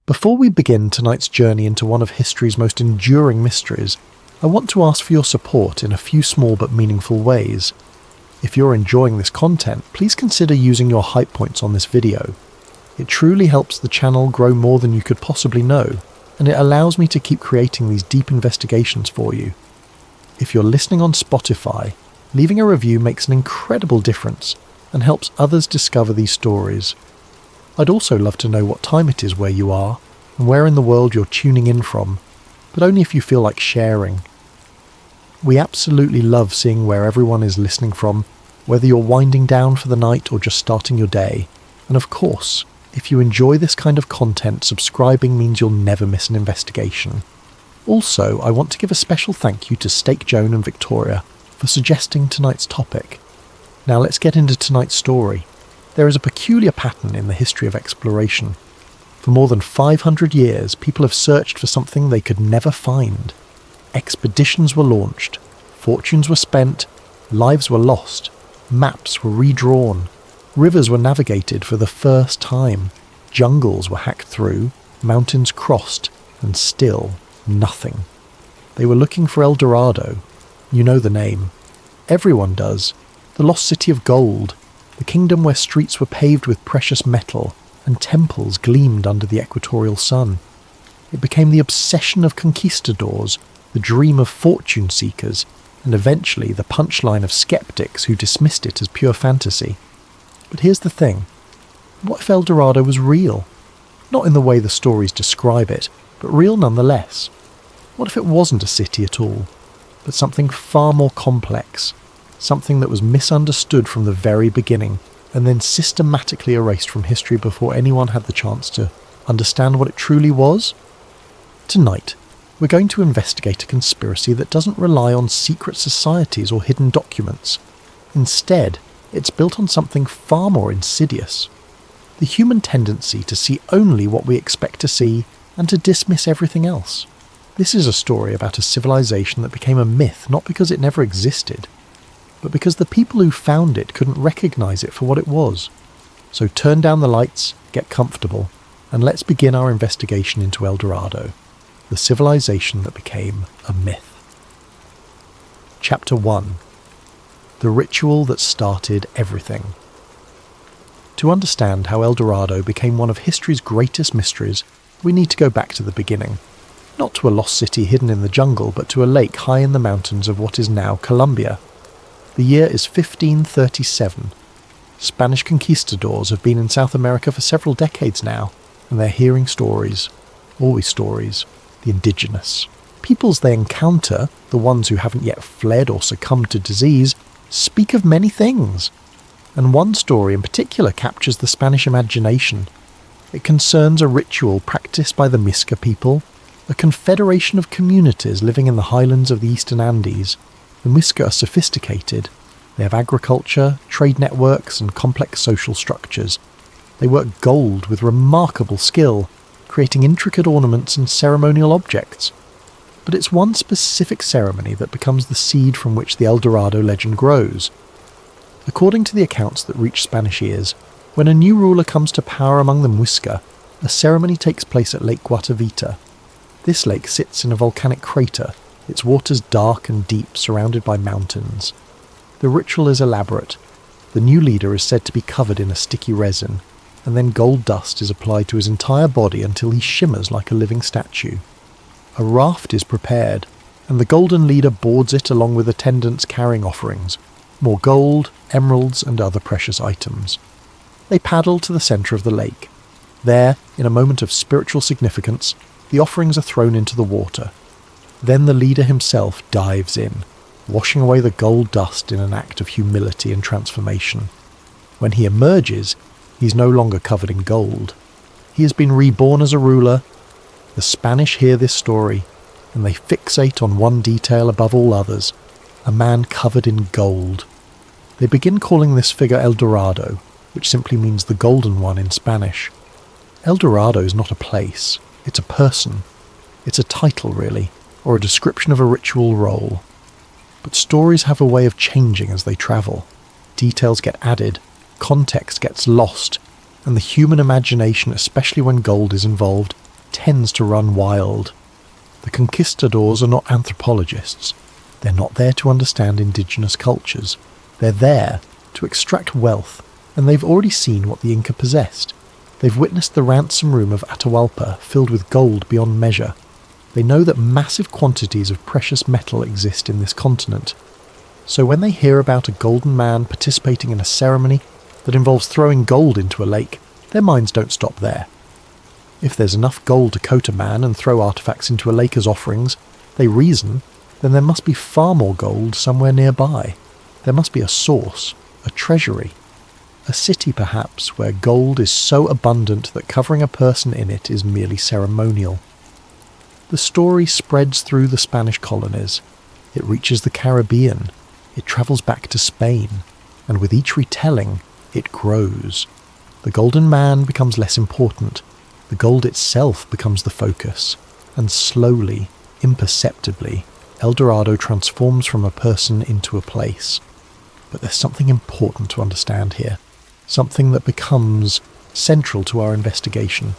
Before we begin tonight's journey into one of history's most enduring mysteries, I want to ask for your support in a few small but meaningful ways. If you're enjoying this content, please consider using your hype points on this video. It truly helps the channel grow more than you could possibly know, and it allows me to keep creating these deep investigations for you. If you're listening on Spotify, leaving a review makes an incredible difference and helps others discover these stories. I'd also love to know what time it is where you are and where in the world you're tuning in from, but only if you feel like sharing. We absolutely love seeing where everyone is listening from, whether you're winding down for the night or just starting your day. And of course, if you enjoy this kind of content, subscribing means you'll never miss an investigation. Also, I want to give a special thank you to Steak Joan and Victoria for suggesting tonight's topic. Now let's get into tonight's story. There is a peculiar pattern in the history of exploration. For more than 500 years, people have searched for something they could never find. Expeditions were launched, fortunes were spent, lives were lost, maps were redrawn, rivers were navigated for the first time, jungles were hacked through, mountains crossed, and still nothing. They were looking for El Dorado. You know the name. Everyone does. The lost city of gold, the kingdom where streets were paved with precious metal and temples gleamed under the equatorial sun. It became the obsession of conquistadors, the dream of fortune seekers, and eventually the punchline of skeptics who dismissed it as pure fantasy. But here's the thing. What if El Dorado was real? Not in the way the stories describe it, but real nonetheless. What if it wasn't a city at all, but something far more complex, something that was misunderstood from the very beginning, and then systematically erased from history before anyone had the chance to understand what it truly was? Tonight, we're going to investigate a conspiracy that doesn't rely on secret societies or hidden documents. Instead, it's built on something far more insidious. The human tendency to see only what we expect to see and to dismiss everything else. This is a story about a civilization that became a myth not because it never existed, but because the people who found it couldn't recognize it for what it was. So turn down the lights, get comfortable, and let's begin our investigation into El Dorado, the civilization that became a myth. Chapter 1. The ritual that started everything. To understand how El Dorado became one of history's greatest mysteries, we need to go back to the beginning. Not to a lost city hidden in the jungle, but to a lake high in the mountains of what is now Colombia. The year is 1537. Spanish conquistadors have been in South America for several decades now, and they're hearing stories, always stories, the indigenous. Peoples they encounter, the ones who haven't yet fled or succumbed to disease, speak of many things. And one story in particular captures the Spanish imagination. It concerns a ritual practiced by the Misca people, a confederation of communities living in the highlands of the eastern Andes. The Misca are sophisticated. They have agriculture, trade networks, and complex social structures. They work gold with remarkable skill, creating intricate ornaments and ceremonial objects. But it's one specific ceremony that becomes the seed from which the El Dorado legend grows. According to the accounts that reach Spanish ears, when a new ruler comes to power among the Muisca, a ceremony takes place at Lake Guatavita. This lake sits in a volcanic crater, its waters dark and deep, surrounded by mountains. The ritual is elaborate. The new leader is said to be covered in a sticky resin, and then gold dust is applied to his entire body until he shimmers like a living statue. A raft is prepared, and the golden leader boards it along with attendants carrying offerings, more gold, emeralds, and other precious items. They paddle to the centre of the lake. There, in a moment of spiritual significance, the offerings are thrown into the water. Then the leader himself dives in, washing away the gold dust in an act of humility and transformation. When he emerges, he's no longer covered in gold. He has been reborn as a ruler. The Spanish hear this story, and they fixate on one detail above all others, a man covered in gold. They begin calling this figure El Dorado, which simply means the golden one in Spanish. El Dorado is not a place, it's a person. It's a title, really, or a description of a ritual role. But stories have a way of changing as they travel. Details get added, context gets lost, and the human imagination, especially when gold is involved, tends to run wild. The conquistadors are not anthropologists. They're not there to understand indigenous cultures. They're there to extract wealth, and they've already seen what the Inca possessed. They've witnessed the ransom room of Atahualpa filled with gold beyond measure. They know that massive quantities of precious metal exist in this continent. So when they hear about a golden man participating in a ceremony that involves throwing gold into a lake, their minds don't stop there. If there's enough gold to coat a man and throw artifacts into a lake as offerings, they reason, then there must be far more gold somewhere nearby. There must be a source, a treasury. A city perhaps where gold is so abundant that covering a person in it is merely ceremonial. The story spreads through the Spanish colonies. It reaches the Caribbean. It travels back to Spain. And with each retelling, it grows. The golden man becomes less important. The gold itself becomes the focus. And slowly, imperceptibly, El Dorado transforms from a person into a place. But there's something important to understand here. Something that becomes central to our investigation.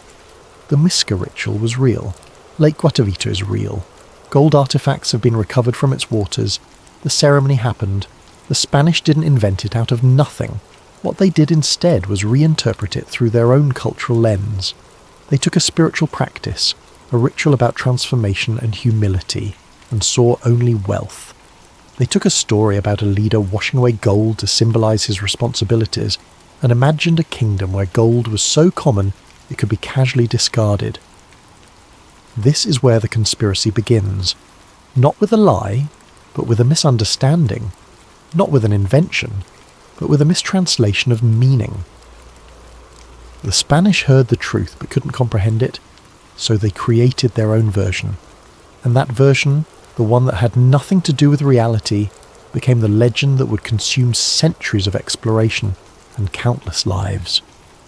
The Miska ritual was real. Lake Guatavita is real. Gold artifacts have been recovered from its waters. The ceremony happened. The Spanish didn't invent it out of nothing. What they did instead was reinterpret it through their own cultural lens. They took a spiritual practice, a ritual about transformation and humility, and saw only wealth. They took a story about a leader washing away gold to symbolize his responsibilities, and imagined a kingdom where gold was so common it could be casually discarded. This is where the conspiracy begins. Not with a lie, but with a misunderstanding. Not with an invention, but with a mistranslation of meaning. The Spanish heard the truth but couldn't comprehend it, so they created their own version. And that version, the one that had nothing to do with reality, became the legend that would consume centuries of exploration and countless lives.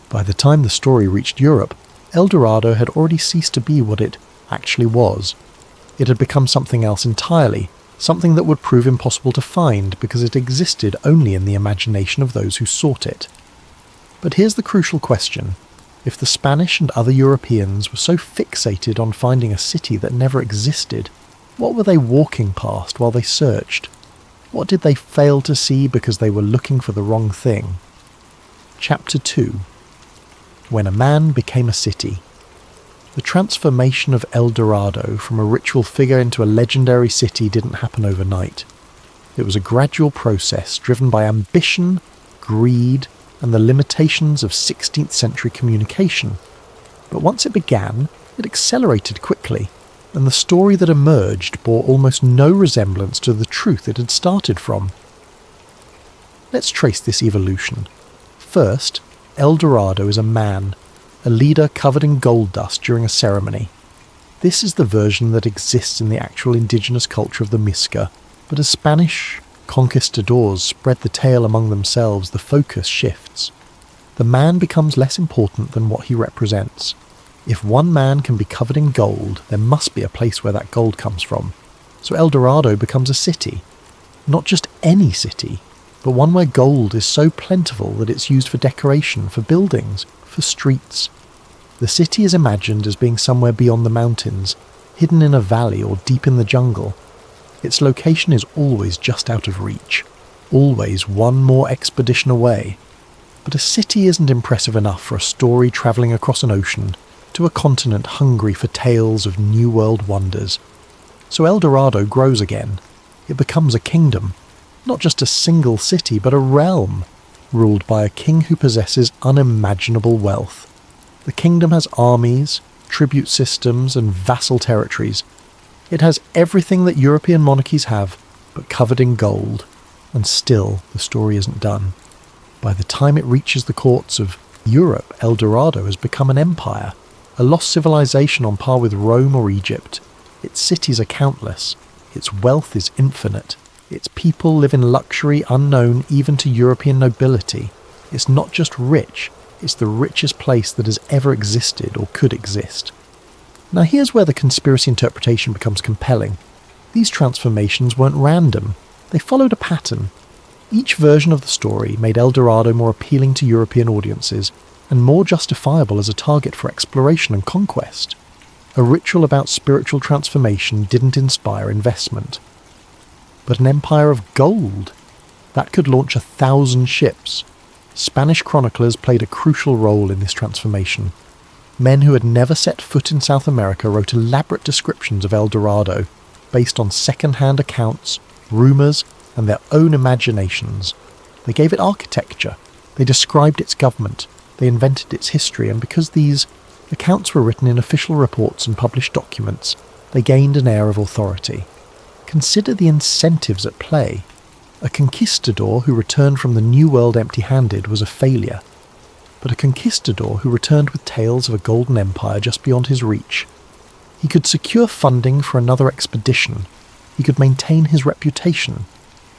By the time the story reached Europe, El Dorado had already ceased to be what it actually was. It had become something else entirely, something that would prove impossible to find because it existed only in the imagination of those who sought it. But here's the crucial question. If the Spanish and other Europeans were so fixated on finding a city that never existed, what were they walking past while they searched? What did they fail to see because they were looking for the wrong thing? Chapter 2. When a man became a city. The transformation of El Dorado from a ritual figure into a legendary city didn't happen overnight. It was a gradual process driven by ambition, greed, and the limitations of 16th century communication. But once it began, it accelerated quickly, and the story that emerged bore almost no resemblance to the truth it had started from. Let's trace this evolution. First, El Dorado is a man, a leader covered in gold dust during a ceremony. This is the version that exists in the actual indigenous culture of the Miska, but as Spanish conquistadors spread the tale among themselves, the focus shifts. The man becomes less important than what he represents. If one man can be covered in gold, there must be a place where that gold comes from. So El Dorado becomes a city. Not just any city, but one where gold is so plentiful that it's used for decoration, for buildings, for streets. The city is imagined as being somewhere beyond the mountains, hidden in a valley or deep in the jungle. Its location is always just out of reach, always one more expedition away. But a city isn't impressive enough for a story travelling across an ocean to a continent hungry for tales of New World wonders. So El Dorado grows again. It becomes a kingdom. Not just a single city, but a realm, ruled by a king who possesses unimaginable wealth. The kingdom has armies, tribute systems, and vassal territories. It has everything that European monarchies have, but covered in gold. And still, the story isn't done. By the time it reaches the courts of Europe, El Dorado has become an empire, a lost civilization on par with Rome or Egypt. Its cities are countless. Its wealth is infinite. Its people live in luxury unknown even to European nobility. It's not just rich, it's the richest place that has ever existed or could exist. Now here's where the conspiracy interpretation becomes compelling. These transformations weren't random. They followed a pattern. Each version of the story made El Dorado more appealing to European audiences and more justifiable as a target for exploration and conquest. A ritual about spiritual transformation didn't inspire investment. But an empire of gold? That could launch 1,000 ships. Spanish chroniclers played a crucial role in this transformation. Men who had never set foot in South America wrote elaborate descriptions of El Dorado, based on second-hand accounts, rumours, and their own imaginations. They gave it architecture, they described its government, they invented its history, and because these accounts were written in official reports and published documents, they gained an air of authority. Consider the incentives at play. A conquistador who returned from the New World empty-handed was a failure, but a conquistador who returned with tales of a golden empire just beyond his reach. He could secure funding for another expedition, he could maintain his reputation,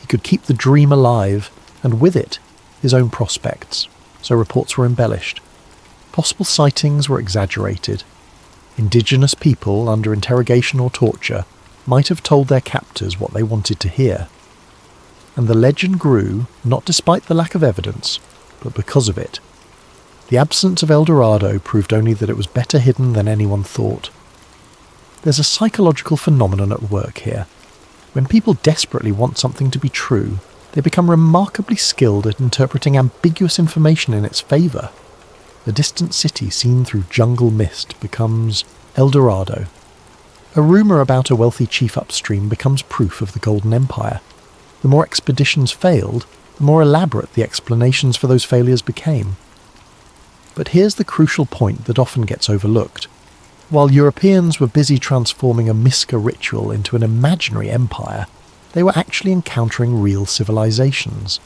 he could keep the dream alive, and with it, his own prospects, so reports were embellished. Possible sightings were exaggerated. Indigenous people, under interrogation or torture, might have told their captors what they wanted to hear. And the legend grew, not despite the lack of evidence, but because of it. The absence of El Dorado proved only that it was better hidden than anyone thought. There's a psychological phenomenon at work here. When people desperately want something to be true, they become remarkably skilled at interpreting ambiguous information in its favour. The distant city seen through jungle mist becomes El Dorado. A rumour about a wealthy chief upstream becomes proof of the Golden Empire. The more expeditions failed, the more elaborate the explanations for those failures became. But here's the crucial point that often gets overlooked. While Europeans were busy transforming a Miska ritual into an imaginary empire, they were actually encountering real civilizations.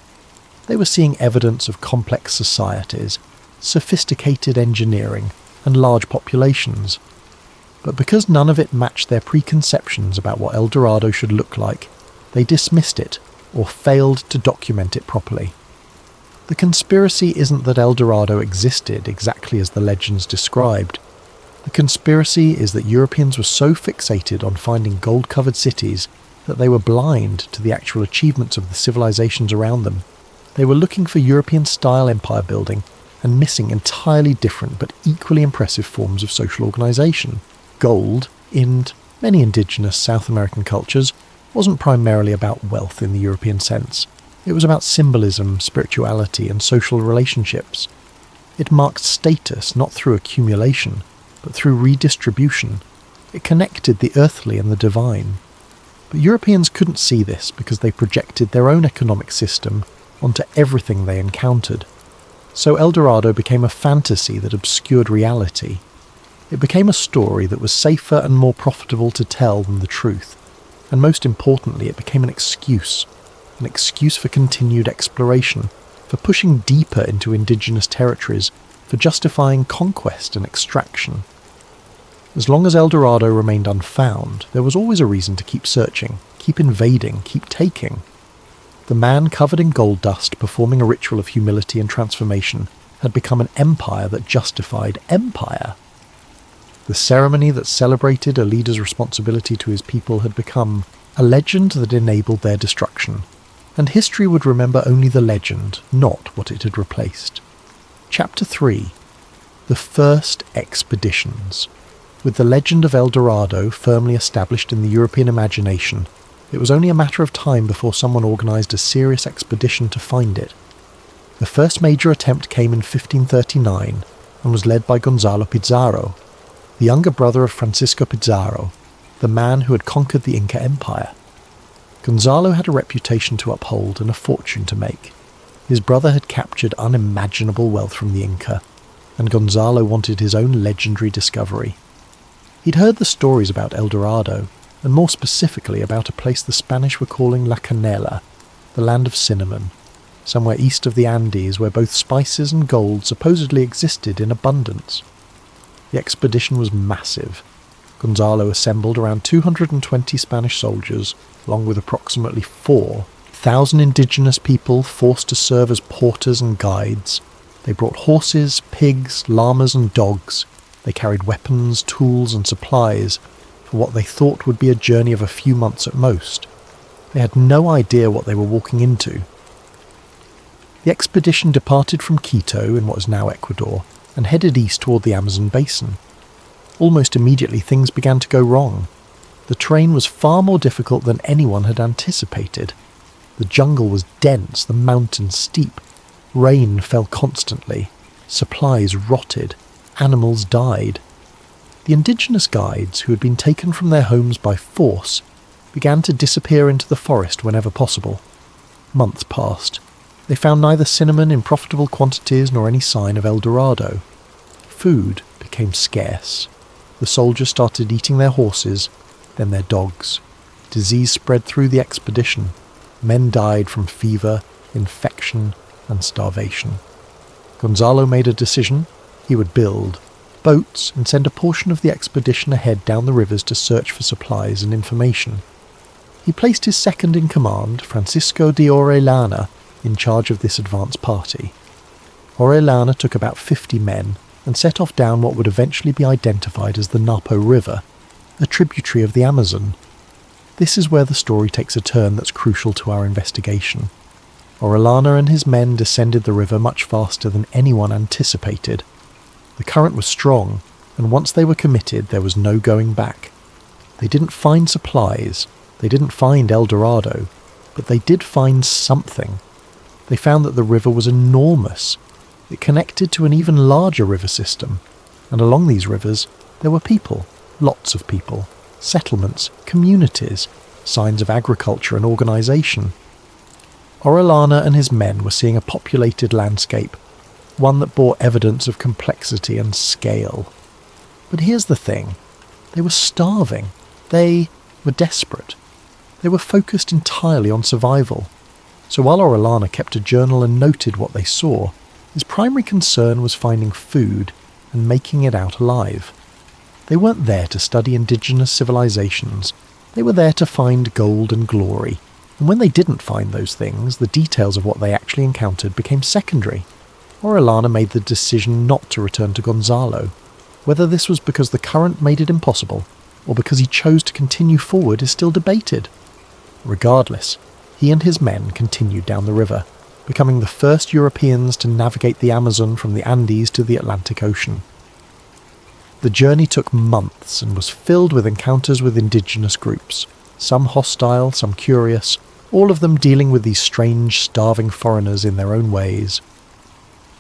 They were seeing evidence of complex societies, sophisticated engineering, and large populations. But because none of it matched their preconceptions about what El Dorado should look like, they dismissed it, or failed to document it properly. The conspiracy isn't that El Dorado existed exactly as the legends described. The conspiracy is that Europeans were so fixated on finding gold-covered cities that they were blind to the actual achievements of the civilizations around them. They were looking for European-style empire building and missing entirely different but equally impressive forms of social organisation. Gold, in many indigenous South American cultures, wasn't primarily about wealth in the European sense. It was about symbolism, spirituality, and social relationships. It marked status not through accumulation, but through redistribution. It connected the earthly and the divine. But Europeans couldn't see this because they projected their own economic system onto everything they encountered. So El Dorado became a fantasy that obscured reality. It became a story that was safer and more profitable to tell than the truth. And most importantly, it became an excuse for continued exploration, for pushing deeper into indigenous territories, for justifying conquest and extraction. As long as El Dorado remained unfound, there was always a reason to keep searching, keep invading, keep taking. The man covered in gold dust performing a ritual of humility and transformation had become an empire that justified empire. The ceremony that celebrated a leader's responsibility to his people had become a legend that enabled their destruction, and history would remember only the legend, not what it had replaced. Chapter 3. The First Expeditions. With the legend of El Dorado firmly established in the European imagination, it was only a matter of time before someone organised a serious expedition to find it. The first major attempt came in 1539 and was led by Gonzalo Pizarro, the younger brother of Francisco Pizarro, the man who had conquered the Inca Empire. Gonzalo had a reputation to uphold and a fortune to make. His brother had captured unimaginable wealth from the Inca, and Gonzalo wanted his own legendary discovery. He'd heard the stories about El Dorado, and more specifically about a place the Spanish were calling La Canela, the land of cinnamon, somewhere east of the Andes where both spices and gold supposedly existed in abundance. The expedition was massive. Gonzalo assembled around 220 Spanish soldiers, along with approximately 4,000 indigenous people forced to serve as porters and guides. They brought horses, pigs, llamas and dogs. They carried weapons, tools and supplies for what they thought would be a journey of a few months at most. They had no idea what they were walking into. The expedition departed from Quito in what is now Ecuador and headed east toward the Amazon basin. Almost immediately things began to go wrong. The terrain was far more difficult than anyone had anticipated. The jungle was dense, the mountains steep. Rain fell constantly. Supplies rotted. Animals died. The indigenous guides, who had been taken from their homes by force, began to disappear into the forest whenever possible. Months passed. They found neither cinnamon in profitable quantities nor any sign of El Dorado. Food became scarce. The soldiers started eating their horses, then their dogs. Disease spread through the expedition. Men died from fever, infection, and starvation. Gonzalo made a decision. He would build boats and send a portion of the expedition ahead down the rivers to search for supplies and information. He placed his second-in-command, Francisco de Orellana, in charge of this advance party. Orellana took about 50 men and set off down what would eventually be identified as the Napo River, a tributary of the Amazon. This is where the story takes a turn that's crucial to our investigation. Orellana and his men descended the river much faster than anyone anticipated. The current was strong, and once they were committed, there was no going back. They didn't find supplies, they didn't find El Dorado, but they did find something. They found that the river was enormous. It connected to an even larger river system, and along these rivers there were people, lots of people, settlements, communities, signs of agriculture and organisation. Orellana and his men were seeing a populated landscape, one that bore evidence of complexity and scale. But here's the thing. They were starving. They were desperate. They were focused entirely on survival. So while Orellana kept a journal and noted what they saw, his primary concern was finding food and making it out alive. They weren't there to study indigenous civilizations. They were there to find gold and glory. And when they didn't find those things, the details of what they actually encountered became secondary. Orellana made the decision not to return to Gonzalo. Whether this was because the current made it impossible, or because he chose to continue forward is still debated. Regardless, he and his men continued down the river, becoming the first Europeans to navigate the Amazon from the Andes to the Atlantic Ocean. The journey took months and was filled with encounters with indigenous groups, some hostile, some curious, all of them dealing with these strange, starving foreigners in their own ways.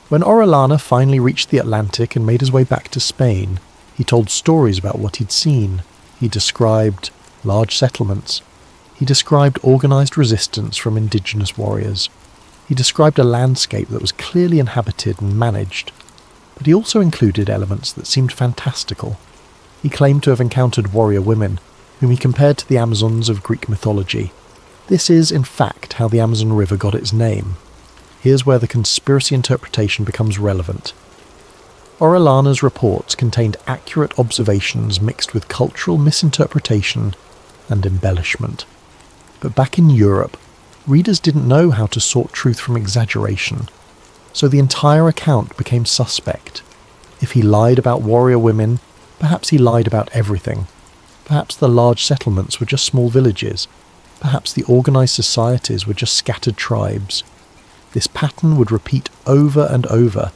When Orellana finally reached the Atlantic and made his way back to Spain, he told stories about what he'd seen. He described large settlements. He described organised resistance from indigenous warriors. He described a landscape that was clearly inhabited and managed. But he also included elements that seemed fantastical. He claimed to have encountered warrior women, whom he compared to the Amazons of Greek mythology. This is, in fact, how the Amazon River got its name. Here's where the conspiracy interpretation becomes relevant. Orellana's reports contained accurate observations mixed with cultural misinterpretation and embellishment. But back in Europe, readers didn't know how to sort truth from exaggeration, so the entire account became suspect. If he lied about warrior women, perhaps he lied about everything. Perhaps the large settlements were just small villages. Perhaps the organised societies were just scattered tribes. This pattern would repeat over and over.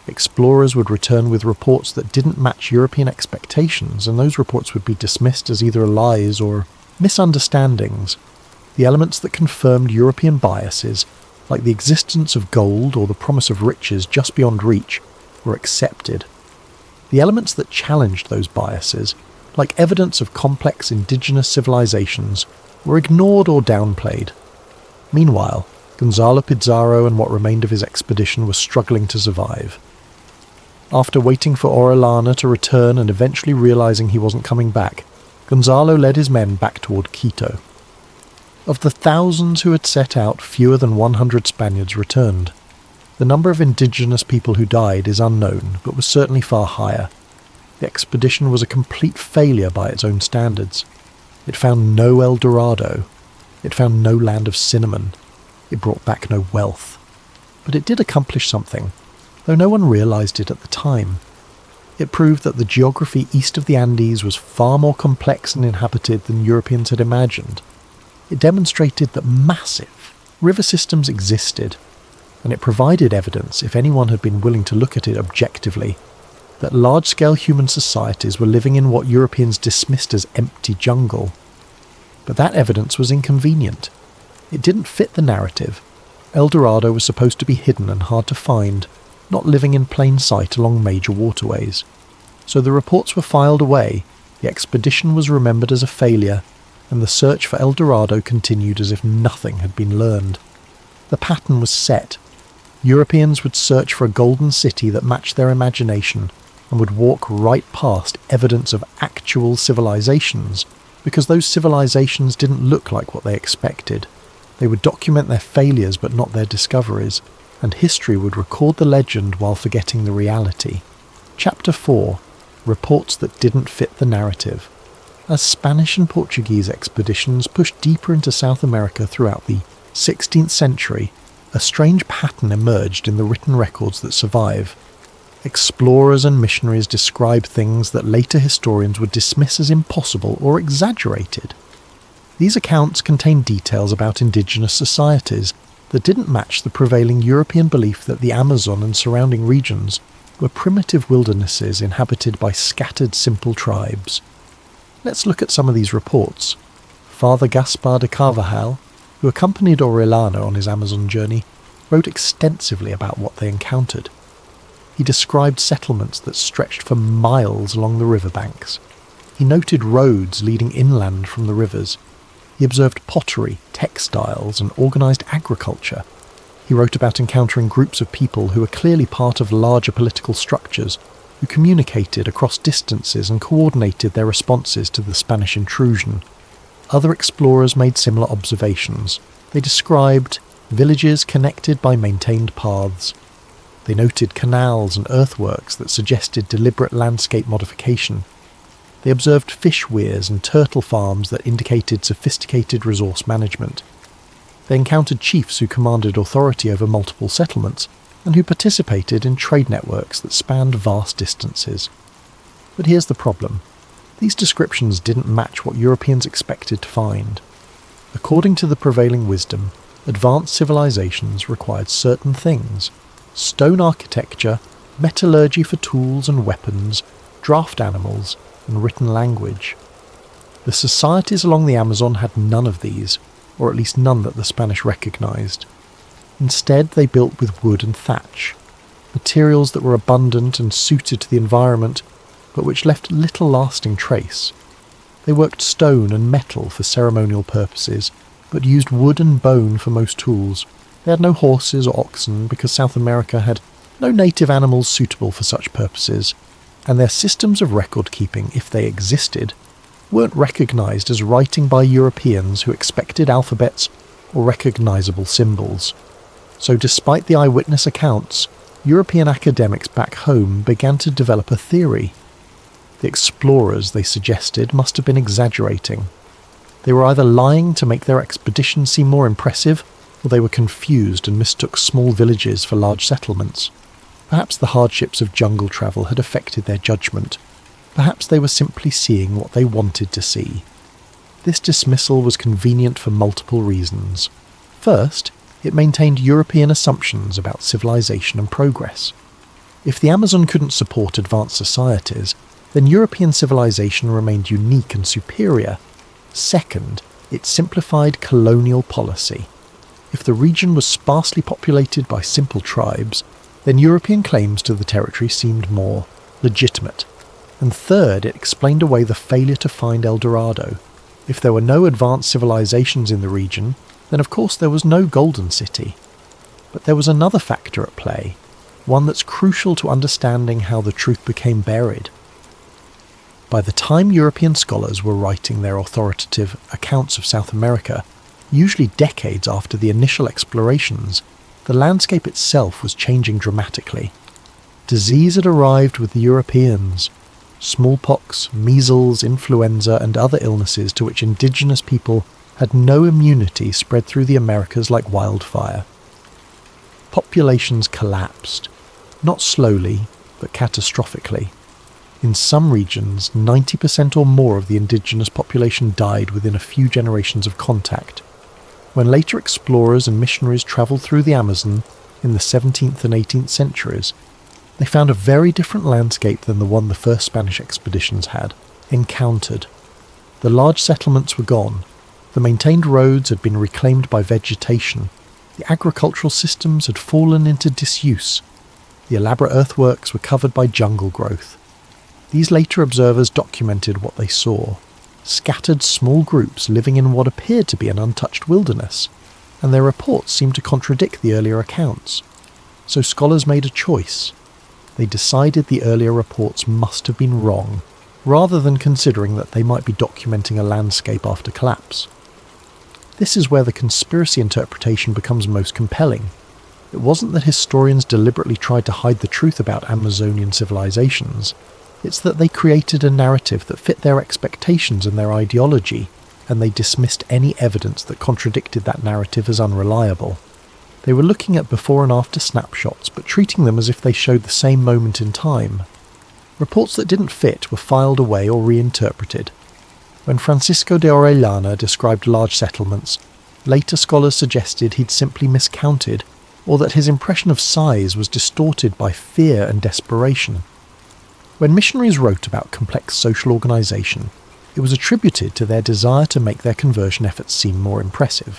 Explorers would return with reports that didn't match European expectations, and those reports would be dismissed as either lies or misunderstandings. The elements that confirmed European biases, like the existence of gold or the promise of riches just beyond reach, were accepted. The elements that challenged those biases, like evidence of complex indigenous civilizations, were ignored or downplayed. Meanwhile, Gonzalo Pizarro and what remained of his expedition were struggling to survive. After waiting for Orellana to return and eventually realizing he wasn't coming back, Gonzalo led his men back toward Quito. Of the thousands who had set out, fewer than 100 Spaniards returned. The number of indigenous people who died is unknown, but was certainly far higher. The expedition was a complete failure by its own standards. It found no El Dorado. It found no land of cinnamon. It brought back no wealth. But it did accomplish something, though no one realized it at the time. It proved that the geography east of the Andes was far more complex and inhabited than Europeans had imagined. It demonstrated that massive river systems existed, and it provided evidence, if anyone had been willing to look at it objectively, that large-scale human societies were living in what Europeans dismissed as empty jungle. But that evidence was inconvenient. It didn't fit the narrative. El Dorado was supposed to be hidden and hard to find, not living in plain sight along major waterways. So the reports were filed away, the expedition was remembered as a failure, and the search for El Dorado continued as if nothing had been learned. The pattern was set. Europeans would search for a golden city that matched their imagination and would walk right past evidence of actual civilizations, because those civilizations didn't look like what they expected. They would document their failures but not their discoveries, and history would record the legend while forgetting the reality. Chapter 4. Reports that didn't fit the narrative. As Spanish and Portuguese expeditions pushed deeper into South America throughout the 16th century, a strange pattern emerged in the written records that survive. Explorers and missionaries described things that later historians would dismiss as impossible or exaggerated. These accounts contained details about indigenous societies that didn't match the prevailing European belief that the Amazon and surrounding regions were primitive wildernesses inhabited by scattered simple tribes. Let's look at some of these reports. Father Gaspar de Carvajal, who accompanied Orellana on his Amazon journey, wrote extensively about what they encountered. He described settlements that stretched for miles along the riverbanks. He noted roads leading inland from the rivers. He observed pottery, textiles, and organised agriculture. He wrote about encountering groups of people who were clearly part of larger political structures, who communicated across distances and coordinated their responses to the Spanish intrusion. Other explorers made similar observations. They described villages connected by maintained paths. They noted canals and earthworks that suggested deliberate landscape modification. They observed fish weirs and turtle farms that indicated sophisticated resource management. They encountered chiefs who commanded authority over multiple settlements and who participated in trade networks that spanned vast distances. But here's the problem. These descriptions didn't match what Europeans expected to find. According to the prevailing wisdom, advanced civilizations required certain things: stone architecture, metallurgy for tools and weapons, draft animals, and written language. The societies along the Amazon had none of these, or at least none that the Spanish recognized. Instead, they built with wood and thatch, materials that were abundant and suited to the environment, but which left little lasting trace. They worked stone and metal for ceremonial purposes, but used wood and bone for most tools. They had no horses or oxen because South America had no native animals suitable for such purposes, and their systems of record-keeping, if they existed, weren't recognized as writing by Europeans who expected alphabets or recognizable symbols. So despite the eyewitness accounts, European academics back home began to develop a theory. The explorers, they suggested, must have been exaggerating. They were either lying to make their expedition seem more impressive, or they were confused and mistook small villages for large settlements. Perhaps the hardships of jungle travel had affected their judgment. Perhaps they were simply seeing what they wanted to see. This dismissal was convenient for multiple reasons. First, it maintained European assumptions about civilization and progress. If the Amazon couldn't support advanced societies, then European civilization remained unique and superior. Second, it simplified colonial policy. If the region was sparsely populated by simple tribes, then European claims to the territory seemed more legitimate. And third, it explained away the failure to find El Dorado. If there were no advanced civilizations in the region, then of course there was no Golden City. But there was another factor at play, one that's crucial to understanding how the truth became buried. By the time European scholars were writing their authoritative accounts of South America, usually decades after the initial explorations, the landscape itself was changing dramatically. Disease had arrived with the Europeans. Smallpox, measles, influenza, and other illnesses to which indigenous people had no immunity spread through the Americas like wildfire. Populations collapsed, not slowly, but catastrophically. In some regions, 90% or more of the indigenous population died within a few generations of contact. When later explorers and missionaries travelled through the Amazon in the 17th and 18th centuries, They found a very different landscape than the one the first Spanish expeditions had encountered. The large settlements were gone. The maintained roads had been reclaimed by vegetation. The agricultural systems had fallen into disuse. The elaborate earthworks were covered by jungle growth. These later observers documented what they saw. Scattered small groups living in what appeared to be an untouched wilderness, and their reports seemed to contradict the earlier accounts. So scholars made a choice. They decided the earlier reports must have been wrong, rather than considering that they might be documenting a landscape after collapse. This is where the conspiracy interpretation becomes most compelling. It wasn't that historians deliberately tried to hide the truth about Amazonian civilizations. It's that they created a narrative that fit their expectations and their ideology, and they dismissed any evidence that contradicted that narrative as unreliable. They were looking at before and after snapshots, but treating them as if they showed the same moment in time. Reports that didn't fit were filed away or reinterpreted. When Francisco de Orellana described large settlements, later scholars suggested he'd simply miscounted, or that his impression of size was distorted by fear and desperation. When missionaries wrote about complex social organisation, it was attributed to their desire to make their conversion efforts seem more impressive.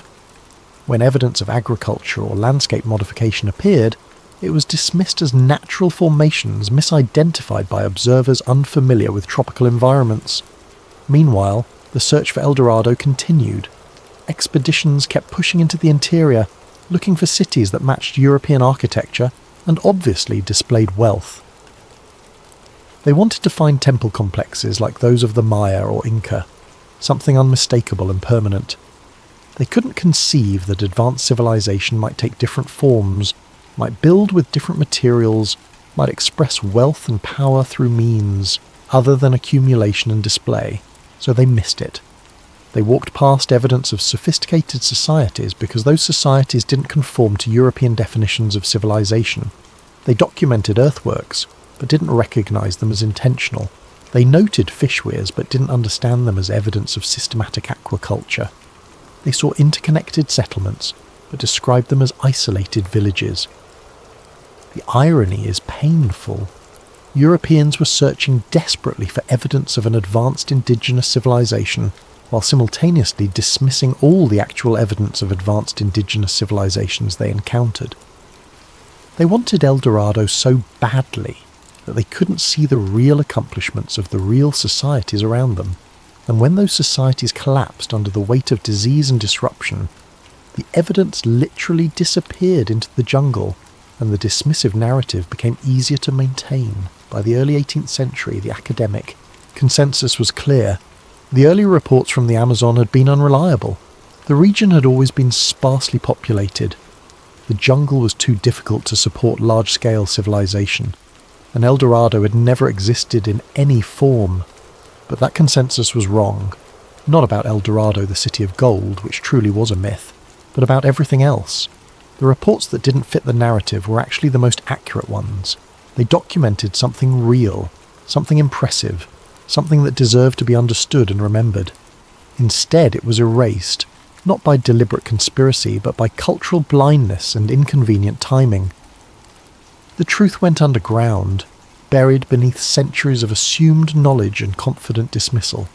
When evidence of agriculture or landscape modification appeared, it was dismissed as natural formations misidentified by observers unfamiliar with tropical environments. Meanwhile, the search for El Dorado continued. Expeditions kept pushing into the interior, looking for cities that matched European architecture and obviously displayed wealth. They wanted to find temple complexes like those of the Maya or Inca, something unmistakable and permanent. They couldn't conceive that advanced civilization might take different forms, might build with different materials, might express wealth and power through means other than accumulation and display, so they missed it. They walked past evidence of sophisticated societies because those societies didn't conform to European definitions of civilization. They documented earthworks, but didn't recognise them as intentional. They noted fish weirs, but didn't understand them as evidence of systematic aquaculture. They saw interconnected settlements, but described them as isolated villages. The irony is painful. Europeans were searching desperately for evidence of an advanced indigenous civilization, while simultaneously dismissing all the actual evidence of advanced indigenous civilizations they encountered. They wanted El Dorado so badly that they couldn't see the real accomplishments of the real societies around them, and when those societies collapsed under the weight of disease and disruption, the evidence literally disappeared into the jungle, and the dismissive narrative became easier to maintain. By the early 18th century, the academic consensus was clear. The early reports from the Amazon had been unreliable. The region had always been sparsely populated. The jungle was too difficult to support large-scale civilization, and El Dorado had never existed in any form. But that consensus was wrong. Not about El Dorado, the city of gold, which truly was a myth, but about everything else. The reports that didn't fit the narrative were actually the most accurate ones. They documented something real, something impressive, something that deserved to be understood and remembered. Instead, it was erased, not by deliberate conspiracy, but by cultural blindness and inconvenient timing. The truth went underground, buried beneath centuries of assumed knowledge and confident dismissal.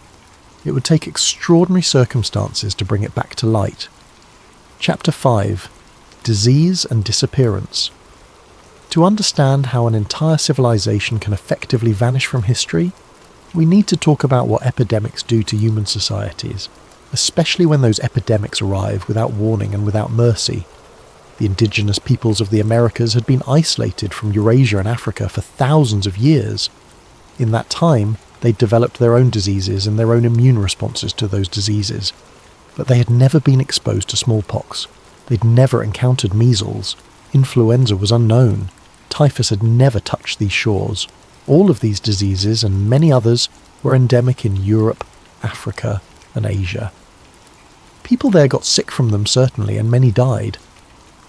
It would take extraordinary circumstances to bring it back to light. Chapter 5: Disease and Disappearance. To understand how an entire civilization can effectively vanish from history, we need to talk about what epidemics do to human societies, especially when those epidemics arrive without warning and without mercy. The indigenous peoples of the Americas had been isolated from Eurasia and Africa for thousands of years. In that time, they'd developed their own diseases and their own immune responses to those diseases. But they had never been exposed to smallpox. They'd never encountered measles. Influenza was unknown. Typhus had never touched these shores. All of these diseases, and many others, were endemic in Europe, Africa, and Asia. People there got sick from them, certainly, and many died.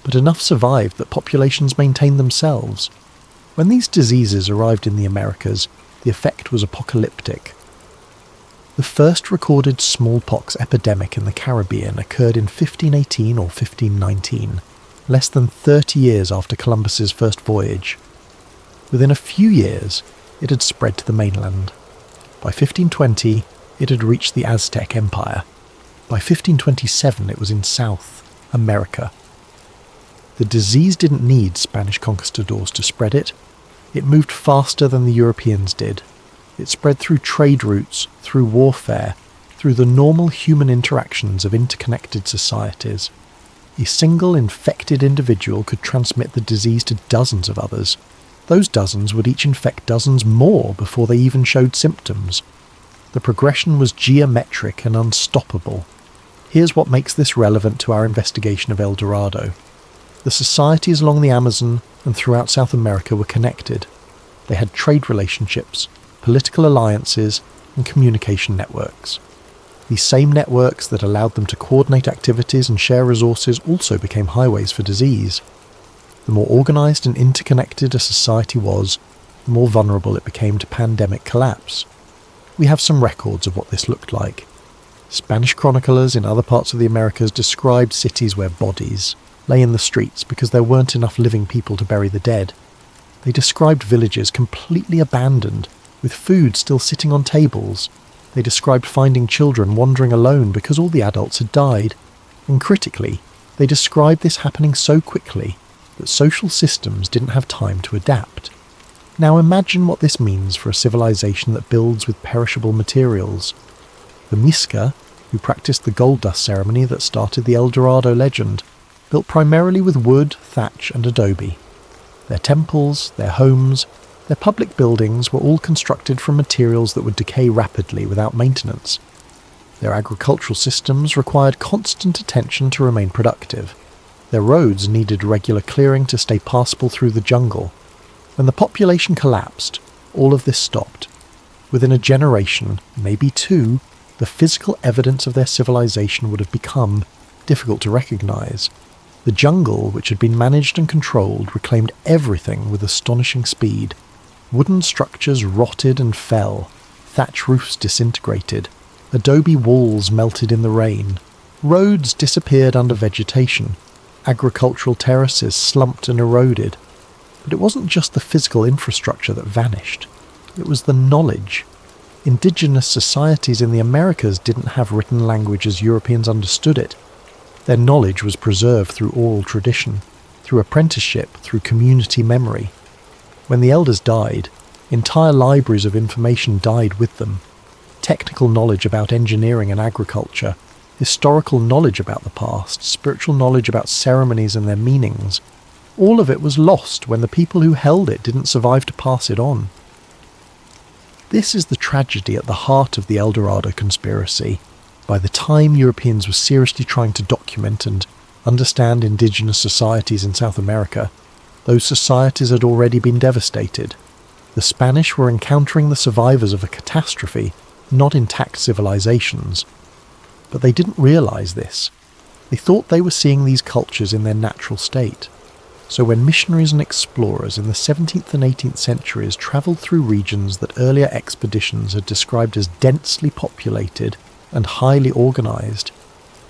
But enough survived that populations maintained themselves. When these diseases arrived in the Americas, the effect was apocalyptic. The first recorded smallpox epidemic in the Caribbean occurred in 1518 or 1519, less than 30 years after Columbus's first voyage. Within a few years, it had spread to the mainland. By 1520, it had reached the Aztec Empire. By 1527, it was in South America. The disease didn't need Spanish conquistadors to spread it. It moved faster than the Europeans did. It spread through trade routes, through warfare, through the normal human interactions of interconnected societies. A single infected individual could transmit the disease to dozens of others. Those dozens would each infect dozens more before they even showed symptoms. The progression was geometric and unstoppable. Here's what makes this relevant to our investigation of El Dorado. The societies along the Amazon and throughout South America were connected. They had trade relationships, political alliances, and communication networks. These same networks that allowed them to coordinate activities and share resources also became highways for disease. The more organised and interconnected a society was, the more vulnerable it became to pandemic collapse. We have some records of what this looked like. Spanish chroniclers in other parts of the Americas described cities where bodies lay in the streets because there weren't enough living people to bury the dead. They described villages completely abandoned, with food still sitting on tables. They described finding children wandering alone because all the adults had died. And critically, they described this happening so quickly that social systems didn't have time to adapt. Now imagine what this means for a civilization that builds with perishable materials. The Muisca, who practiced the gold dust ceremony that started the El Dorado legend, built primarily with wood, thatch and adobe. Their temples, their homes, their public buildings were all constructed from materials that would decay rapidly without maintenance. Their agricultural systems required constant attention to remain productive. Their roads needed regular clearing to stay passable through the jungle. When the population collapsed, all of this stopped. Within a generation, maybe two, the physical evidence of their civilization would have become difficult to recognize. The jungle, which had been managed and controlled, reclaimed everything with astonishing speed. Wooden structures rotted and fell, thatch roofs disintegrated, adobe walls melted in the rain, roads disappeared under vegetation, agricultural terraces slumped and eroded. But it wasn't just the physical infrastructure that vanished, it was the knowledge. Indigenous societies in the Americas didn't have written language as Europeans understood it. Their knowledge was preserved through oral tradition, through apprenticeship, through community memory. When the elders died, entire libraries of information died with them. Technical knowledge about engineering and agriculture, historical knowledge about the past, spiritual knowledge about ceremonies and their meanings, all of it was lost when the people who held it didn't survive to pass it on. This is the tragedy at the heart of the El Dorado conspiracy. By the time Europeans were seriously trying to document and understand indigenous societies in South America, those societies had already been devastated. The Spanish were encountering the survivors of a catastrophe, not intact civilizations. But they didn't realize this. They thought they were seeing these cultures in their natural state. So when missionaries and explorers in the 17th and 18th centuries travelled through regions that earlier expeditions had described as densely populated and highly organised,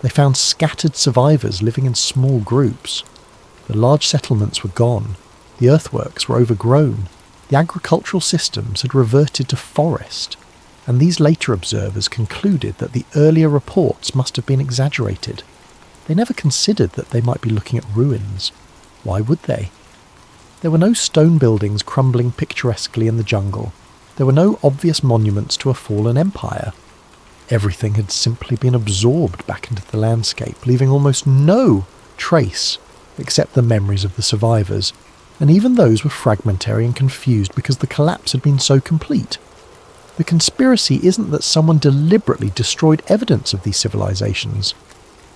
they found scattered survivors living in small groups. The large settlements were gone, the earthworks were overgrown, the agricultural systems had reverted to forest, and these later observers concluded that the earlier reports must have been exaggerated. They never considered that they might be looking at ruins. Why would they? There were no stone buildings crumbling picturesquely in the jungle. There were no obvious monuments to a fallen empire. Everything had simply been absorbed back into the landscape, leaving almost no trace except the memories of the survivors, and even those were fragmentary and confused because the collapse had been so complete. The conspiracy isn't that someone deliberately destroyed evidence of these civilizations.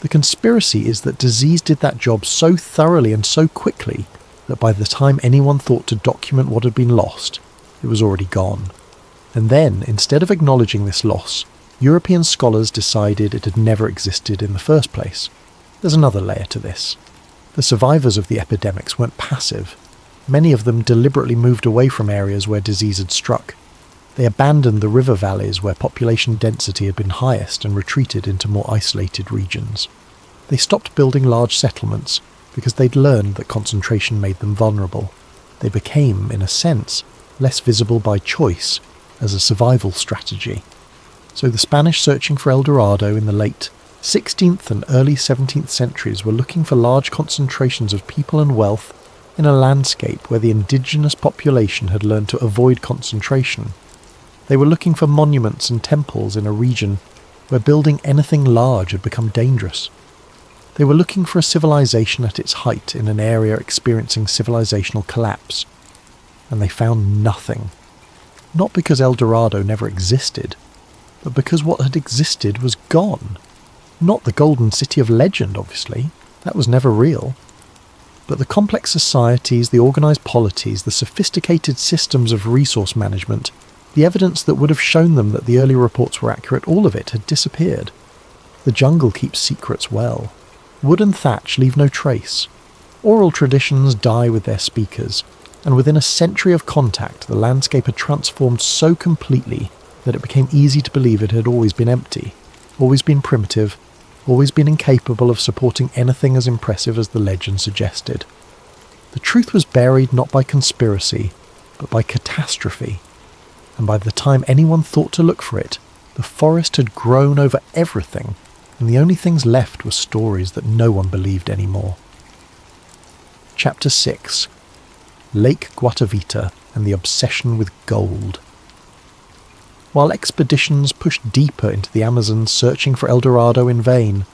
The conspiracy is that disease did that job so thoroughly and so quickly that by the time anyone thought to document what had been lost, it was already gone. And then, instead of acknowledging this loss, European scholars decided it had never existed in the first place. There's another layer to this. The survivors of the epidemics weren't passive. Many of them deliberately moved away from areas where disease had struck. They abandoned the river valleys where population density had been highest and retreated into more isolated regions. They stopped building large settlements because they'd learned that concentration made them vulnerable. They became, in a sense, less visible by choice, as a survival strategy. So the Spanish searching for El Dorado in the late 16th and early 17th centuries were looking for large concentrations of people and wealth in a landscape where the indigenous population had learned to avoid concentration. They were looking for monuments and temples in a region where building anything large had become dangerous. They were looking for a civilization at its height in an area experiencing civilizational collapse. And they found nothing. Not because El Dorado never existed, but because what had existed was gone. Not the golden city of legend, obviously. That was never real. But the complex societies, the organised polities, the sophisticated systems of resource management, the evidence that would have shown them that the early reports were accurate, all of it had disappeared. The jungle keeps secrets well. Wood and thatch leave no trace. Oral traditions die with their speakers, and within a century of contact, the landscape had transformed so completely that it became easy to believe it had always been empty, always been primitive, always been incapable of supporting anything as impressive as the legend suggested. The truth was buried not by conspiracy, but by catastrophe, and by the time anyone thought to look for it, the forest had grown over everything, and the only things left were stories that no one believed anymore. Chapter 6. Lake Guatavita and the Obsession with Gold. While expeditions pushed deeper into the Amazon searching for El Dorado in vain,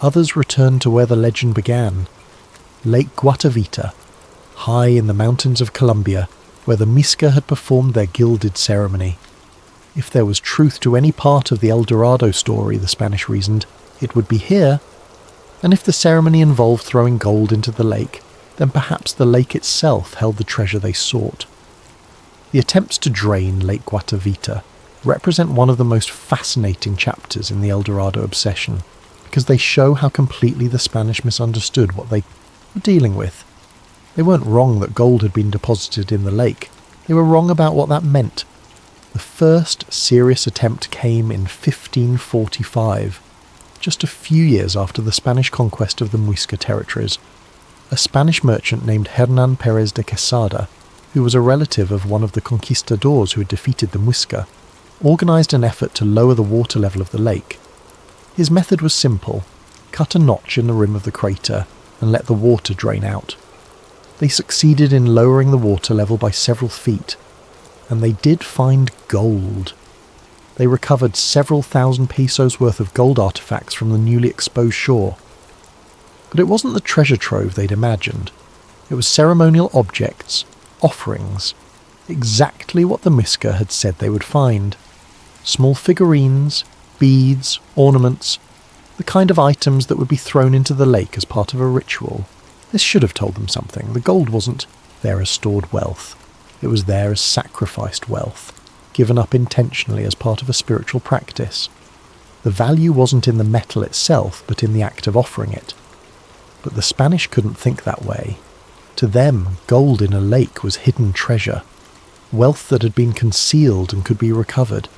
others returned to where the legend began, Lake Guatavita, high in the mountains of Colombia, where the Miska had performed their gilded ceremony. If there was truth to any part of the El Dorado story, the Spanish reasoned, it would be here. And if the ceremony involved throwing gold into the lake, then perhaps the lake itself held the treasure they sought. The attempts to drain Lake Guatavita represent one of the most fascinating chapters in the El Dorado obsession, because they show how completely the Spanish misunderstood what they were dealing with. They weren't wrong that gold had been deposited in the lake. They were wrong about what that meant. The first serious attempt came in 1545, just a few years after the Spanish conquest of the Muisca territories. A Spanish merchant named Hernán Pérez de Quesada, who was a relative of one of the conquistadors who had defeated the Muisca, organised an effort to lower the water level of the lake. His method was simple: cut a notch in the rim of the crater and let the water drain out. They succeeded in lowering the water level by several feet, and they did find gold. They recovered several thousand pesos worth of gold artefacts from the newly exposed shore. But it wasn't the treasure trove they'd imagined. It was ceremonial objects, offerings, exactly what the Muisca had said they would find. Small figurines, beads, ornaments, the kind of items that would be thrown into the lake as part of a ritual. This should have told them something. The gold wasn't there as stored wealth. It was there as sacrificed wealth, given up intentionally as part of a spiritual practice. The value wasn't in the metal itself, but in the act of offering it. But the Spanish couldn't think that way. To them, gold in a lake was hidden treasure, wealth that had been concealed and could be recovered.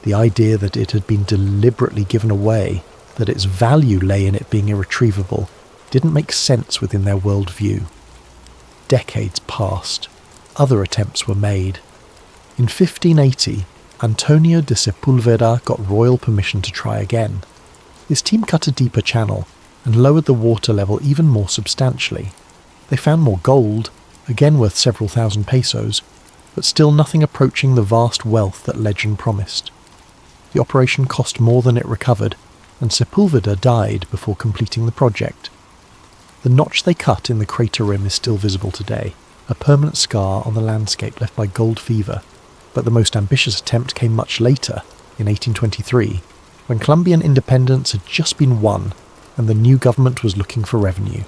The idea that it had been deliberately given away, that its value lay in it being irretrievable, didn't make sense within their worldview. Decades passed. Other attempts were made. In 1580, Antonio de Sepúlveda got royal permission to try again. His team cut a deeper channel and lowered the water level even more substantially. They found more gold, again worth several thousand pesos, but still nothing approaching the vast wealth that legend promised. The operation cost more than it recovered, and Sepúlveda died before completing the project. The notch they cut in the crater rim is still visible today, a permanent scar on the landscape left by gold fever, but the most ambitious attempt came much later, in 1823, when Colombian independence had just been won and the new government was looking for revenue.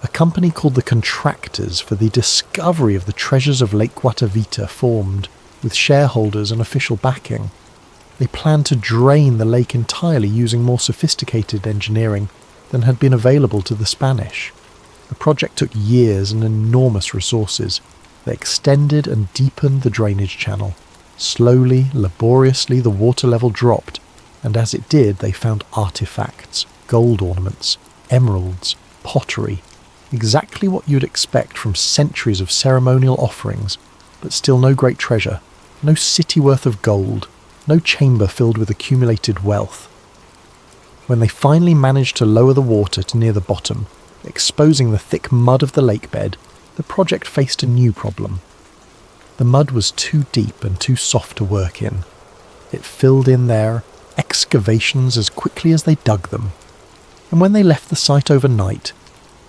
A company called the Contractors for the Discovery of the Treasures of Lake Guatavita formed, with shareholders and official backing. They planned to drain the lake entirely using more sophisticated engineering than had been available to the Spanish. The project took years and enormous resources. They extended and deepened the drainage channel. Slowly, laboriously, the water level dropped, and as it did, they found artifacts, gold ornaments, emeralds, pottery, Exactly what you'd expect from centuries of ceremonial offerings, but still no great treasure, no city worth of gold, no chamber filled with accumulated wealth. When they finally managed to lower the water to near the bottom, exposing the thick mud of the lake bed, the project faced a new problem. The mud was too deep and too soft to work in. It filled in their excavations as quickly as they dug them. And when they left the site overnight,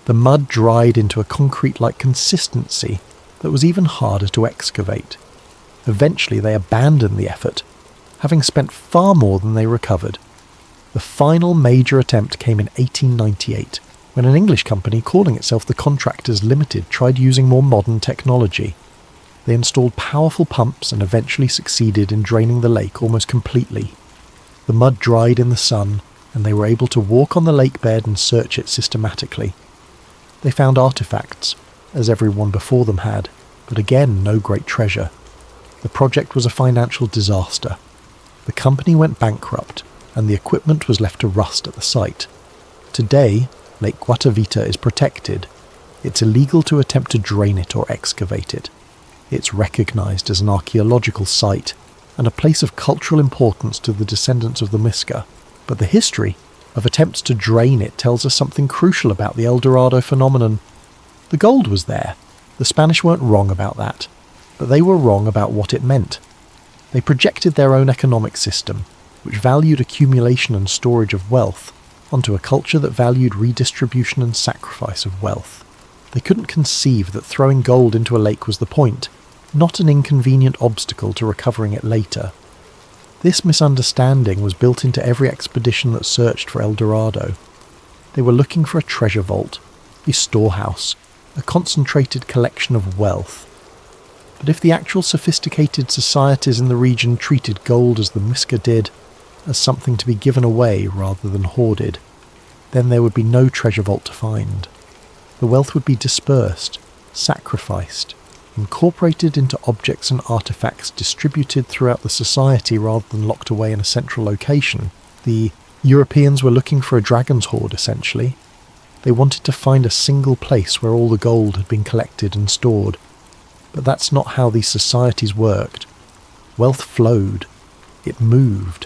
the mud dried into a concrete-like consistency that was even harder to excavate. Eventually they abandoned the effort, having spent far more than they recovered. The final major attempt came in 1898, when an English company calling itself the Contractors Limited tried using more modern technology. They installed powerful pumps and eventually succeeded in draining the lake almost completely. The mud dried in the sun, and they were able to walk on the lake bed and search it systematically. They found artifacts, as everyone before them had, but again no great treasure. The project was a financial disaster. The company went bankrupt, and the equipment was left to rust at the site. Today, Lake Guatavita is protected. It's illegal to attempt to drain it or excavate it. It's recognised as an archaeological site and a place of cultural importance to the descendants of the Muisca. But the history of attempts to drain it tells us something crucial about the El Dorado phenomenon. The gold was there. The Spanish weren't wrong about that. But they were wrong about what it meant. They projected their own economic system, which valued accumulation and storage of wealth, onto a culture that valued redistribution and sacrifice of wealth. They couldn't conceive that throwing gold into a lake was the point, not an inconvenient obstacle to recovering it later. This misunderstanding was built into every expedition that searched for El Dorado. They were looking for a treasure vault, a storehouse, a concentrated collection of wealth. But if the actual sophisticated societies in the region treated gold as the Muisca did, as something to be given away rather than hoarded, then there would be no treasure vault to find. The wealth would be dispersed, sacrificed, incorporated into objects and artifacts distributed throughout the society rather than locked away in a central location. The Europeans were looking for a dragon's hoard, essentially. They wanted to find a single place where all the gold had been collected and stored. But that's not how these societies worked. Wealth flowed. It moved.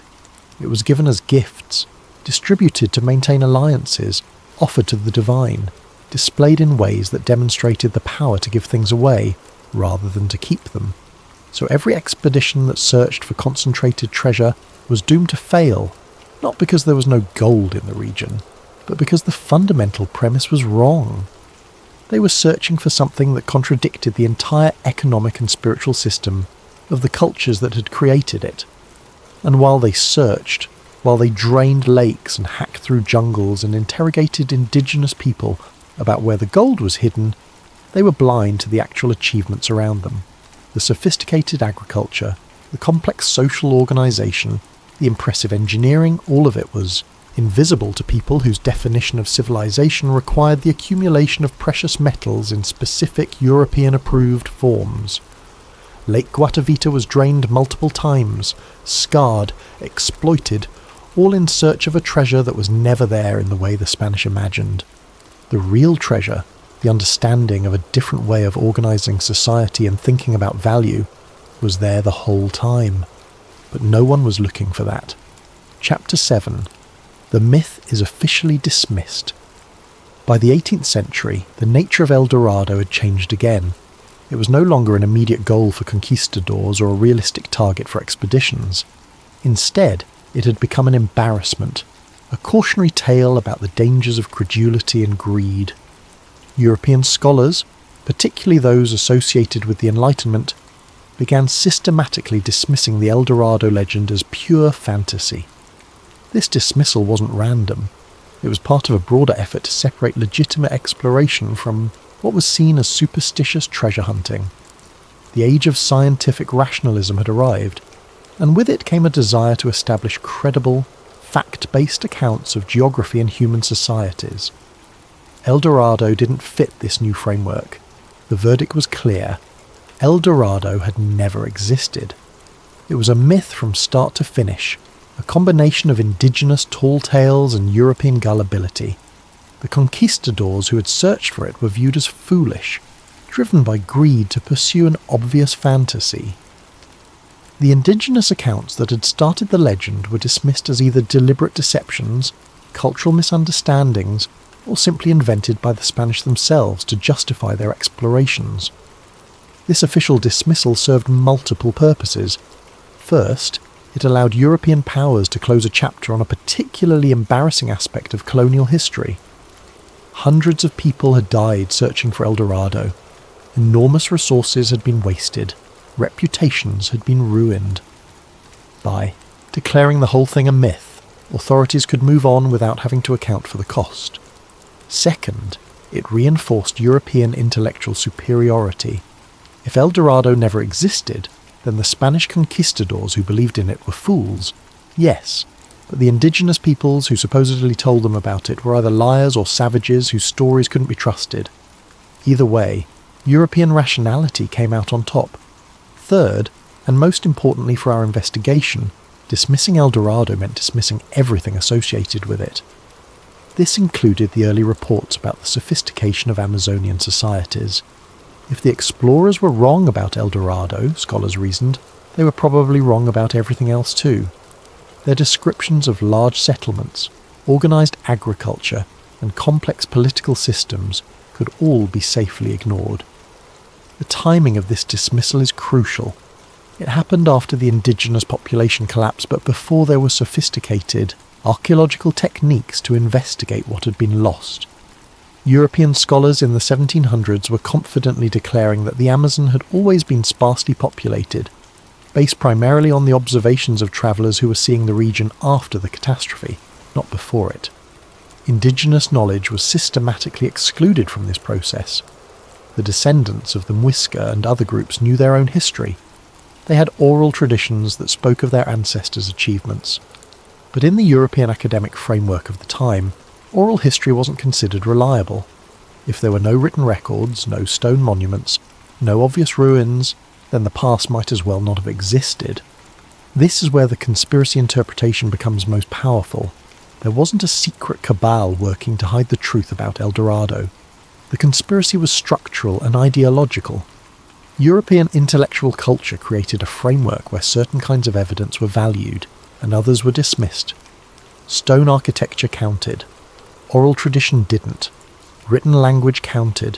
It was given as gifts, distributed to maintain alliances, offered to the divine, displayed in ways that demonstrated the power to give things away, rather than to keep them. So every expedition that searched for concentrated treasure was doomed to fail, not because there was no gold in the region, but because the fundamental premise was wrong. They were searching for something that contradicted the entire economic and spiritual system of the cultures that had created it. And while they searched, while they drained lakes and hacked through jungles and interrogated indigenous people about where the gold was hidden, they were blind to the actual achievements around them. The sophisticated agriculture, the complex social organisation, the impressive engineering, all of it was invisible to people whose definition of civilization required the accumulation of precious metals in specific European-approved forms. Lake Guatavita was drained multiple times, scarred, exploited, all in search of a treasure that was never there in the way the Spanish imagined. The real treasure, the understanding of a different way of organising society and thinking about value, was there the whole time. But no one was looking for that. Chapter 7. The myth is officially dismissed. By the 18th century, the nature of El Dorado had changed again. It was no longer an immediate goal for conquistadors or a realistic target for expeditions. Instead, it had become an embarrassment, a cautionary tale about the dangers of credulity and greed. European scholars, particularly those associated with the Enlightenment, began systematically dismissing the El Dorado legend as pure fantasy. This dismissal wasn't random. It was part of a broader effort to separate legitimate exploration from what was seen as superstitious treasure hunting. The age of scientific rationalism had arrived, and with it came a desire to establish credible, fact-based accounts of geography and human societies. El Dorado didn't fit this new framework. The verdict was clear. El Dorado had never existed. It was a myth from start to finish, a combination of indigenous tall tales and European gullibility. The The conquistadors who had searched for it were viewed as foolish, driven by greed to pursue an obvious fantasy. The indigenous accounts that had started the legend were dismissed as either deliberate deceptions, cultural misunderstandings, or simply invented by the Spanish themselves to justify their explorations. This official dismissal served multiple purposes. First, it allowed European powers to close a chapter on a particularly embarrassing aspect of colonial history. Hundreds of people had died searching for El Dorado. Enormous resources had been wasted. Reputations had been ruined. By declaring the whole thing a myth, authorities could move on without having to account for the cost. Second, it reinforced European intellectual superiority. If El Dorado never existed, then the Spanish conquistadors who believed in it were fools. Yes, but the indigenous peoples who supposedly told them about it were either liars or savages whose stories couldn't be trusted. Either way, European rationality came out on top. Third, and most importantly for our investigation, dismissing El Dorado meant dismissing everything associated with it. This included the early reports about the sophistication of Amazonian societies. If the explorers were wrong about El Dorado, scholars reasoned, they were probably wrong about everything else too. Their descriptions of large settlements, organised agriculture, and complex political systems could all be safely ignored. The timing of this dismissal is crucial. It happened after the indigenous population collapse, but before there were sophisticated archaeological techniques to investigate what had been lost. European scholars in the 1700s were confidently declaring that the Amazon had always been sparsely populated, based primarily on the observations of travellers who were seeing the region after the catastrophe, not before it. Indigenous knowledge was systematically excluded from this process. The descendants of the Muisca and other groups knew their own history. They had oral traditions that spoke of their ancestors' achievements. But in the European academic framework of the time, oral history wasn't considered reliable. If there were no written records, no stone monuments, no obvious ruins, then the past might as well not have existed. This is where the conspiracy interpretation becomes most powerful. There wasn't a secret cabal working to hide the truth about El Dorado. The conspiracy was structural and ideological. European intellectual culture created a framework where certain kinds of evidence were valued and others were dismissed. Stone architecture counted. Oral tradition didn't. Written language counted.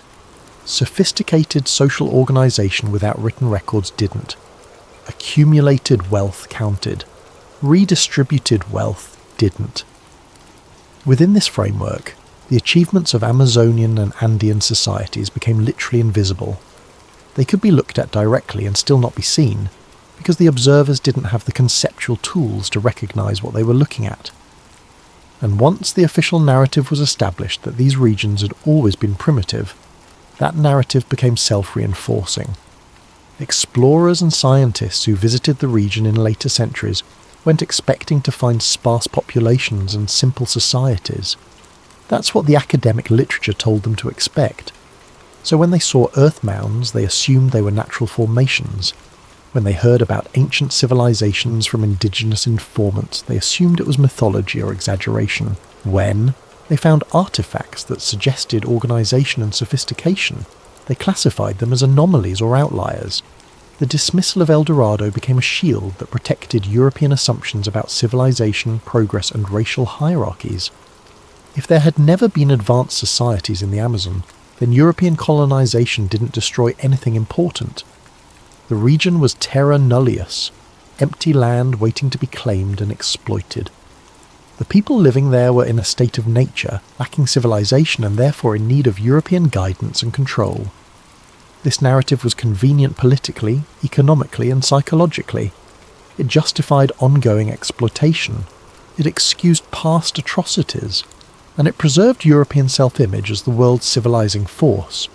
Sophisticated social organisation without written records didn't. Accumulated wealth counted. Redistributed wealth didn't. Within this framework, the achievements of Amazonian and Andean societies became literally invisible. They could be looked at directly and still not be seen, because the observers didn't have the conceptual tools to recognise what they were looking at. And once the official narrative was established that these regions had always been primitive, that narrative became self-reinforcing. Explorers and scientists who visited the region in later centuries went expecting to find sparse populations and simple societies. That's what the academic literature told them to expect. So when they saw earth mounds, they assumed they were natural formations. When they heard about ancient civilizations from indigenous informants, they assumed it was mythology or exaggeration. When they found artifacts that suggested organization and sophistication, they classified them as anomalies or outliers. The dismissal of El Dorado became a shield that protected European assumptions about civilization, progress, and racial hierarchies. If there had never been advanced societies in the Amazon, then European colonization didn't destroy anything important. The region was terra nullius, empty land waiting to be claimed and exploited. The people living there were in a state of nature, lacking civilization and therefore in need of European guidance and control. This narrative was convenient politically, economically, and psychologically. It justified ongoing exploitation. It excused past atrocities. And it preserved European self-image as the world's civilizing force.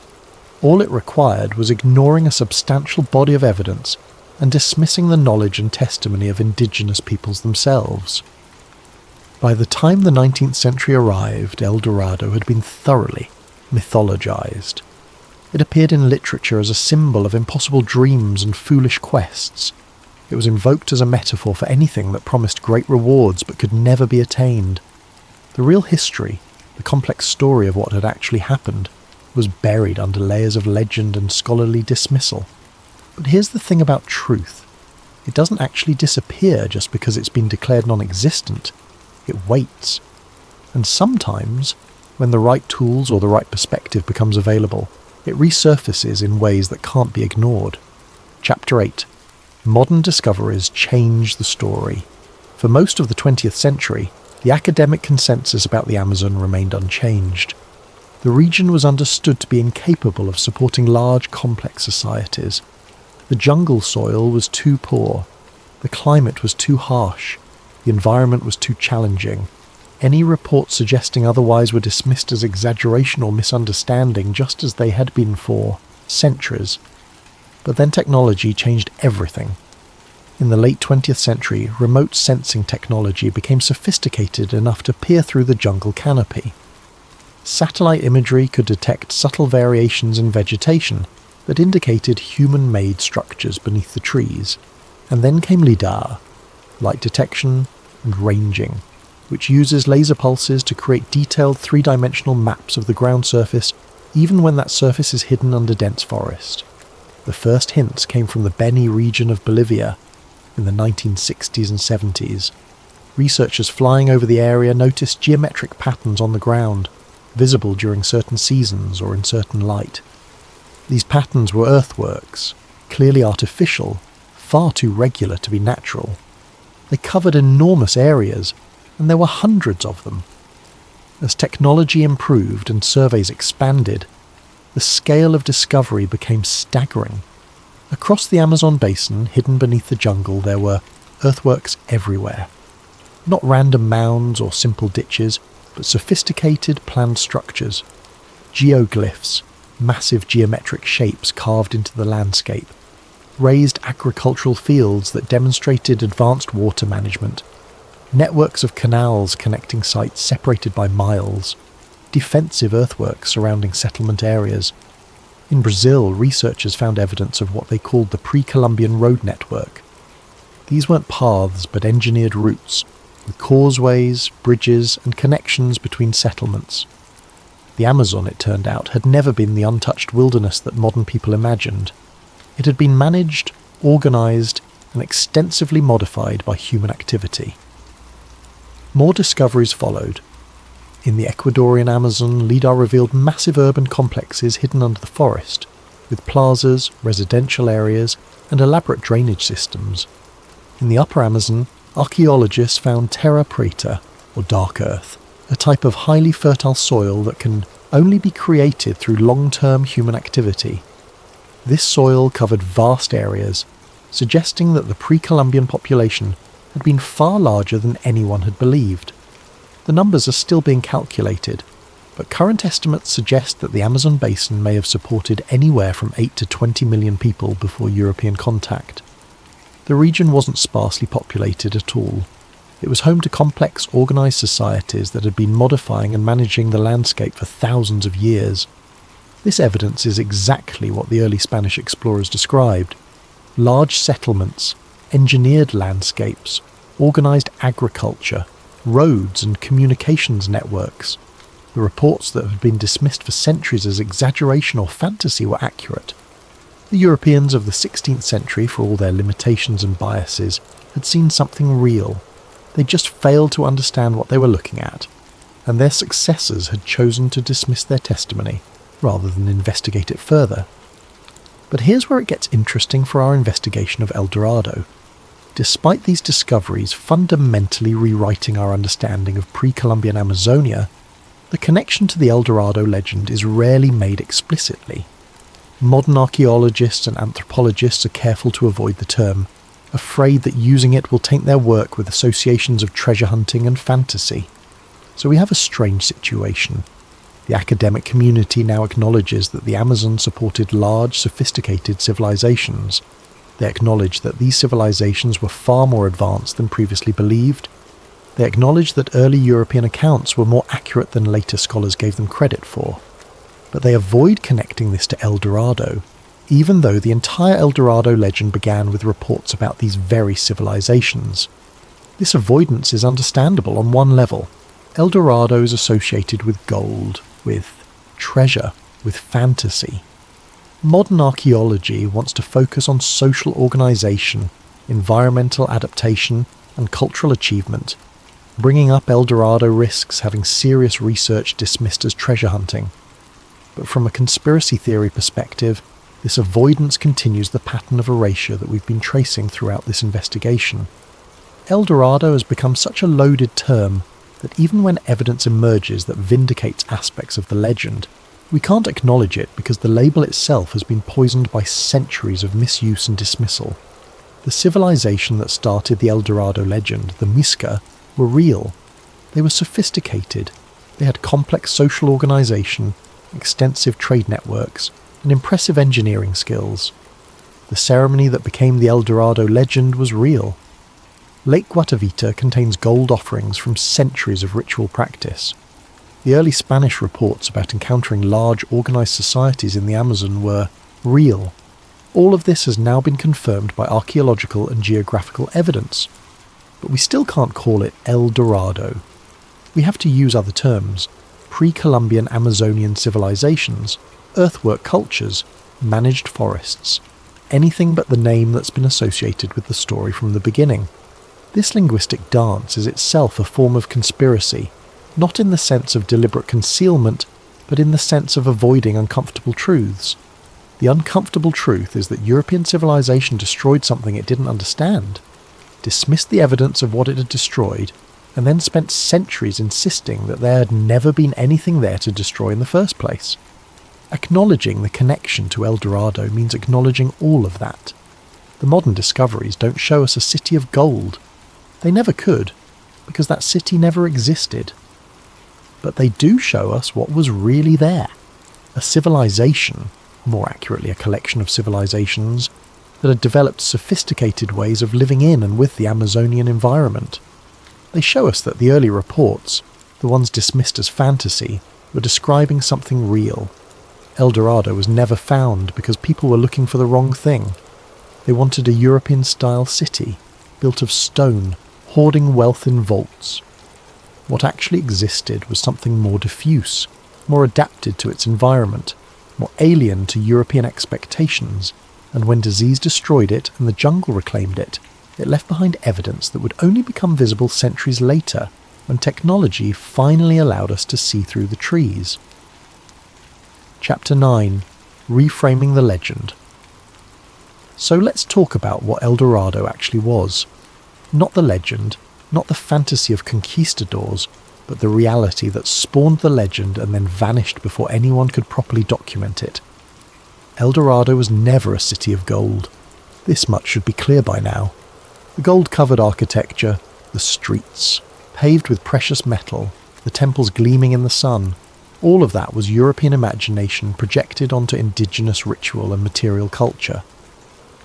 All it required was ignoring a substantial body of evidence and dismissing the knowledge and testimony of indigenous peoples themselves. By the time the 19th century arrived, El Dorado had been thoroughly mythologized. It appeared in literature as a symbol of impossible dreams and foolish quests. It was invoked as a metaphor for anything that promised great rewards but could never be attained. The real history, the the complex story of what had actually happened, was buried under layers of legend and scholarly dismissal. But here's the thing about truth. It doesn't actually disappear just because it's been declared non-existent. It waits. And sometimes, when the right tools or the right perspective becomes available, it resurfaces in ways that can't be ignored. Chapter 8. Modern discoveries change the story. For most of the 20th century, the academic consensus about the Amazon remained unchanged. The region was understood to be incapable of supporting large, complex societies. The jungle soil was too poor. The climate was too harsh. The environment was too challenging. Any reports suggesting otherwise were dismissed as exaggeration or misunderstanding, just as they had been for centuries. But then technology changed everything. In the late 20th century, remote sensing technology became sophisticated enough to peer through the jungle canopy. Satellite imagery could detect subtle variations in vegetation that indicated human-made structures beneath the trees. And then came LIDAR, light detection and ranging, which uses laser pulses to create detailed three-dimensional maps of the ground surface, even when that surface is hidden under dense forest. The first hints came from the Beni region of Bolivia in the 1960s and 70s. Researchers flying over the area noticed geometric patterns on the ground, visible during certain seasons or in certain light. These patterns were earthworks, clearly artificial, far too regular to be natural. They covered enormous areas, and there were hundreds of them. As technology improved and surveys expanded, the scale of discovery became staggering. Across the Amazon basin, hidden beneath the jungle, there were earthworks everywhere. Not random mounds or simple ditches, but sophisticated planned structures. Geoglyphs, massive geometric shapes carved into the landscape. Raised agricultural fields that demonstrated advanced water management. Networks of canals connecting sites separated by miles. Defensive earthworks surrounding settlement areas. In Brazil, researchers found evidence of what they called the pre-Columbian road network. These weren't paths, but engineered routes, with causeways, bridges, and connections between settlements. The Amazon, it turned out, had never been the untouched wilderness that modern people imagined. It had been managed, organised, and extensively modified by human activity. More discoveries followed. In the Ecuadorian Amazon, LIDAR revealed massive urban complexes hidden under the forest, with plazas, residential areas, and elaborate drainage systems. In the upper Amazon, archaeologists found terra preta, or dark earth, a type of highly fertile soil that can only be created through long-term human activity. This soil covered vast areas, suggesting that the pre-Columbian population had been far larger than anyone had believed. The numbers are still being calculated, but current estimates suggest that the Amazon basin may have supported anywhere from 8 to 20 million people before European contact. The region wasn't sparsely populated at all. It was home to complex, organised societies that had been modifying and managing the landscape for thousands of years. This evidence is exactly what the early Spanish explorers described. Large settlements, engineered landscapes, organised agriculture, roads and communications networks. The reports that had been dismissed for centuries as exaggeration or fantasy were accurate. The Europeans of the 16th century, for all their limitations and biases, had seen something real. They just failed to understand what they were looking at, and their successors had chosen to dismiss their testimony rather than investigate it further. But here's where it gets interesting for our investigation of El Dorado. Despite these discoveries fundamentally rewriting our understanding of pre-Columbian Amazonia, the connection to the El Dorado legend is rarely made explicitly. Modern archaeologists and anthropologists are careful to avoid the term, afraid that using it will taint their work with associations of treasure hunting and fantasy. So we have a strange situation. The academic community now acknowledges that the Amazon supported large, sophisticated civilizations. They acknowledge that these civilizations were far more advanced than previously believed. They acknowledge that early European accounts were more accurate than later scholars gave them credit for. But they avoid connecting this to El Dorado, even though the entire El Dorado legend began with reports about these very civilizations. This avoidance is understandable on one level. El Dorado is associated with gold, with treasure, with fantasy. Modern archaeology wants to focus on social organisation, environmental adaptation, and cultural achievement. Bringing up El Dorado risks having serious research dismissed as treasure hunting. But from a conspiracy theory perspective, this avoidance continues the pattern of erasure that we've been tracing throughout this investigation. El Dorado has become such a loaded term that even when evidence emerges that vindicates aspects of the legend, we can't acknowledge it because the label itself has been poisoned by centuries of misuse and dismissal. The civilization that started the El Dorado legend, the Miska, were real. They were sophisticated. They had complex social organisation, extensive trade networks, and impressive engineering skills. The ceremony that became the El Dorado legend was real. Lake Guatavita contains gold offerings from centuries of ritual practice. The early Spanish reports about encountering large organised societies in the Amazon were real. All of this has now been confirmed by archaeological and geographical evidence. But we still can't call it El Dorado. We have to use other terms: pre-Columbian Amazonian civilizations, earthwork cultures, managed forests. Anything but the name that's been associated with the story from the beginning. This linguistic dance is itself a form of conspiracy, not in the sense of deliberate concealment, but in the sense of avoiding uncomfortable truths. The uncomfortable truth is that European civilization destroyed something it didn't understand, dismissed the evidence of what it had destroyed, and then spent centuries insisting that there had never been anything there to destroy in the first place. Acknowledging the connection to El Dorado means acknowledging all of that. The modern discoveries don't show us a city of gold. They never could, because that city never existed. But they do show us what was really there. A civilization, more accurately a collection of civilizations, that had developed sophisticated ways of living in and with the Amazonian environment. They show us that the early reports, the ones dismissed as fantasy, were describing something real. El Dorado was never found because people were looking for the wrong thing. They wanted a European-style city, built of stone, hoarding wealth in vaults. What actually existed was something more diffuse, more adapted to its environment, more alien to European expectations, and when disease destroyed it and the jungle reclaimed it, it left behind evidence that would only become visible centuries later, when technology finally allowed us to see through the trees. Chapter 9. Reframing the Legend. So let's talk about what El Dorado actually was. Not the legend, not the fantasy of conquistadors, but the reality that spawned the legend and then vanished before anyone could properly document it. El Dorado was never a city of gold. This much should be clear by now. The gold-covered architecture, the streets, paved with precious metal, the temples gleaming in the sun, all of that was European imagination projected onto indigenous ritual and material culture.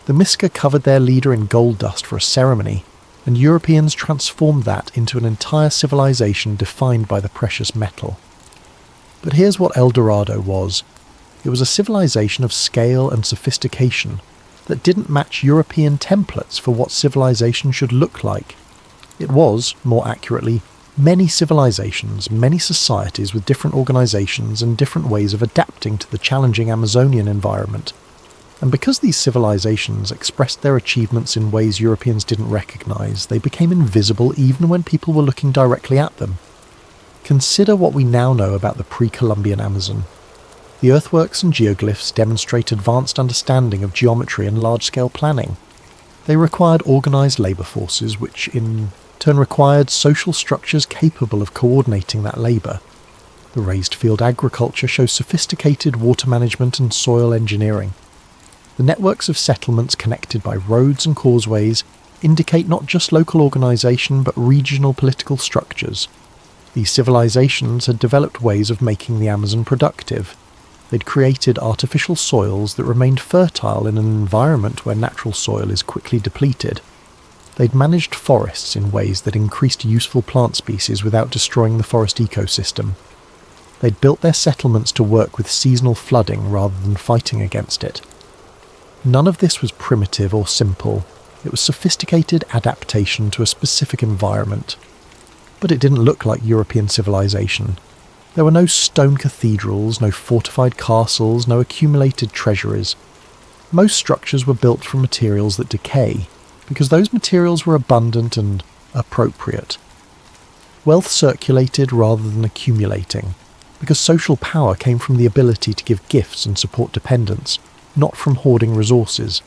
The Miska covered their leader in gold dust for a ceremony, and Europeans transformed that into an entire civilization defined by the precious metal. But here's what El Dorado was. It was a civilization of scale and sophistication that didn't match European templates for what civilization should look like. It was, more accurately, many civilizations, many societies with different organizations and different ways of adapting to the challenging Amazonian environment. And because these civilizations expressed their achievements in ways Europeans didn't recognize, they became invisible even when people were looking directly at them. Consider what we now know about the pre-Columbian Amazon. The earthworks and geoglyphs demonstrate advanced understanding of geometry and large-scale planning. They required organized labor forces, which in turn required social structures capable of coordinating that labor. The raised field agriculture shows sophisticated water management and soil engineering. The networks of settlements connected by roads and causeways indicate not just local organisation but regional political structures. These civilizations had developed ways of making the Amazon productive. They'd created artificial soils that remained fertile in an environment where natural soil is quickly depleted. They'd managed forests in ways that increased useful plant species without destroying the forest ecosystem. They'd built their settlements to work with seasonal flooding rather than fighting against it. None of this was primitive or simple. It was sophisticated adaptation to a specific environment. But it didn't look like European civilization. There were no stone cathedrals, no fortified castles, no accumulated treasuries. Most structures were built from materials that decay, because those materials were abundant and appropriate. Wealth circulated rather than accumulating, because social power came from the ability to give gifts and support dependents, not from hoarding resources.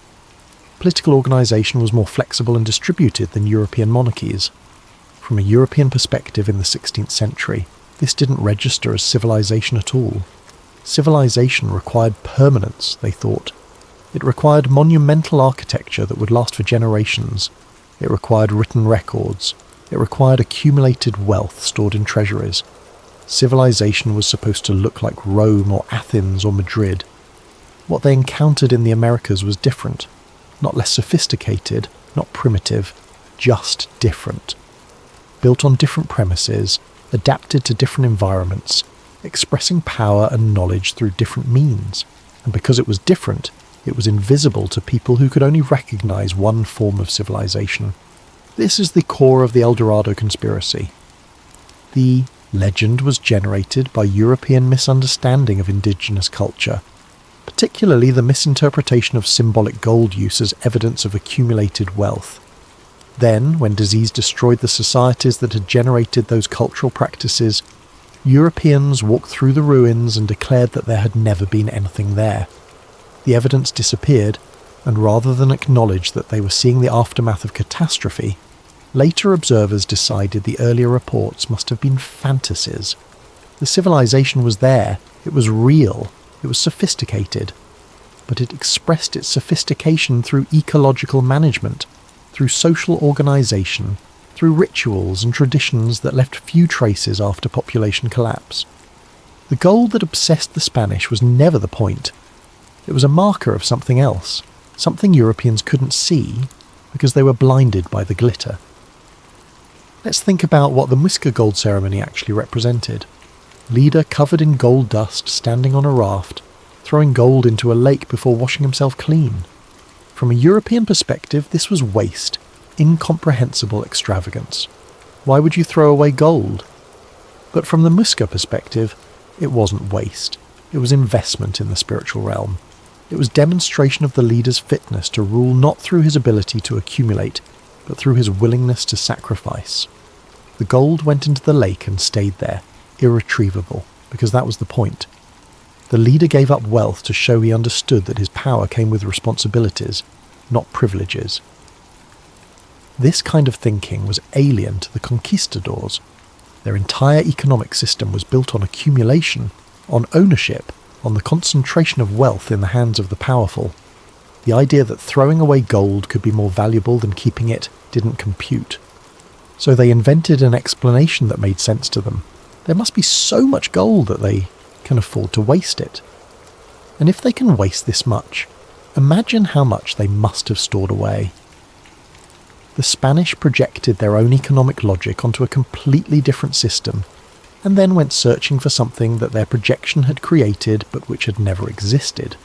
Political organisation was more flexible and distributed than European monarchies. From a European perspective in the 16th century, this didn't register as civilization at all. Civilization required permanence, they thought. It required monumental architecture that would last for generations. It required written records. It required accumulated wealth stored in treasuries. Civilization was supposed to look like Rome or Athens or Madrid. What they encountered in the Americas was different. Not less sophisticated, not primitive, just different. Built on different premises, adapted to different environments, expressing power and knowledge through different means. And because it was different, it was invisible to people who could only recognize one form of civilization. This is the core of the El Dorado conspiracy. The legend was generated by European misunderstanding of indigenous culture, particularly the misinterpretation of symbolic gold use as evidence of accumulated wealth. Then, when disease destroyed the societies that had generated those cultural practices, Europeans walked through the ruins and declared that there had never been anything there. The evidence disappeared, and rather than acknowledge that they were seeing the aftermath of catastrophe, later observers decided the earlier reports must have been fantasies. The civilization was there, it was real, it was sophisticated, but it expressed its sophistication through ecological management, through social organisation, through rituals and traditions that left few traces after population collapse. The gold that obsessed the Spanish was never the point. It was a marker of something else, something Europeans couldn't see because they were blinded by the glitter. Let's think about what the Muisca gold ceremony actually represented. Leader covered in gold dust standing on a raft, throwing gold into a lake before washing himself clean. From a European perspective, this was waste, incomprehensible extravagance. Why would you throw away gold? But from the Muisca perspective, it wasn't waste. It was investment in the spiritual realm. It was demonstration of the leader's fitness to rule not through his ability to accumulate, but through his willingness to sacrifice. The gold went into the lake and stayed there, irretrievable, because that was the point. The leader gave up wealth to show he understood that his power came with responsibilities, not privileges. This kind of thinking was alien to the conquistadors. Their entire economic system was built on accumulation, on ownership, on the concentration of wealth in the hands of the powerful. The idea that throwing away gold could be more valuable than keeping it didn't compute. So they invented an explanation that made sense to them. There must be so much gold that they can afford to waste it. And if they can waste this much, imagine how much they must have stored away. The Spanish projected their own economic logic onto a completely different system, and then went searching for something that their projection had created but which had never existed.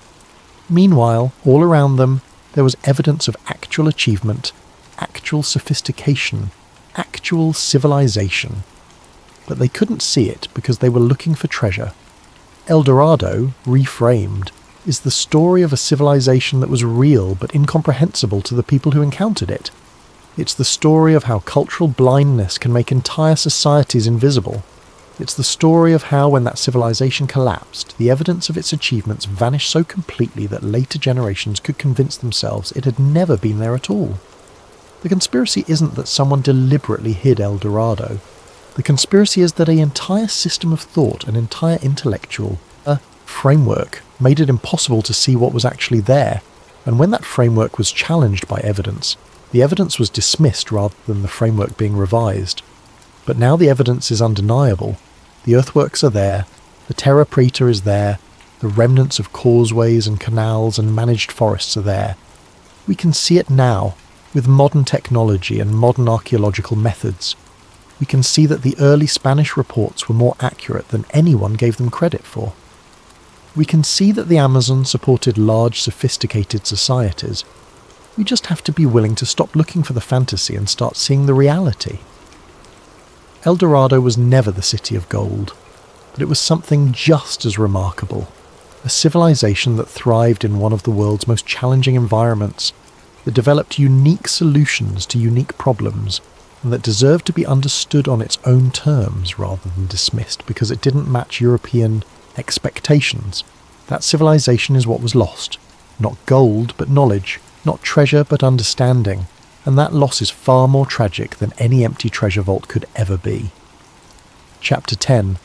Meanwhile, all around them, there was evidence of actual achievement, actual sophistication, actual civilization. But they couldn't see it because they were looking for treasure. El Dorado, reframed, is the story of a civilization that was real but incomprehensible to the people who encountered it. It's the story of how cultural blindness can make entire societies invisible. It's the story of how, when that civilization collapsed, the evidence of its achievements vanished so completely that later generations could convince themselves it had never been there at all. The conspiracy isn't that someone deliberately hid El Dorado. The conspiracy is that an entire system of thought, an entire intellectual framework, made it impossible to see what was actually there, and when that framework was challenged by evidence, the evidence was dismissed rather than the framework being revised. But now the evidence is undeniable. The earthworks are there, the terra preta is there, the remnants of causeways and canals and managed forests are there. We can see it now, with modern technology and modern archaeological methods. We can see that the early Spanish reports were more accurate than anyone gave them credit for. We can see that the Amazon supported large, sophisticated societies. We just have to be willing to stop looking for the fantasy and start seeing the reality. El Dorado was never the city of gold, but it was something just as remarkable. A civilization that thrived in one of the world's most challenging environments, that developed unique solutions to unique problems, and that deserved to be understood on its own terms rather than dismissed because it didn't match European expectations. That civilization is what was lost. Not gold, but knowledge. Not treasure, but understanding. And that loss is far more tragic than any empty treasure vault could ever be. Chapter 10.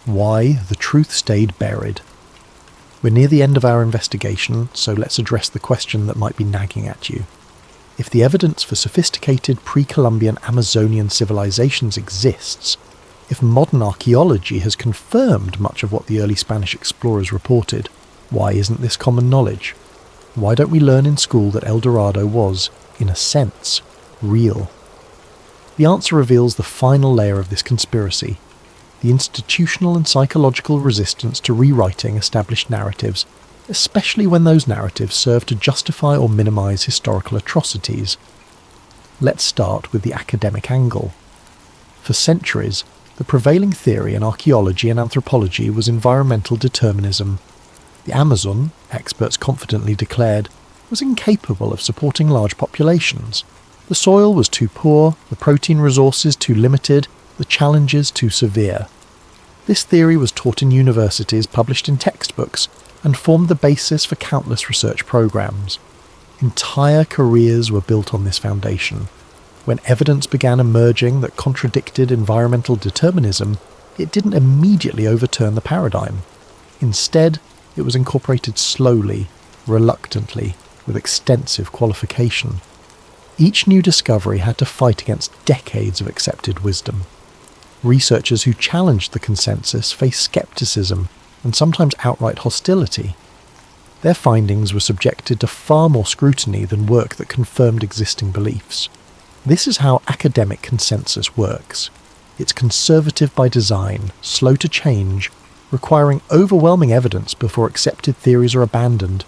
Why the Truth Stayed Buried. We're near the end of our investigation, so let's address the question that might be nagging at you. If the evidence for sophisticated pre-Columbian Amazonian civilizations exists, if modern archaeology has confirmed much of what the early Spanish explorers reported, why isn't this common knowledge? Why don't we learn in school that El Dorado was, in a sense, real? The answer reveals the final layer of this conspiracy: the institutional and psychological resistance to rewriting established narratives, especially when those narratives serve to justify or minimise historical atrocities. Let's start with the academic angle. For centuries, the prevailing theory in archaeology and anthropology was environmental determinism. The Amazon, experts confidently declared, was incapable of supporting large populations. The soil was too poor, the protein resources too limited, the challenges too severe. This theory was taught in universities, published in textbooks, and formed the basis for countless research programs. Entire careers were built on this foundation. When evidence began emerging that contradicted environmental determinism, it didn't immediately overturn the paradigm. Instead, it was incorporated slowly, reluctantly, with extensive qualification. Each new discovery had to fight against decades of accepted wisdom. Researchers who challenged the consensus faced skepticism and sometimes outright hostility. Their findings were subjected to far more scrutiny than work that confirmed existing beliefs. This is how academic consensus works. It's conservative by design, slow to change, requiring overwhelming evidence before accepted theories are abandoned.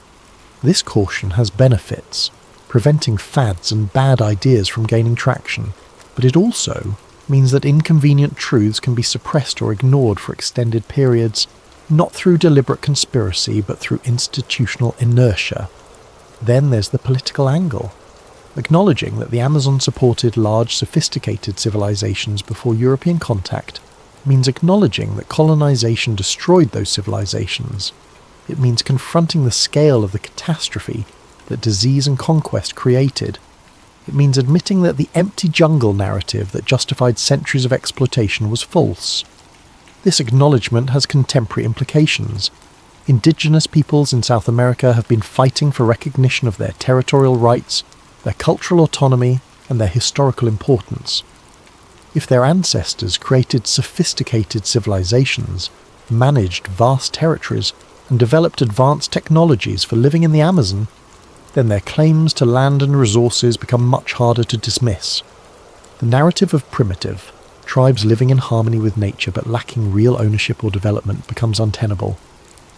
This caution has benefits, preventing fads and bad ideas from gaining traction, but it also means that inconvenient truths can be suppressed or ignored for extended periods, not through deliberate conspiracy but through institutional inertia. Then there's the political angle. Acknowledging that the Amazon supported large, sophisticated civilizations before European contact means acknowledging that colonization destroyed those civilizations. It means confronting the scale of the catastrophe that disease and conquest created. It means admitting that the empty jungle narrative that justified centuries of exploitation was false. This acknowledgement has contemporary implications. Indigenous peoples in South America have been fighting for recognition of their territorial rights, their cultural autonomy, and their historical importance. If their ancestors created sophisticated civilizations, managed vast territories, and developed advanced technologies for living in the Amazon, then their claims to land and resources become much harder to dismiss. The narrative of primitive, tribes living in harmony with nature but lacking real ownership or development, becomes untenable.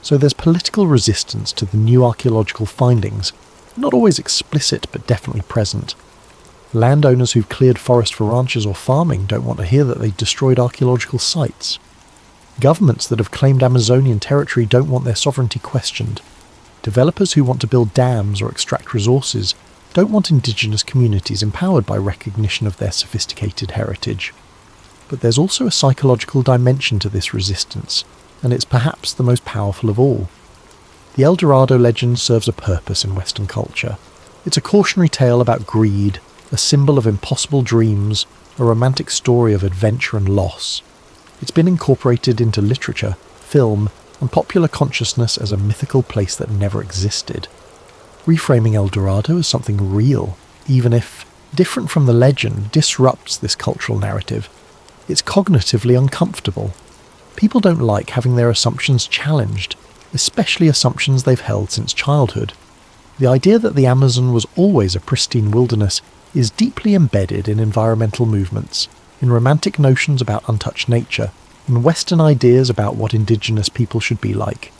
So there's political resistance to the new archaeological findings, not always explicit but definitely present. Landowners who've cleared forest for ranches or farming don't want to hear that they destroyed archaeological sites. Governments that have claimed Amazonian territory don't want their sovereignty questioned. Developers who want to build dams or extract resources don't want indigenous communities empowered by recognition of their sophisticated heritage. But there's also a psychological dimension to this resistance, and it's perhaps the most powerful of all. The El Dorado legend serves a purpose in Western culture. It's a cautionary tale about greed, a symbol of impossible dreams, a romantic story of adventure and loss. It's been incorporated into literature, film, and popular consciousness as a mythical place that never existed. Reframing El Dorado as something real, even if, different from the legend, disrupts this cultural narrative, it's cognitively uncomfortable. People don't like having their assumptions challenged, especially assumptions they've held since childhood. The idea that the Amazon was always a pristine wilderness is deeply embedded in environmental movements, in romantic notions about untouched nature, in Western ideas about what indigenous people should be like.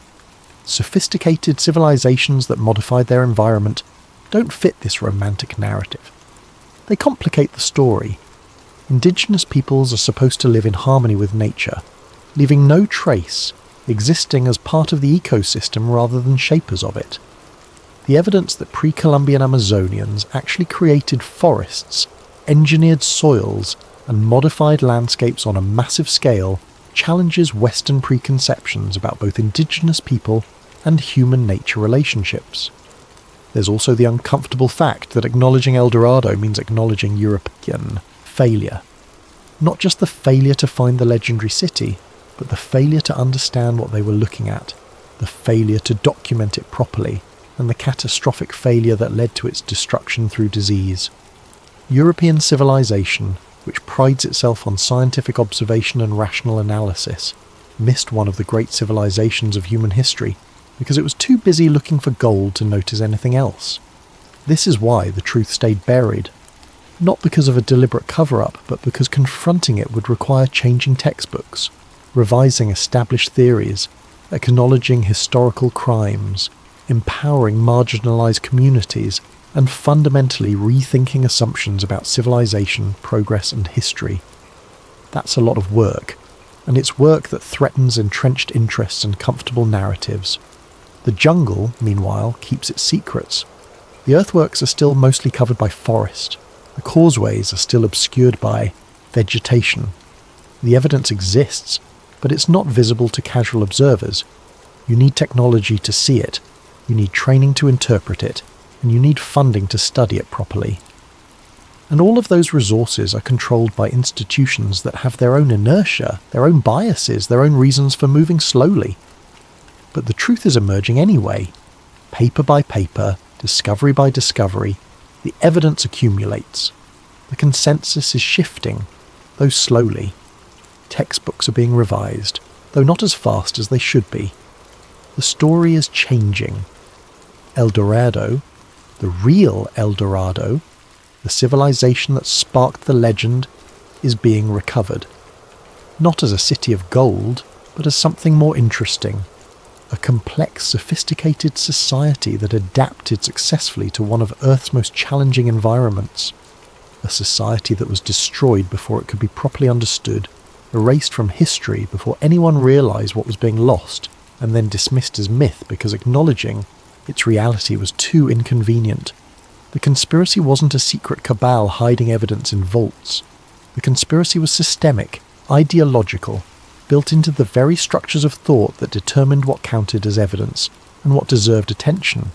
Sophisticated civilizations that modified their environment don't fit this romantic narrative. They complicate the story. Indigenous peoples are supposed to live in harmony with nature, leaving no trace, existing as part of the ecosystem rather than shapers of it. The evidence that pre-Columbian Amazonians actually created forests, engineered soils, and modified landscapes on a massive scale challenges Western preconceptions about both indigenous people and human-nature relationships. There's also the uncomfortable fact that acknowledging El Dorado means acknowledging European failure. Not just the failure to find the legendary city, but the failure to understand what they were looking at, the failure to document it properly, and the catastrophic failure that led to its destruction through disease. European civilization, which prides itself on scientific observation and rational analysis, missed one of the great civilizations of human history because it was too busy looking for gold to notice anything else. This is why the truth stayed buried. Not because of a deliberate cover-up, but because confronting it would require changing textbooks, revising established theories, acknowledging historical crimes, empowering marginalized communities, and fundamentally rethinking assumptions about civilization, progress, and history. That's a lot of work, and it's work that threatens entrenched interests and comfortable narratives. The jungle, meanwhile, keeps its secrets. The earthworks are still mostly covered by forest. The causeways are still obscured by vegetation. The evidence exists, but it's not visible to casual observers. You need technology to see it, you need training to interpret it, and you need funding to study it properly. And all of those resources are controlled by institutions that have their own inertia, their own biases, their own reasons for moving slowly. But the truth is emerging anyway. Paper by paper, discovery by discovery, the evidence accumulates. The consensus is shifting, though slowly. Textbooks are being revised, though not as fast as they should be. The story is changing. El Dorado, the real El Dorado, the civilization that sparked the legend, is being recovered. Not as a city of gold, but as something more interesting. A complex, sophisticated society that adapted successfully to one of Earth's most challenging environments. A society that was destroyed before it could be properly understood, erased from history before anyone realized what was being lost, and then dismissed as myth because acknowledging its reality was too inconvenient. The conspiracy wasn't a secret cabal hiding evidence in vaults. The conspiracy was systemic, ideological, built into the very structures of thought that determined what counted as evidence and what deserved attention.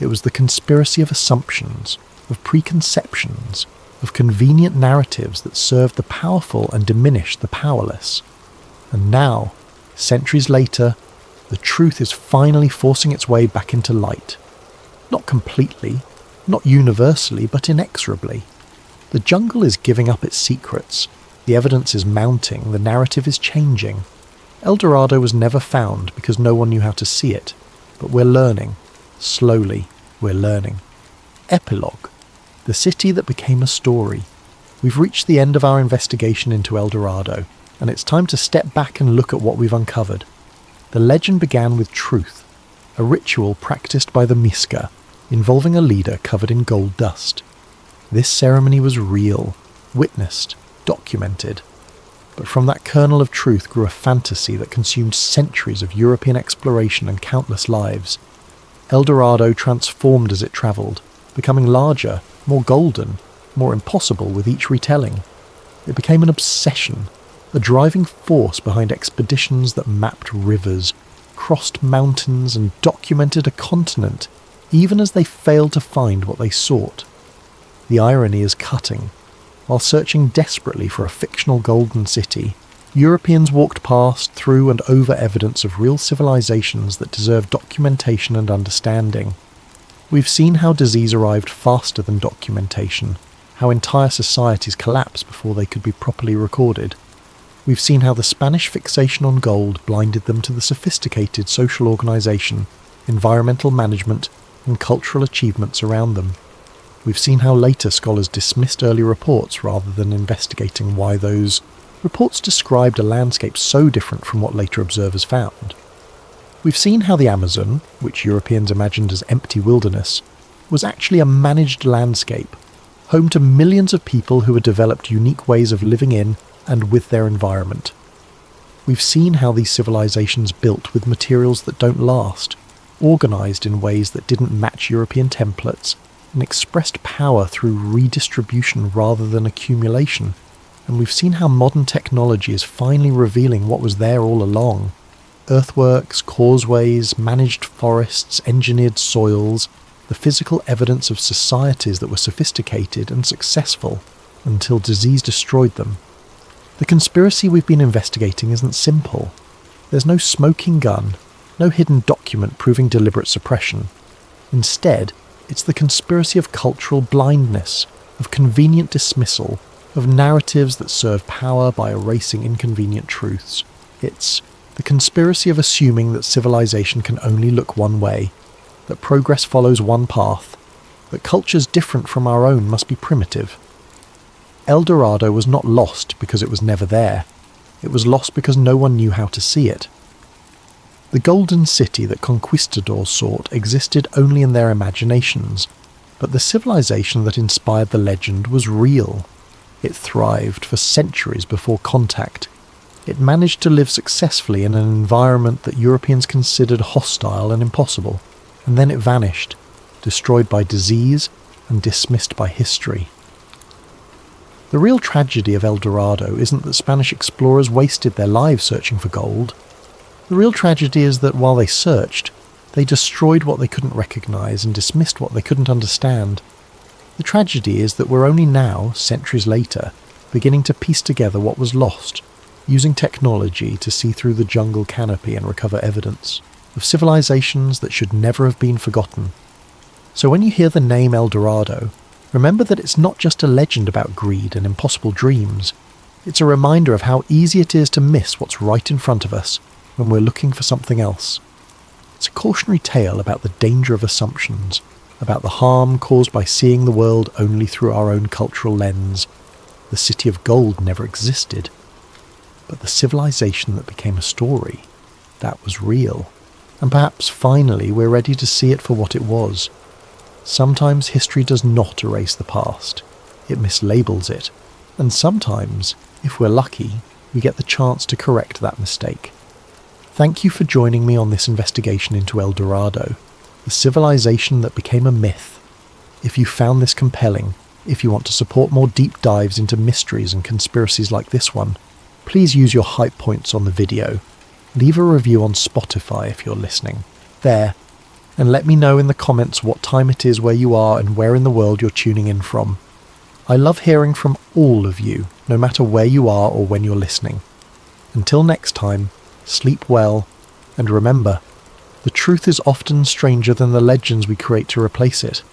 It was the conspiracy of assumptions, of preconceptions, of convenient narratives that served the powerful and diminished the powerless. And now, centuries later, the truth is finally forcing its way back into light. Not completely, not universally, but inexorably. The jungle is giving up its secrets. The evidence is mounting, the narrative is changing. El Dorado was never found because no one knew how to see it, but we're learning. Slowly, we're learning. Epilogue. The city that became a story. We've reached the end of our investigation into El Dorado, and it's time to step back and look at what we've uncovered. The legend began with truth, a ritual practiced by the Miska, involving a leader covered in gold dust. This ceremony was real, witnessed, documented. But from that kernel of truth grew a fantasy that consumed centuries of European exploration and countless lives. El Dorado transformed as it travelled, becoming larger, more golden, more impossible with each retelling. It became an obsession, a driving force behind expeditions that mapped rivers, crossed mountains, and documented a continent, even as they failed to find what they sought. The irony is cutting. While searching desperately for a fictional golden city, Europeans walked past, through, and over evidence of real civilizations that deserve documentation and understanding. We've seen how disease arrived faster than documentation, how entire societies collapsed before they could be properly recorded. We've seen how the Spanish fixation on gold blinded them to the sophisticated social organization, environmental management, and cultural achievements around them. We've seen how later scholars dismissed early reports rather than investigating why those reports described a landscape so different from what later observers found. We've seen how the Amazon, which Europeans imagined as empty wilderness, was actually a managed landscape, home to millions of people who had developed unique ways of living in and with their environment. We've seen how these civilizations built with materials that don't last, organised in ways that didn't match European templates, and expressed power through redistribution rather than accumulation. And we've seen how modern technology is finally revealing what was there all along. Earthworks, causeways, managed forests, engineered soils, the physical evidence of societies that were sophisticated and successful until disease destroyed them. The conspiracy we've been investigating isn't simple. There's no smoking gun, no hidden document proving deliberate suppression. Instead, it's the conspiracy of cultural blindness, of convenient dismissal, of narratives that serve power by erasing inconvenient truths. It's the conspiracy of assuming that civilization can only look one way, that progress follows one path, that cultures different from our own must be primitive. El Dorado was not lost because it was never there. It was lost because no one knew how to see it. The golden city that conquistadors sought existed only in their imaginations, but the civilization that inspired the legend was real. It thrived for centuries before contact. It managed to live successfully in an environment that Europeans considered hostile and impossible, and then it vanished, destroyed by disease and dismissed by history. The real tragedy of El Dorado isn't that Spanish explorers wasted their lives searching for gold. The real tragedy is that while they searched, they destroyed what they couldn't recognise and dismissed what they couldn't understand. The tragedy is that we're only now, centuries later, beginning to piece together what was lost, using technology to see through the jungle canopy and recover evidence of civilizations that should never have been forgotten. So when you hear the name El Dorado, remember that it's not just a legend about greed and impossible dreams. It's a reminder of how easy it is to miss what's right in front of us when we're looking for something else. It's a cautionary tale about the danger of assumptions, about the harm caused by seeing the world only through our own cultural lens. The city of gold never existed, but the civilization that became a story, that was real. And perhaps finally we're ready to see it for what it was. Sometimes history does not erase the past, it mislabels it, and sometimes, if we're lucky, we get the chance to correct that mistake. Thank you for joining me on this investigation into El Dorado, the civilization that became a myth. If you found this compelling, if you want to support more deep dives into mysteries and conspiracies like this one, please use your hype points on the video. Leave a review on Spotify if you're listening. There. And let me know in the comments what time it is where you are and where in the world you're tuning in from. I love hearing from all of you, no matter where you are or when you're listening. Until next time, sleep well, and remember, the truth is often stranger than the legends we create to replace it.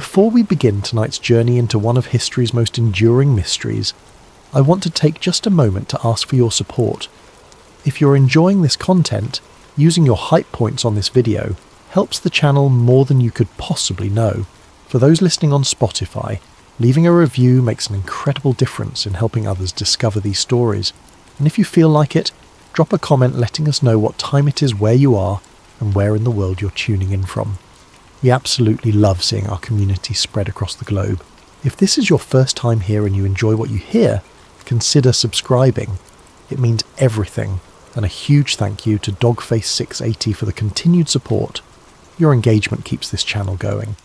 Before we begin tonight's journey into one of history's most enduring mysteries, I want to take just a moment to ask for your support. If you're enjoying this content, using your hype points on this video helps the channel more than you could possibly know. For those listening on Spotify, leaving a review makes an incredible difference in helping others discover these stories. And if you feel like it, drop a comment letting us know what time it is where you are and where in the world you're tuning in from. We absolutely love seeing our community spread across the globe. If this is your first time here and you enjoy what you hear, consider subscribing. It means everything, and a huge thank you to Dogface680 for the continued support. Your engagement keeps this channel going.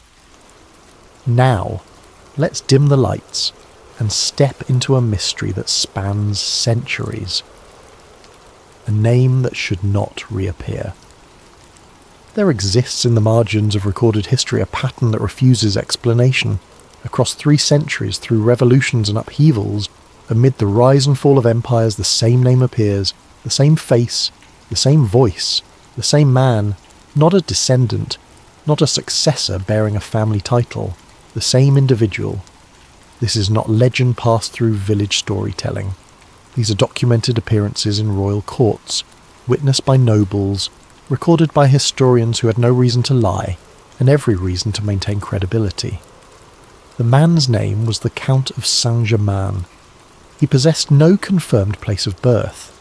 Now, let's dim the lights and step into a mystery that spans centuries. A name that should not reappear. There exists in the margins of recorded history a pattern that refuses explanation. Across 3 centuries, through revolutions and upheavals, amid the rise and fall of empires, the same name appears, the same face, the same voice, the same man, not a descendant, not a successor bearing a family title, the same individual. This is not legend passed through village storytelling. These are documented appearances in royal courts, witnessed by nobles, recorded by historians who had no reason to lie, and every reason to maintain credibility. The man's name was the Count of Saint-Germain. He possessed no confirmed place of birth.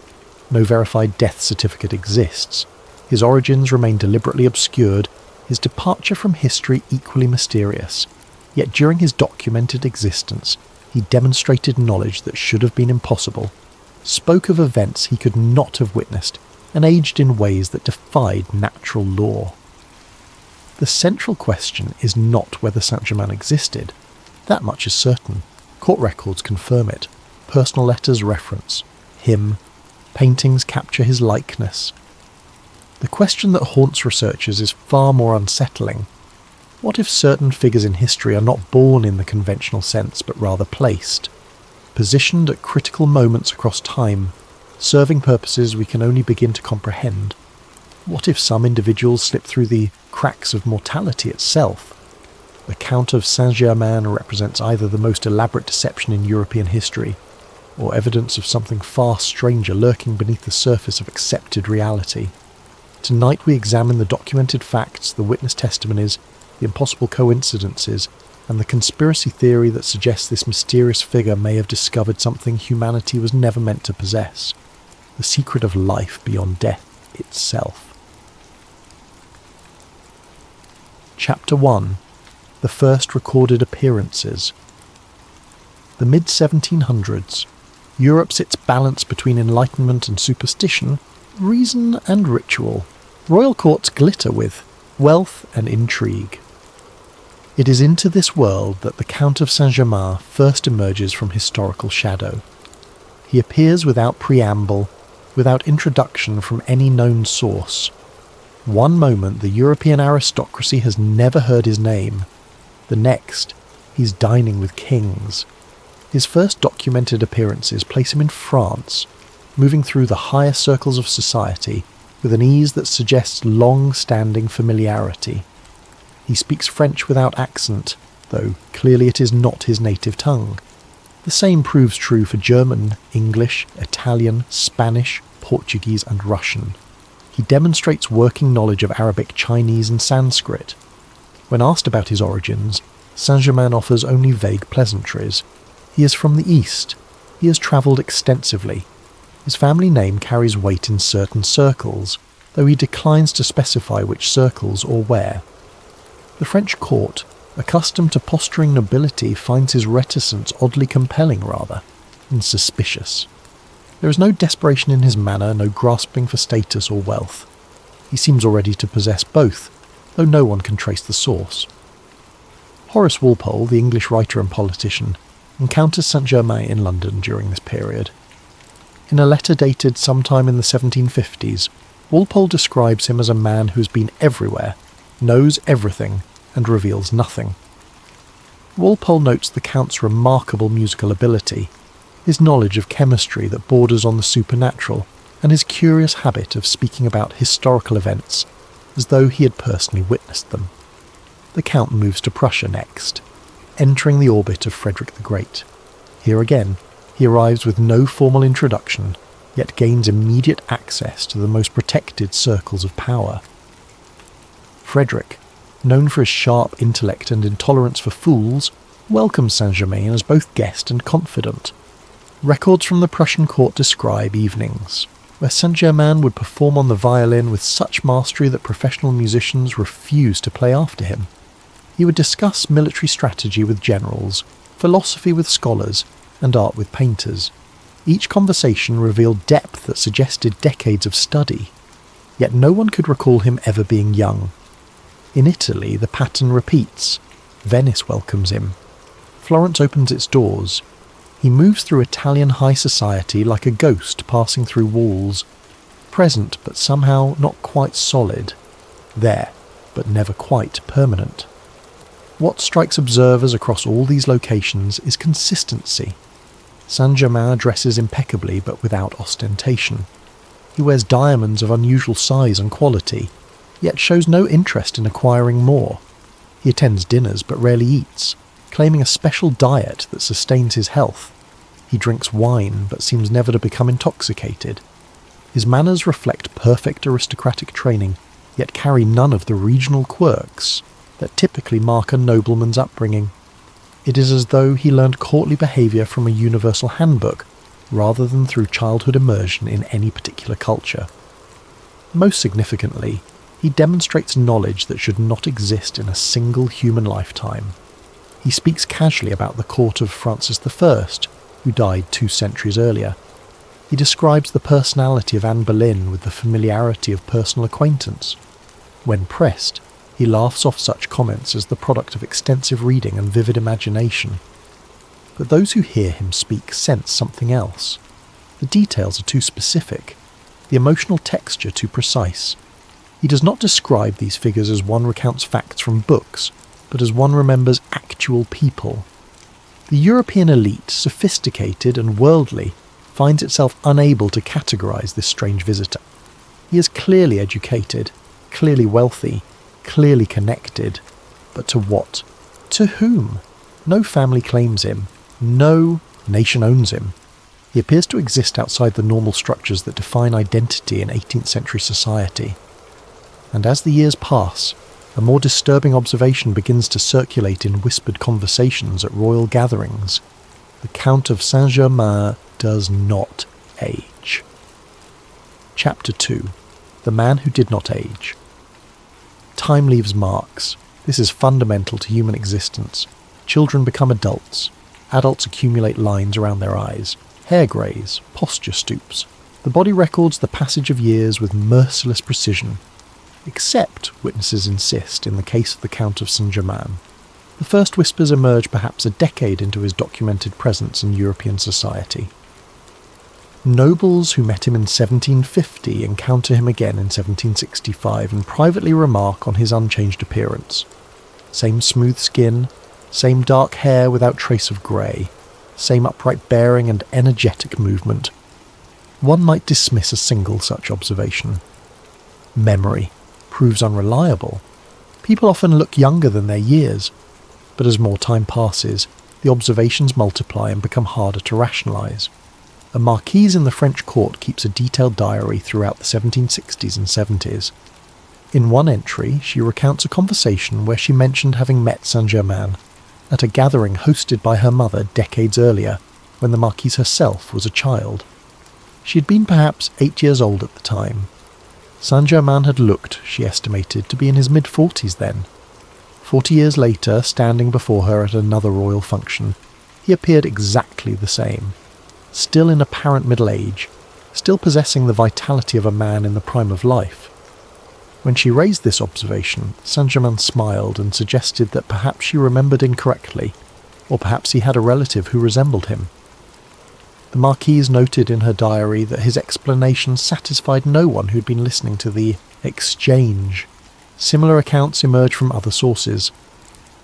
No verified death certificate exists. His origins remain deliberately obscured, his departure from history equally mysterious. Yet during his documented existence, he demonstrated knowledge that should have been impossible, spoke of events he could not have witnessed, and aged in ways that defied natural law. The central question is not whether Saint-Germain existed. That much is certain. Court records confirm it. Personal letters reference him. Paintings capture his likeness. The question that haunts researchers is far more unsettling. What if certain figures in history are not born in the conventional sense, but rather placed, positioned at critical moments across time, serving purposes we can only begin to comprehend? What if some individuals slip through the cracks of mortality itself? The Count of Saint-Germain represents either the most elaborate deception in European history, or evidence of something far stranger lurking beneath the surface of accepted reality. Tonight we examine the documented facts, the witness testimonies, the impossible coincidences, and the conspiracy theory that suggests this mysterious figure may have discovered something humanity was never meant to possess: the secret of life beyond death itself. Chapter 1. The first recorded appearances. The mid-1700s. Europe sits balanced between enlightenment and superstition, reason and ritual. Royal courts glitter with wealth and intrigue. It is into this world that the Count of Saint-Germain first emerges from historical shadow. He appears without preamble, without introduction from any known source. One moment the European aristocracy has never heard his name. The next, he's dining with kings. His first documented appearances place him in France, moving through the higher circles of society with an ease that suggests long-standing familiarity. He speaks French without accent, though clearly it is not his native tongue. The same proves true for German, English, Italian, Spanish, Portuguese and Russian. He demonstrates working knowledge of Arabic, Chinese and Sanskrit. When asked about his origins, Saint-Germain offers only vague pleasantries. He is from the East. He has travelled extensively. His family name carries weight in certain circles, though he declines to specify which circles or where. The French court, accustomed to posturing nobility, finds his reticence oddly compelling rather, and suspicious. There is no desperation in his manner, no grasping for status or wealth. He seems already to possess both, though no one can trace the source. Horace Walpole, the English writer and politician, encounters Saint-Germain in London during this period. In a letter dated sometime in the 1750s, Walpole describes him as a man who has been everywhere, knows everything, and reveals nothing. Walpole notes the Count's remarkable musical ability, his knowledge of chemistry that borders on the supernatural, and his curious habit of speaking about historical events as though he had personally witnessed them. the Count moves to Prussia next, entering the orbit of Frederick the Great. Here again, he arrives with no formal introduction, yet gains immediate access to the most protected circles of power. Frederick, known for his sharp intellect and intolerance for fools, welcomes Saint-Germain as both guest and confidant. Records from the Prussian court describe evenings where Saint-Germain would perform on the violin with such mastery that professional musicians refused to play after him. He would discuss military strategy with generals, philosophy with scholars, and art with painters. Each conversation revealed depth that suggested decades of study, yet no one could recall him ever being young. In Italy, the pattern repeats. Venice welcomes him. Florence opens its doors. He moves through Italian high society like a ghost passing through walls, present but somehow not quite solid, there but never quite permanent. What strikes observers across all these locations is consistency. Saint-Germain dresses impeccably but without ostentation. He wears diamonds of unusual size and quality, yet shows no interest in acquiring more. He attends dinners but rarely eats, claiming a special diet that sustains his health. He drinks wine but seems never to become intoxicated. His manners reflect perfect aristocratic training, yet carry none of the regional quirks that typically mark a nobleman's upbringing. It is as though he learned courtly behaviour from a universal handbook, rather than through childhood immersion in any particular culture. Most significantly, he demonstrates knowledge that should not exist in a single human lifetime. He speaks casually about the court of Francis I, who died 2 centuries earlier. He describes the personality of Anne Boleyn with the familiarity of personal acquaintance. When pressed, he laughs off such comments as the product of extensive reading and vivid imagination. But those who hear him speak sense something else. The details are too specific, the emotional texture too precise. He does not describe these figures as one recounts facts from books, but as one remembers actual people. The European elite, sophisticated and worldly, finds itself unable to categorise this strange visitor. He is clearly educated, clearly wealthy, clearly connected, but to what? To whom? No family claims him. No nation owns him. He appears to exist outside the normal structures that define identity in 18th century society. And as the years pass, a more disturbing observation begins to circulate in whispered conversations at royal gatherings. The Count of Saint-Germain does not age. Chapter 2. The Man Who Did Not Age. Time leaves marks. This is fundamental to human existence. Children become adults. Adults accumulate lines around their eyes. Hair greys, posture stoops. The body records the passage of years with merciless precision. Except, witnesses insist, in the case of the Count of Saint-Germain. The first whispers emerge perhaps a decade into his documented presence in European society. Nobles who met him in 1750 encounter him again in 1765 and privately remark on his unchanged appearance. Same smooth skin, same dark hair without trace of grey, same upright bearing and energetic movement. One might dismiss a single such observation. Memory proves unreliable. People often look younger than their years, but as more time passes, the observations multiply and become harder to rationalise. A marquise in the French court keeps a detailed diary throughout the 1760s and 70s. In one entry, she recounts a conversation where she mentioned having met Saint-Germain at a gathering hosted by her mother decades earlier, when the marquise herself was a child. She had been perhaps 8 years old at the time. Saint-Germain had looked, she estimated, to be in his mid-40s then. 40 years later, standing before her at another royal function, he appeared exactly the same. Still in apparent middle age, still possessing the vitality of a man in the prime of life. When she raised this observation, Saint-Germain smiled and suggested that perhaps she remembered incorrectly, or perhaps he had a relative who resembled him. The Marquise noted in her diary that his explanation satisfied no one who'd been listening to the exchange. Similar accounts emerge from other sources.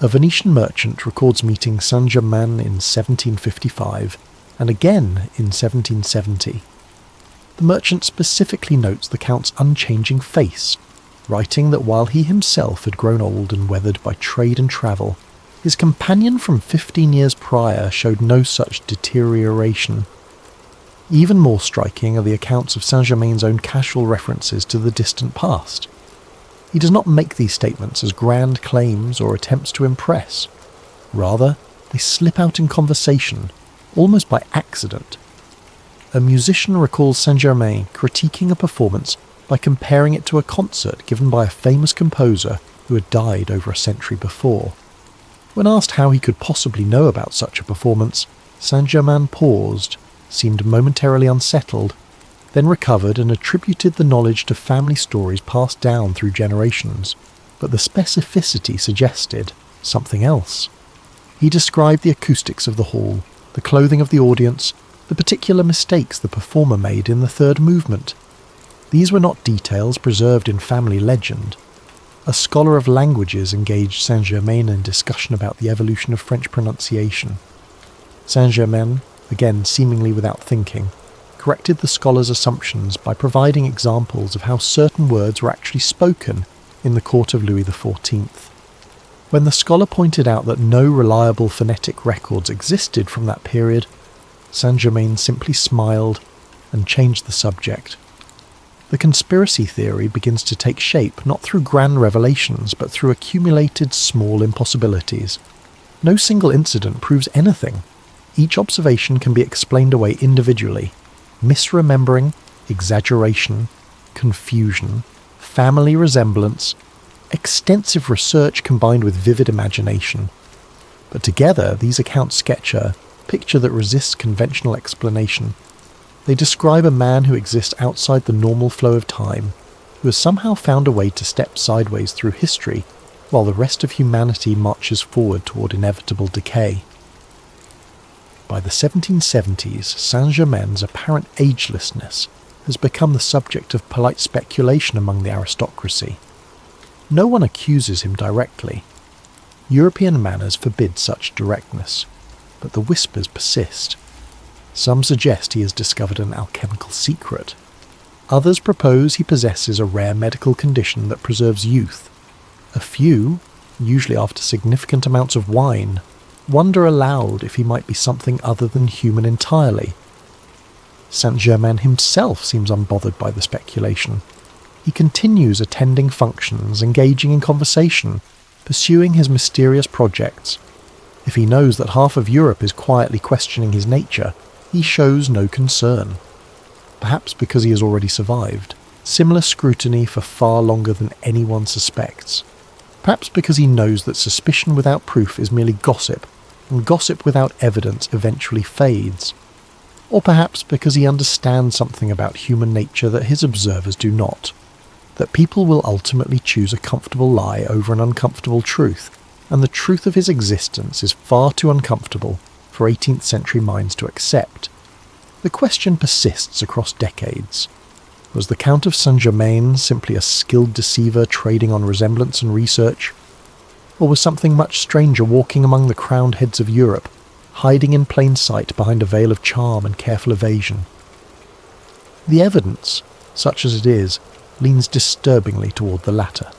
A Venetian merchant records meeting Saint-Germain in 1755, and again in 1770. The merchant specifically notes the Count's unchanging face, writing that while he himself had grown old and weathered by trade and travel, his companion from 15 years prior showed no such deterioration. Even more striking are the accounts of Saint-Germain's own casual references to the distant past. He does not make these statements as grand claims or attempts to impress. Rather, they slip out in conversation, almost by accident. A musician recalls Saint-Germain critiquing a performance by comparing it to a concert given by a famous composer who had died over a century before. When asked how he could possibly know about such a performance, Saint-Germain paused, seemed momentarily unsettled, then recovered and attributed the knowledge to family stories passed down through generations, but the specificity suggested something else. He described the acoustics of the hall, the clothing of the audience, the particular mistakes the performer made in the third movement. These were not details preserved in family legend. A scholar of languages engaged Saint-Germain in discussion about the evolution of French pronunciation. Saint-Germain, again seemingly without thinking, corrected the scholar's assumptions by providing examples of how certain words were actually spoken in the court of Louis XIV. When the scholar pointed out that no reliable phonetic records existed from that period, Saint-Germain simply smiled and changed the subject. The conspiracy theory begins to take shape not through grand revelations but through accumulated small impossibilities. No single incident proves anything. Each observation can be explained away individually. Misremembering, exaggeration, confusion, family resemblance, extensive research combined with vivid imagination. But together, these accounts sketch a picture that resists conventional explanation. They describe a man who exists outside the normal flow of time, who has somehow found a way to step sideways through history, while the rest of humanity marches forward toward inevitable decay. By the 1770s, Saint-Germain's apparent agelessness has become the subject of polite speculation among the aristocracy. No one accuses him directly. European manners forbid such directness, but the whispers persist. Some suggest he has discovered an alchemical secret. Others propose he possesses a rare medical condition that preserves youth. A few, usually after significant amounts of wine, wonder aloud if he might be something other than human entirely. Saint-Germain himself seems unbothered by the speculation. He continues attending functions, engaging in conversation, pursuing his mysterious projects. If he knows that half of Europe is quietly questioning his nature, he shows no concern. Perhaps because he has already survived similar scrutiny for far longer than anyone suspects. Perhaps because he knows that suspicion without proof is merely gossip, and gossip without evidence eventually fades. Or perhaps because he understands something about human nature that his observers do not. That people will ultimately choose a comfortable lie over an uncomfortable truth, and the truth of his existence is far too uncomfortable for 18th century minds to accept. The question persists across decades. Was the Count of Saint-Germain simply a skilled deceiver trading on resemblance and research? Or was something much stranger walking among the crowned heads of Europe, hiding in plain sight behind a veil of charm and careful evasion? The evidence, such as it is, leans disturbingly toward the latter.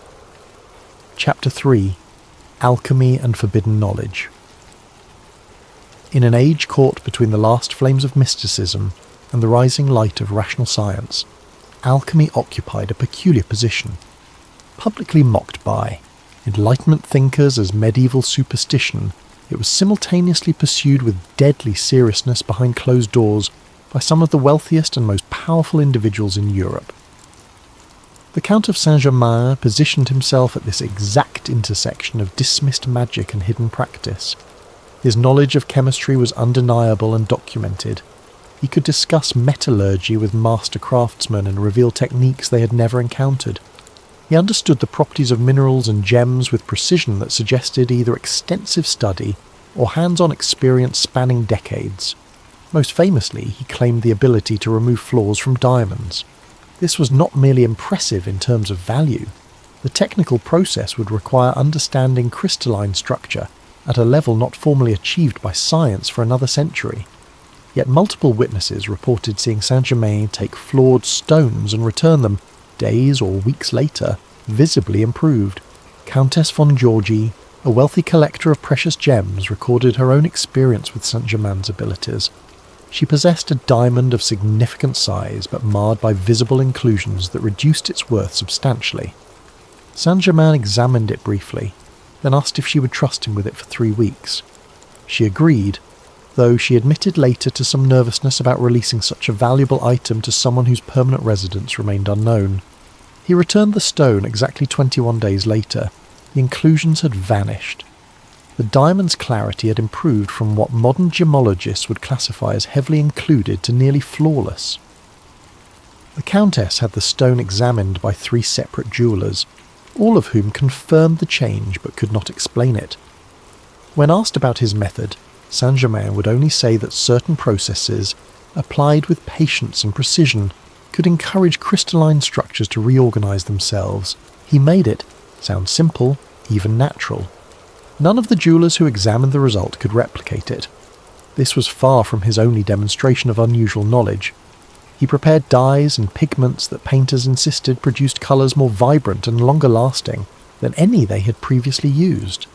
Chapter 3: Alchemy and Forbidden Knowledge. In an age caught between the last flames of mysticism and the rising light of rational science, alchemy occupied a peculiar position. Publicly mocked by Enlightenment thinkers as medieval superstition, it was simultaneously pursued with deadly seriousness behind closed doors by some of the wealthiest and most powerful individuals in Europe. The Count of Saint-Germain positioned himself at this exact intersection of dismissed magic and hidden practice. His knowledge of chemistry was undeniable and documented. He could discuss metallurgy with master craftsmen and reveal techniques they had never encountered. He understood the properties of minerals and gems with precision that suggested either extensive study or hands-on experience spanning decades. Most famously, he claimed the ability to remove flaws from diamonds. This was not merely impressive in terms of value. The technical process would require understanding crystalline structure at a level not formally achieved by science for another century. Yet multiple witnesses reported seeing Saint-Germain take flawed stones and return them days or weeks later visibly improved. Countess von Georgi, a wealthy collector of precious gems, recorded her own experience with Saint-Germain's abilities. She possessed a diamond of significant size, but marred by visible inclusions that reduced its worth substantially. Saint-Germain examined it briefly, then asked if she would trust him with it for 3 weeks. She agreed, though she admitted later to some nervousness about releasing such a valuable item to someone whose permanent residence remained unknown. He returned the stone exactly 21 days later. The inclusions had vanished. The diamond's clarity had improved from what modern gemologists would classify as heavily included to nearly flawless. The Countess had the stone examined by 3 separate jewellers, all of whom confirmed the change but could not explain it. When asked about his method, Saint-Germain would only say that certain processes, applied with patience and precision, could encourage crystalline structures to reorganize themselves. He made it sound simple, even natural. None of the jewellers who examined the result could replicate it. This was far from his only demonstration of unusual knowledge. He prepared dyes and pigments that painters insisted produced colours more vibrant and longer lasting than any they had previously used.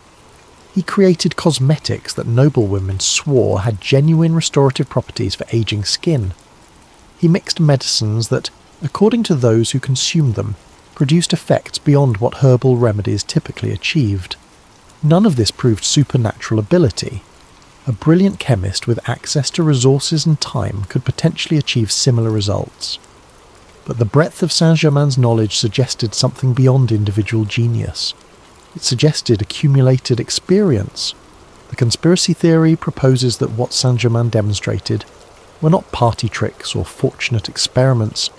He created cosmetics that noblewomen swore had genuine restorative properties for aging skin. He mixed medicines that, according to those who consumed them, produced effects beyond what herbal remedies typically achieved. None of this proved supernatural ability. A brilliant chemist with access to resources and time could potentially achieve similar results. But the breadth of Saint-Germain's knowledge suggested something beyond individual genius. It suggested accumulated experience. The conspiracy theory proposes that what Saint-Germain demonstrated were not party tricks or fortunate experiments,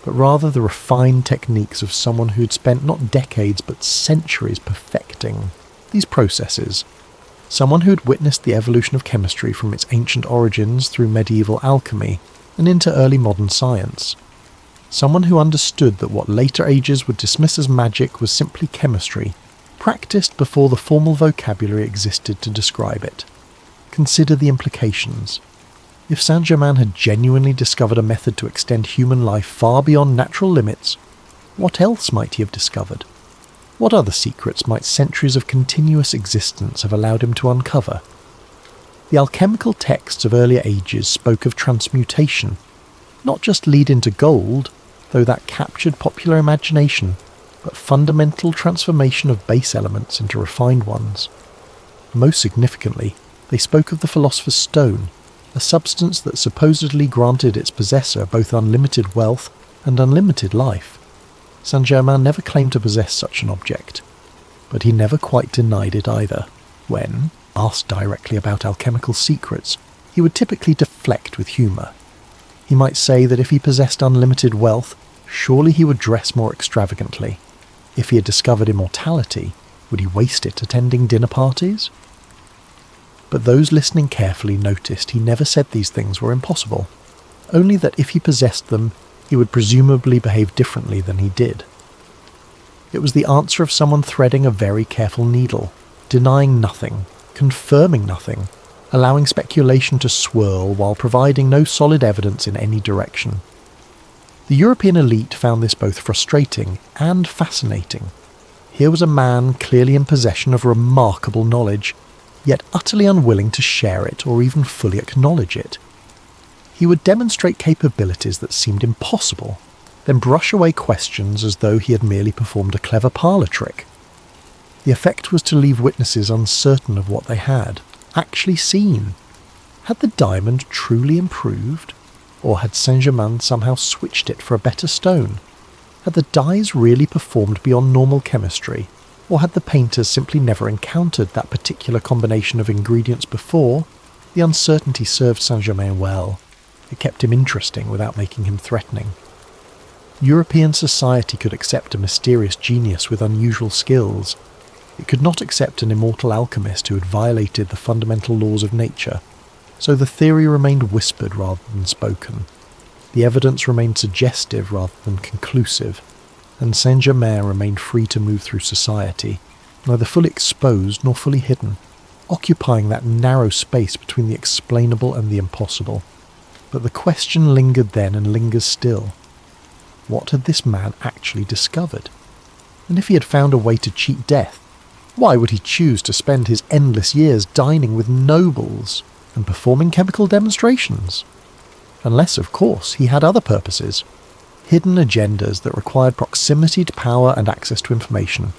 but rather the refined techniques of someone who had spent not decades but centuries perfecting these processes. Someone who had witnessed the evolution of chemistry from its ancient origins through medieval alchemy and into early modern science. Someone who understood that what later ages would dismiss as magic was simply chemistry, practiced before the formal vocabulary existed to describe it. Consider the implications. If Saint-Germain had genuinely discovered a method to extend human life far beyond natural limits, what else might he have discovered? What other secrets might centuries of continuous existence have allowed him to uncover? The alchemical texts of earlier ages spoke of transmutation, not just lead into gold, though that captured popular imagination, but fundamental transformation of base elements into refined ones. Most significantly, they spoke of the philosopher's stone, a substance that supposedly granted its possessor both unlimited wealth and unlimited life. Saint-Germain never claimed to possess such an object, but he never quite denied it either. When asked directly about alchemical secrets, he would typically deflect with humour. He might say that if he possessed unlimited wealth, surely he would dress more extravagantly. If he had discovered immortality, would he waste it attending dinner parties? But those listening carefully noticed he never said these things were impossible, only that if he possessed them, he would presumably behave differently than he did. It was the answer of someone threading a very careful needle, denying nothing, confirming nothing, allowing speculation to swirl while providing no solid evidence in any direction. The European elite found this both frustrating and fascinating. Here was a man clearly in possession of remarkable knowledge, yet utterly unwilling to share it or even fully acknowledge it. He would demonstrate capabilities that seemed impossible, then brush away questions as though he had merely performed a clever parlour trick. The effect was to leave witnesses uncertain of what they had actually seen. Had the diamond truly improved? Or had Saint-Germain somehow switched it for a better stone? Had the dyes really performed beyond normal chemistry? Or had the painters simply never encountered that particular combination of ingredients before? The uncertainty served Saint-Germain well. It kept him interesting without making him threatening. European society could accept a mysterious genius with unusual skills. It could not accept an immortal alchemist who had violated the fundamental laws of nature, so the theory remained whispered rather than spoken. The evidence remained suggestive rather than conclusive, and Saint-Germain remained free to move through society, neither fully exposed nor fully hidden, occupying that narrow space between the explainable and the impossible. But the question lingered then and lingers still. What had this man actually discovered? And if he had found a way to cheat death, why would he choose to spend his endless years dining with nobles and performing chemical demonstrations? Unless, of course, he had other purposes, hidden agendas that required proximity to power and access to information,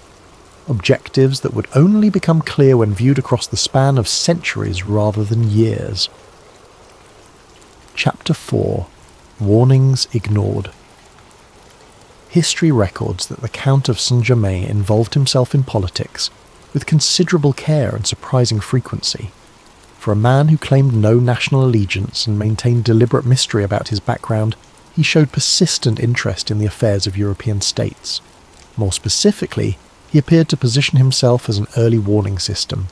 objectives that would only become clear when viewed across the span of centuries rather than years. Chapter 4. Warnings Ignored. History records that the Count of Saint-Germain involved himself in politics with considerable care and surprising frequency. For a man who claimed no national allegiance and maintained deliberate mystery about his background, he showed persistent interest in the affairs of European states. More specifically, he appeared to position himself as an early warning system.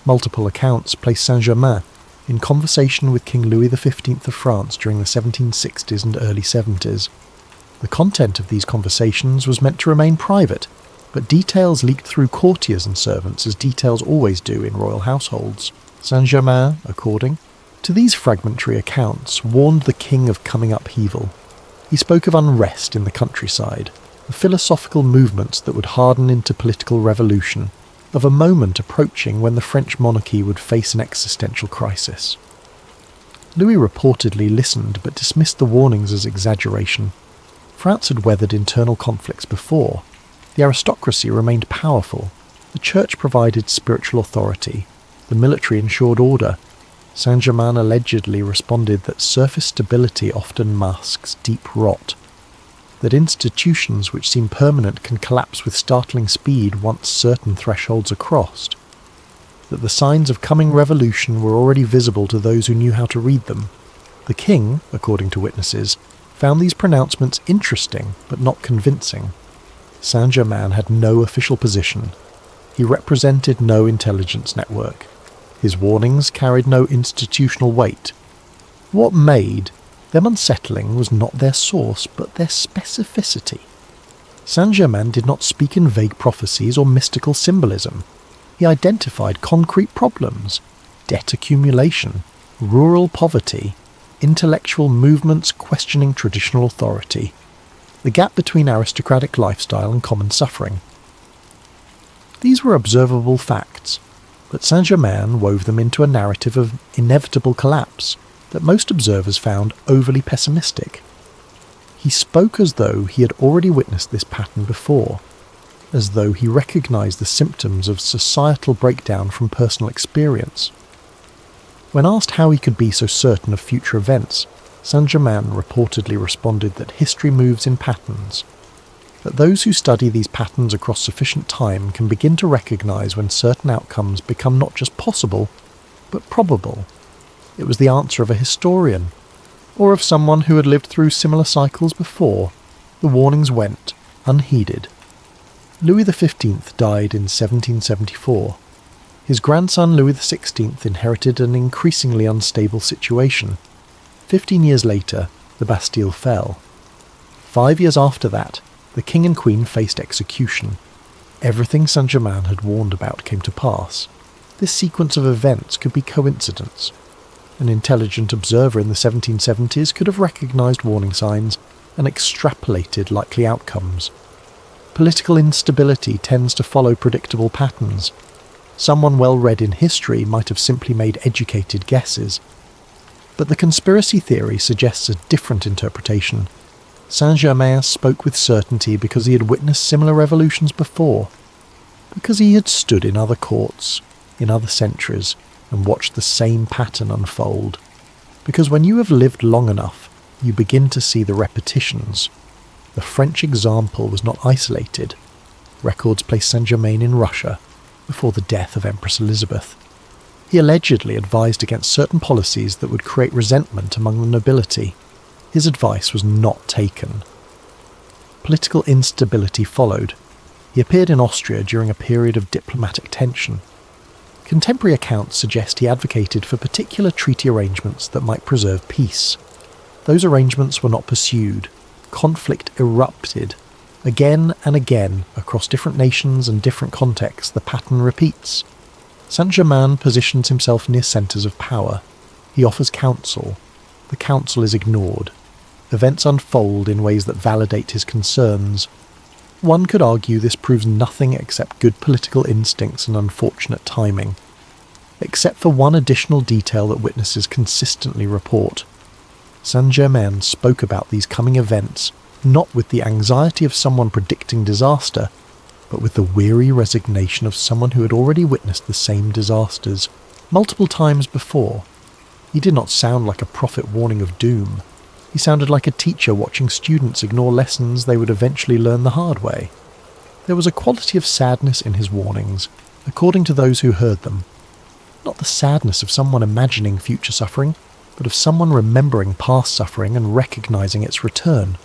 Multiple accounts place Saint-Germain in conversation with King Louis XV of France during the 1760s and early 70s. The content of these conversations was meant to remain private, but details leaked through courtiers and servants, as details always do in royal households. Saint-Germain, according to these fragmentary accounts, warned the king of coming upheaval. He spoke of unrest in the countryside, of philosophical movements that would harden into political revolution, of a moment approaching when the French monarchy would face an existential crisis. Louis reportedly listened but dismissed the warnings as exaggeration. France had weathered internal conflicts before. The aristocracy remained powerful. The church provided spiritual authority. The military ensured order. Saint-Germain allegedly responded that surface stability often masks deep rot, that institutions which seem permanent can collapse with startling speed once certain thresholds are crossed, that the signs of coming revolution were already visible to those who knew how to read them. The king, according to witnesses, found these pronouncements interesting but not convincing. Saint-Germain had no official position. He represented no intelligence network. His warnings carried no institutional weight. What made them unsettling was not their source, but their specificity. Saint-Germain did not speak in vague prophecies or mystical symbolism. He identified concrete problems: debt accumulation, rural poverty, intellectual movements questioning traditional authority, the gap between aristocratic lifestyle and common suffering. These were observable facts, but Saint-Germain wove them into a narrative of inevitable collapse that most observers found overly pessimistic. He spoke as though he had already witnessed this pattern before, as though he recognized the symptoms of societal breakdown from personal experience. When asked how he could be so certain of future events, Saint-Germain reportedly responded that history moves in patterns, that those who study these patterns across sufficient time can begin to recognize when certain outcomes become not just possible, but probable. It was the answer of a historian, or of someone who had lived through similar cycles before. The warnings went, unheeded. Louis XV died in 1774. His grandson Louis XVI inherited an increasingly unstable situation. 15 years later, the Bastille fell. 5 years after that, the king and queen faced execution. Everything Saint-Germain had warned about came to pass. This sequence of events could be coincidence. An intelligent observer in the 1770s could have recognized warning signs and extrapolated likely outcomes. Political instability tends to follow predictable patterns. Someone well-read in history might have simply made educated guesses. But the conspiracy theory suggests a different interpretation. Saint-Germain spoke with certainty because he had witnessed similar revolutions before, because he had stood in other courts, in other centuries, and watched the same pattern unfold. Because when you have lived long enough, you begin to see the repetitions. The French example was not isolated. Records place Saint-Germain in Russia before the death of Empress Elizabeth. He allegedly advised against certain policies that would create resentment among the nobility. His advice was not taken. Political instability followed. He appeared in Austria during a period of diplomatic tension. Contemporary accounts suggest he advocated for particular treaty arrangements that might preserve peace. Those arrangements were not pursued. Conflict erupted. Again and again, across different nations and different contexts, the pattern repeats. Saint-Germain positions himself near centres of power. He offers counsel. The counsel is ignored. Events unfold in ways that validate his concerns. One could argue this proves nothing except good political instincts and unfortunate timing, except for one additional detail that witnesses consistently report. Saint-Germain spoke about these coming events not with the anxiety of someone predicting disaster, but with the weary resignation of someone who had already witnessed the same disasters multiple times before. He did not sound like a prophet warning of doom. He sounded like a teacher watching students ignore lessons they would eventually learn the hard way. There was a quality of sadness in his warnings, according to those who heard them. Not the sadness of someone imagining future suffering, but of someone remembering past suffering and recognizing its return.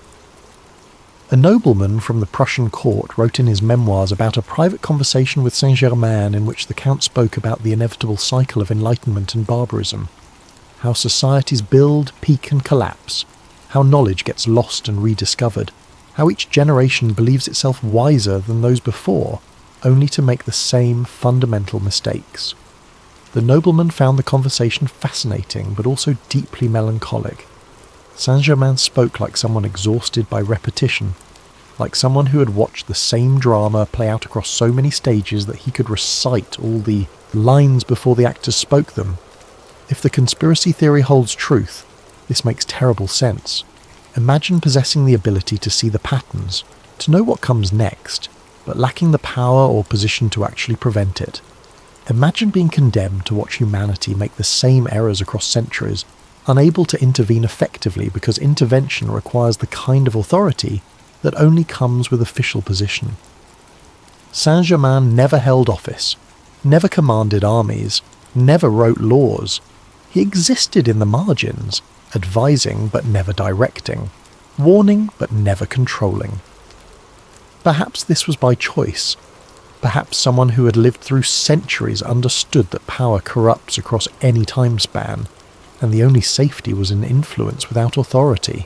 A nobleman from the Prussian court wrote in his memoirs about a private conversation with Saint-Germain in which the Count spoke about the inevitable cycle of enlightenment and barbarism, how societies build, peak and collapse, how knowledge gets lost and rediscovered, how each generation believes itself wiser than those before, only to make the same fundamental mistakes. The nobleman found the conversation fascinating but also deeply melancholic. Saint-Germain spoke like someone exhausted by repetition, like someone who had watched the same drama play out across so many stages that he could recite all the lines before the actors spoke them. If the conspiracy theory holds truth, this makes terrible sense. Imagine possessing the ability to see the patterns, to know what comes next, but lacking the power or position to actually prevent it. Imagine being condemned to watch humanity make the same errors across centuries, unable to intervene effectively because intervention requires the kind of authority that only comes with official position. Saint-Germain never held office, never commanded armies, never wrote laws. He existed in the margins, advising but never directing, warning but never controlling. Perhaps this was by choice. Perhaps someone who had lived through centuries understood that power corrupts across any time span, and the only safety was in influence without authority.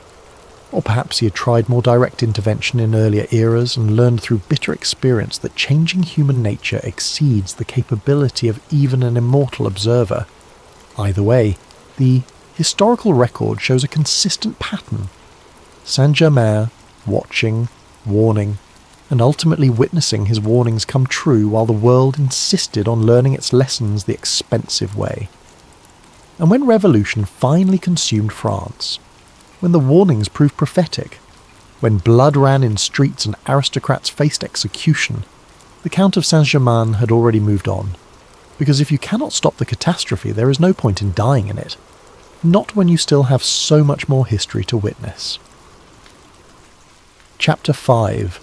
Or perhaps he had tried more direct intervention in earlier eras and learned through bitter experience that changing human nature exceeds the capability of even an immortal observer. Either way, the historical record shows a consistent pattern. Saint-Germain watching, warning, and ultimately witnessing his warnings come true while the world insisted on learning its lessons the expensive way. And when revolution finally consumed France, when the warnings proved prophetic, when blood ran in streets and aristocrats faced execution, the Count of Saint-Germain had already moved on. Because if you cannot stop the catastrophe, there is no point in dying in it. Not when you still have so much more history to witness. Chapter 5.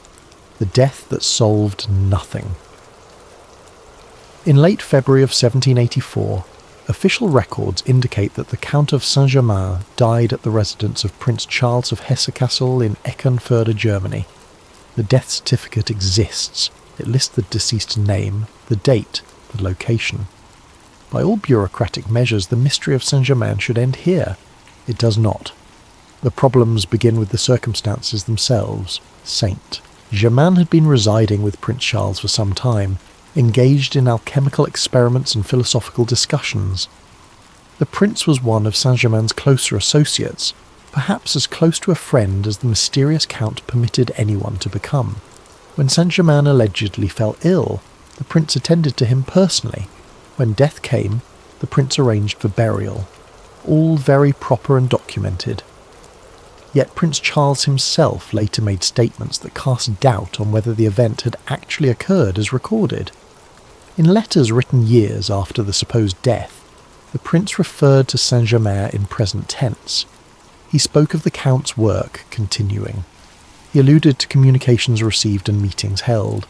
The Death That Solved Nothing. In late February of 1784, official records indicate that the Count of Saint-Germain died at the residence of Prince Charles of Hesse-Kassel in Eckernförde, Germany. The death certificate exists. It lists the deceased's name, the date, the location. By all bureaucratic measures, the mystery of Saint-Germain should end here. It does not. The problems begin with the circumstances themselves. Saint Germain had been residing with Prince Charles for some time, engaged in alchemical experiments and philosophical discussions. The prince was one of Saint-Germain's closer associates, perhaps as close to a friend as the mysterious count permitted anyone to become. When Saint-Germain allegedly fell ill, the prince attended to him personally. When death came, the prince arranged for burial. All very proper and documented. Yet Prince Charles himself later made statements that cast doubt on whether the event had actually occurred as recorded. In letters written years after the supposed death, the prince referred to Saint-Germain in present tense. He spoke of the count's work continuing. He alluded to communications received and meetings held.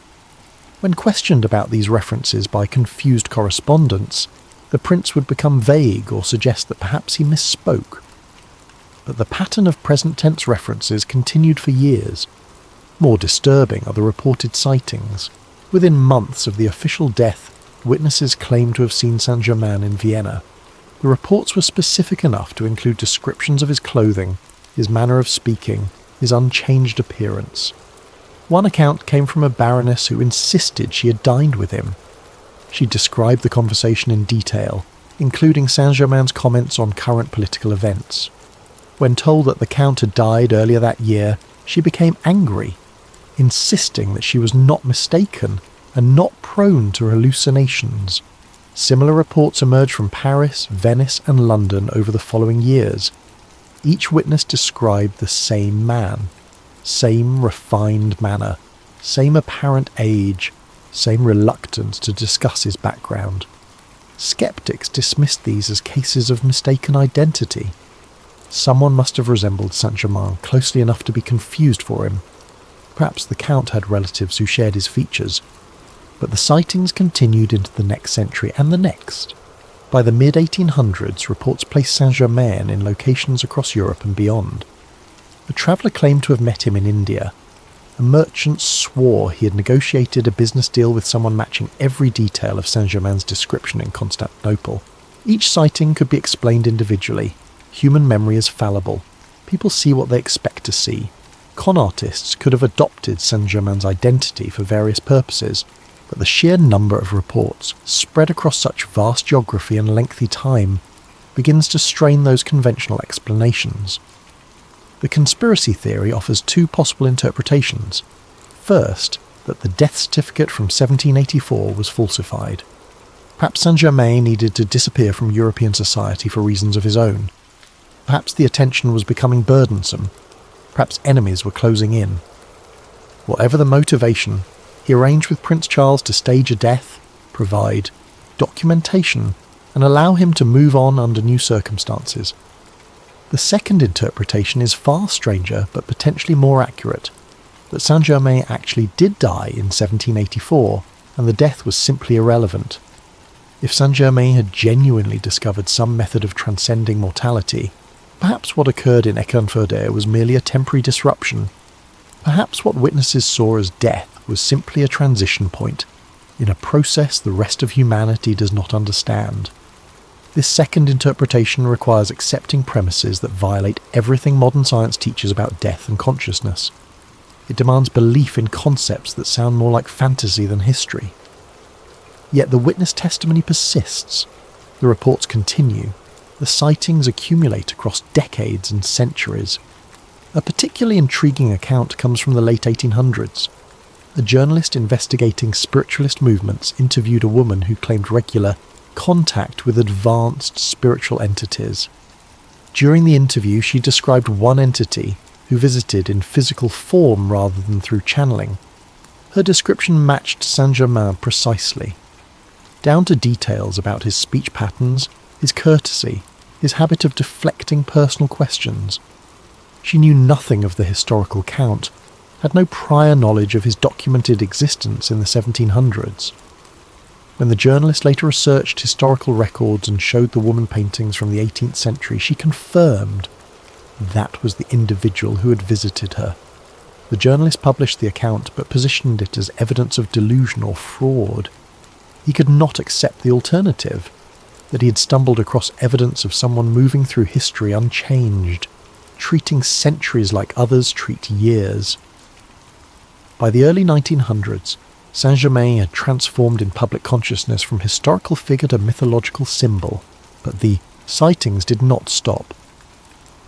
When questioned about these references by confused correspondents, the prince would become vague or suggest that perhaps he misspoke. But the pattern of present tense references continued for years. More disturbing are the reported sightings. Within months of the official death, witnesses claimed to have seen Saint-Germain in Vienna. The reports were specific enough to include descriptions of his clothing, his manner of speaking, his unchanged appearance. One account came from a baroness who insisted she had dined with him. She described the conversation in detail, including Saint-Germain's comments on current political events. When told that the count had died earlier that year, she became angry. insisting that she was not mistaken and not prone to hallucinations. Similar reports emerged from Paris, Venice, and London over the following years. Each witness described the same man, same refined manner, same apparent age, same reluctance to discuss his background. Skeptics dismissed these as cases of mistaken identity. Someone must have resembled Saint-Germain closely enough to be confused for him. Perhaps the Count had relatives who shared his features. But the sightings continued into the next century and the next. By the mid-1800s, reports placed Saint-Germain in locations across Europe and beyond. A traveller claimed to have met him in India. A merchant swore he had negotiated a business deal with someone matching every detail of Saint-Germain's description in Constantinople. Each sighting could be explained individually. Human memory is fallible. People see what they expect to see. Con artists could have adopted Saint-Germain's identity for various purposes, but the sheer number of reports, spread across such vast geography and lengthy time, begins to strain those conventional explanations. The conspiracy theory offers two possible interpretations. First, that the death certificate from 1784 was falsified. Perhaps Saint-Germain needed to disappear from European society for reasons of his own. Perhaps the attention was becoming burdensome. Perhaps enemies were closing in. Whatever the motivation, he arranged with Prince Charles to stage a death, provide documentation, and allow him to move on under new circumstances. The second interpretation is far stranger but potentially more accurate, that Saint-Germain actually did die in 1784 and the death was simply irrelevant. If Saint-Germain had genuinely discovered some method of transcending mortality, perhaps what occurred in Eckernförde was merely a temporary disruption. Perhaps what witnesses saw as death was simply a transition point in a process the rest of humanity does not understand. This second interpretation requires accepting premises that violate everything modern science teaches about death and consciousness. It demands belief in concepts that sound more like fantasy than history. Yet the witness testimony persists. The reports continue. The sightings accumulate across decades and centuries. A particularly intriguing account comes from the late 1800s. A journalist investigating spiritualist movements interviewed a woman who claimed regular contact with advanced spiritual entities. During the interview, she described one entity who visited in physical form rather than through channeling. Her description matched Saint-Germain precisely, down to details about his speech patterns, his courtesy, his habit of deflecting personal questions. She knew nothing of the historical Count, had no prior knowledge of his documented existence in the 1700s. When the journalist later researched historical records and showed the woman paintings from the 18th century, she confirmed that was the individual who had visited her. The journalist published the account but positioned it as evidence of delusion or fraud. He could not accept the alternative, that he had stumbled across evidence of someone moving through history unchanged, treating centuries like others treat years. By the early 1900s, Saint-Germain had transformed in public consciousness from historical figure to mythological symbol, but the sightings did not stop.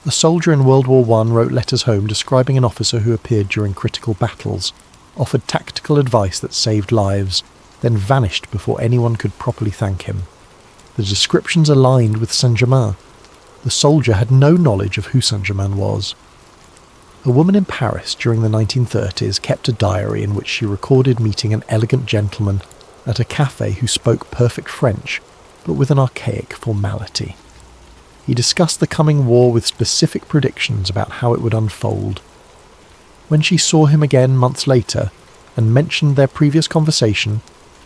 A soldier in World War I wrote letters home describing an officer who appeared during critical battles, offered tactical advice that saved lives, then vanished before anyone could properly thank him. The descriptions aligned with Saint-Germain. The soldier had no knowledge of who Saint-Germain was. A woman in Paris during the 1930s kept a diary in which she recorded meeting an elegant gentleman at a cafe who spoke perfect French, but with an archaic formality. He discussed the coming war with specific predictions about how it would unfold. When she saw him again months later and mentioned their previous conversation,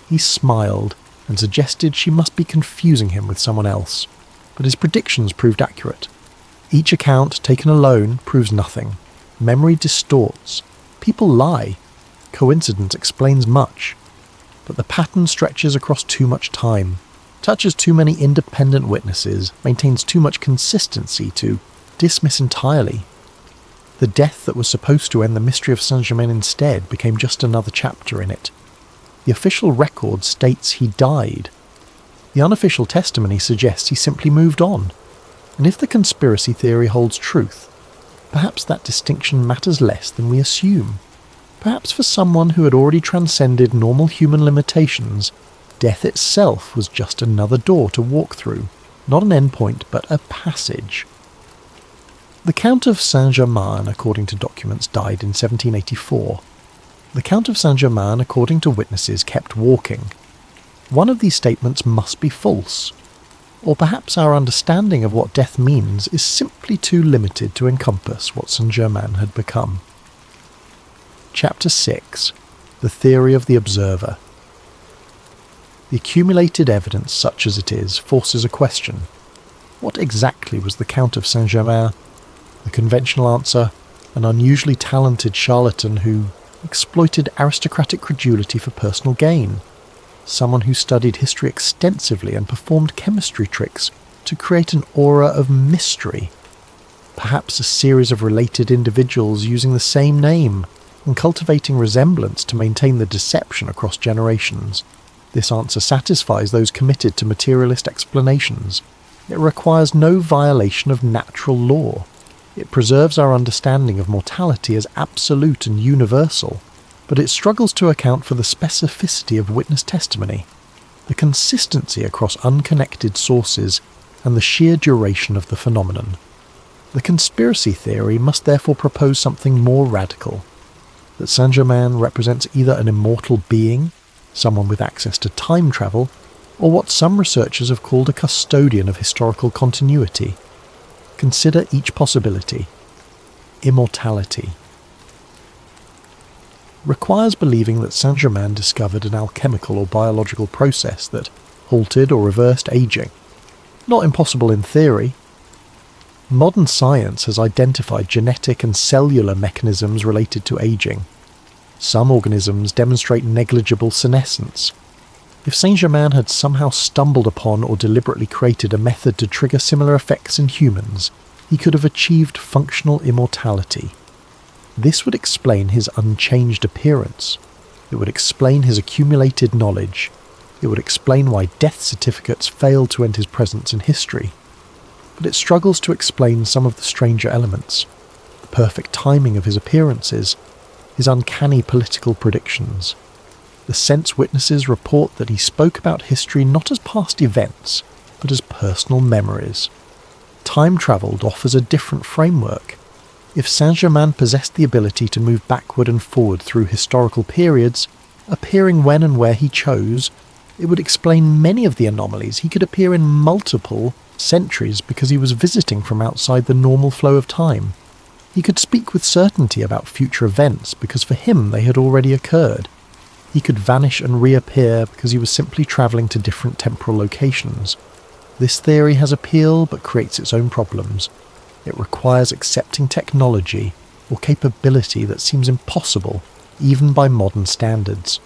he smiled and suggested she must be confusing him with someone else, but his predictions proved accurate. Each account, taken alone, proves nothing. Memory distorts. People lie. Coincidence explains much. But the pattern stretches across too much time, touches too many independent witnesses, maintains too much consistency to dismiss entirely. The death that was supposed to end the mystery of Saint-Germain instead became just another chapter in it. The official record states he died. The unofficial testimony suggests he simply moved on. And if the conspiracy theory holds truth, perhaps that distinction matters less than we assume. Perhaps for someone who had already transcended normal human limitations, death itself was just another door to walk through, not an endpoint but a passage. The Count of Saint-Germain, according to documents, died in 1784. The Count of Saint-Germain, according to witnesses, kept walking. One of these statements must be false, or perhaps our understanding of what death means is simply too limited to encompass what Saint-Germain had become. Chapter 6. The Theory of the Observer. The accumulated evidence, such as it is, forces a question. What exactly was the Count of Saint-Germain? The conventional answer, an unusually talented charlatan who exploited aristocratic credulity for personal gain. Someone who studied history extensively and performed chemistry tricks to create an aura of mystery. Perhaps a series of related individuals using the same name and cultivating resemblance to maintain the deception across generations. This answer satisfies those committed to materialist explanations. It requires no violation of natural law. It preserves our understanding of mortality as absolute and universal, but it struggles to account for the specificity of witness testimony, the consistency across unconnected sources, and the sheer duration of the phenomenon. The conspiracy theory must therefore propose something more radical, that Saint-Germain represents either an immortal being, someone with access to time travel, or what some researchers have called a custodian of historical continuity. Consider each possibility. Immortality. Requires believing that Saint-Germain discovered an alchemical or biological process that halted or reversed aging. Not impossible in theory. Modern science has identified genetic and cellular mechanisms related to aging. Some organisms demonstrate negligible senescence. If Saint-Germain had somehow stumbled upon or deliberately created a method to trigger similar effects in humans, he could have achieved functional immortality. This would explain his unchanged appearance. It would explain his accumulated knowledge. It would explain why death certificates failed to end his presence in history. But it struggles to explain some of the stranger elements. The perfect timing of his appearances, his uncanny political predictions. The sense witnesses report that he spoke about history not as past events, but as personal memories. Time travelled offers a different framework. If Saint-Germain possessed the ability to move backward and forward through historical periods, appearing when and where he chose, it would explain many of the anomalies. He could appear in multiple centuries because he was visiting from outside the normal flow of time. He could speak with certainty about future events because for him they had already occurred. He could vanish and reappear because he was simply travelling to different temporal locations. This theory has appeal but creates its own problems. It requires accepting technology or capability that seems impossible even by modern standards.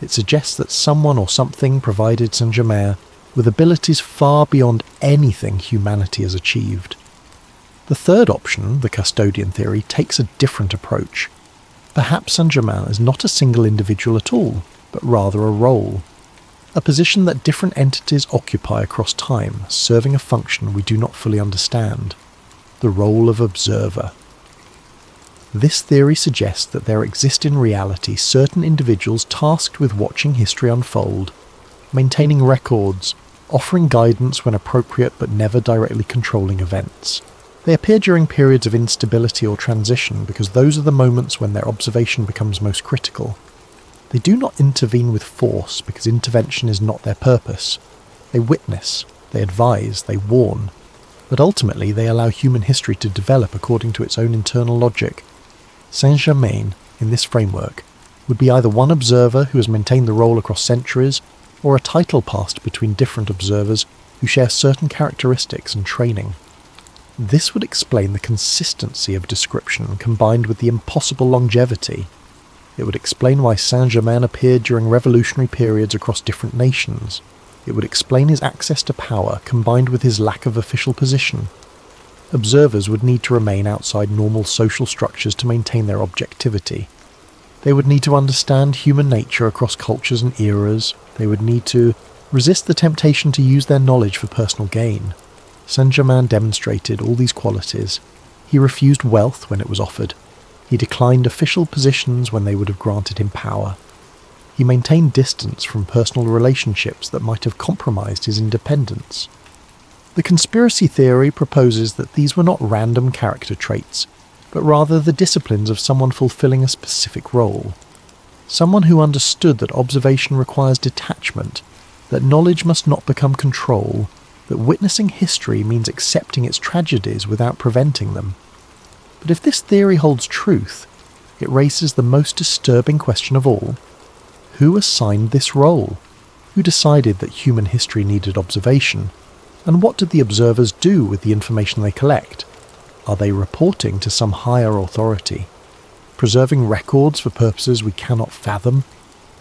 It suggests that someone or something provided Saint-Germain with abilities far beyond anything humanity has achieved. The third option, the custodian theory, takes a different approach. Perhaps Saint-Germain is not a single individual at all, but rather a role. A position that different entities occupy across time, serving a function we do not fully understand. The role of observer. This theory suggests that there exist in reality certain individuals tasked with watching history unfold, maintaining records, offering guidance when appropriate but never directly controlling events. They appear during periods of instability or transition because those are the moments when their observation becomes most critical. They do not intervene with force because intervention is not their purpose. They witness, they advise, they warn, but ultimately they allow human history to develop according to its own internal logic. Saint-Germain, in this framework, would be either one observer who has maintained the role across centuries, or a title passed between different observers who share certain characteristics and training. This would explain the consistency of description combined with the impossible longevity. It would explain why Saint-Germain appeared during revolutionary periods across different nations. It would explain his access to power combined with his lack of official position. Observers would need to remain outside normal social structures to maintain their objectivity. They would need to understand human nature across cultures and eras. They would need to resist the temptation to use their knowledge for personal gain. Saint-Germain demonstrated all these qualities. He refused wealth when it was offered. He declined official positions when they would have granted him power. He maintained distance from personal relationships that might have compromised his independence. The conspiracy theory proposes that these were not random character traits, but rather the disciplines of someone fulfilling a specific role. Someone who understood that observation requires detachment, that knowledge must not become control, that witnessing history means accepting its tragedies without preventing them. But if this theory holds truth, it raises the most disturbing question of all. Who assigned this role? Who decided that human history needed observation? And what did the observers do with the information they collect? Are they reporting to some higher authority? Preserving records for purposes we cannot fathom?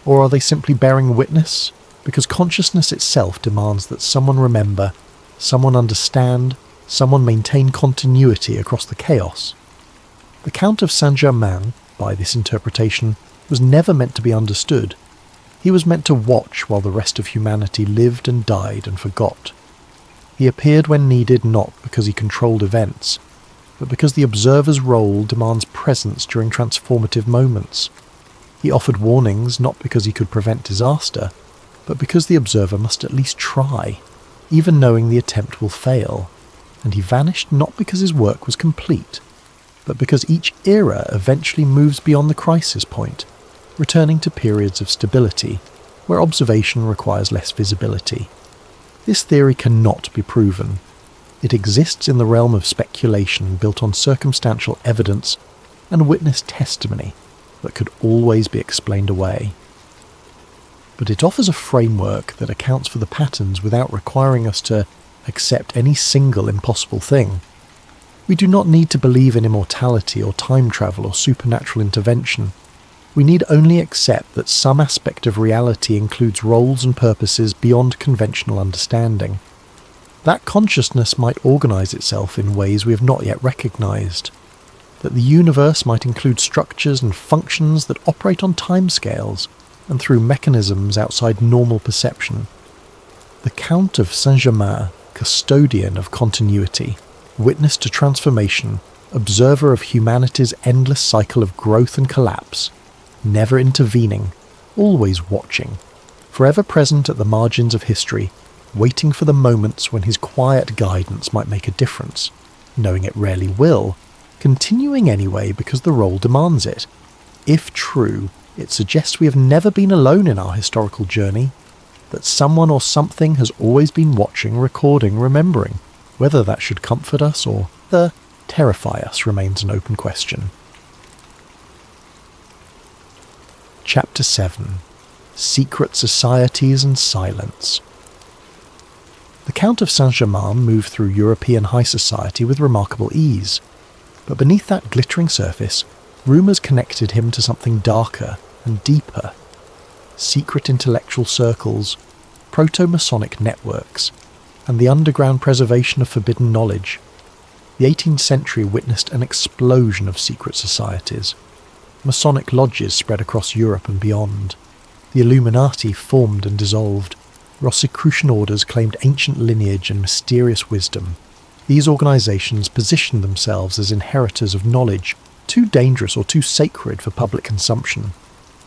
Or are they simply bearing witness because consciousness itself demands that someone remember, someone understand, someone maintain continuity across the chaos? The Count of Saint-Germain, by this interpretation, was never meant to be understood. He was meant to watch while the rest of humanity lived and died and forgot. He appeared when needed not because he controlled events, but because the observer's role demands presence during transformative moments. He offered warnings not because he could prevent disaster, but because the observer must at least try, even knowing the attempt will fail. And he vanished not because his work was complete, but because each era eventually moves beyond the crisis point, returning to periods of stability, where observation requires less visibility. This theory cannot be proven. It exists in the realm of speculation built on circumstantial evidence and witness testimony that could always be explained away. But it offers a framework that accounts for the patterns without requiring us to accept any single impossible thing. We do not need to believe in immortality or time travel or supernatural intervention. We need only accept that some aspect of reality includes roles and purposes beyond conventional understanding. That consciousness might organize itself in ways we have not yet recognized. That the universe might include structures and functions that operate on timescales and through mechanisms outside normal perception. The Count of Saint-Germain, custodian of continuity, witness to transformation, observer of humanity's endless cycle of growth and collapse, never intervening, always watching, forever present at the margins of history, waiting for the moments when his quiet guidance might make a difference, knowing it rarely will, continuing anyway because the role demands it. If true, it suggests we have never been alone in our historical journey, that someone or something has always been watching, recording, remembering. Whether that should comfort us or terrify us remains an open question. Chapter 7. Secret Societies and Silence. The Count of Saint-Germain moved through European high society with remarkable ease, but beneath that glittering surface, rumours connected him to something darker and deeper. Secret intellectual circles, proto-Masonic networks, and the underground preservation of forbidden knowledge. The 18th century witnessed an explosion of secret societies. Masonic lodges spread across Europe and beyond. The Illuminati formed and dissolved. Rosicrucian orders claimed ancient lineage and mysterious wisdom. These organizations positioned themselves as inheritors of knowledge, too dangerous or too sacred for public consumption.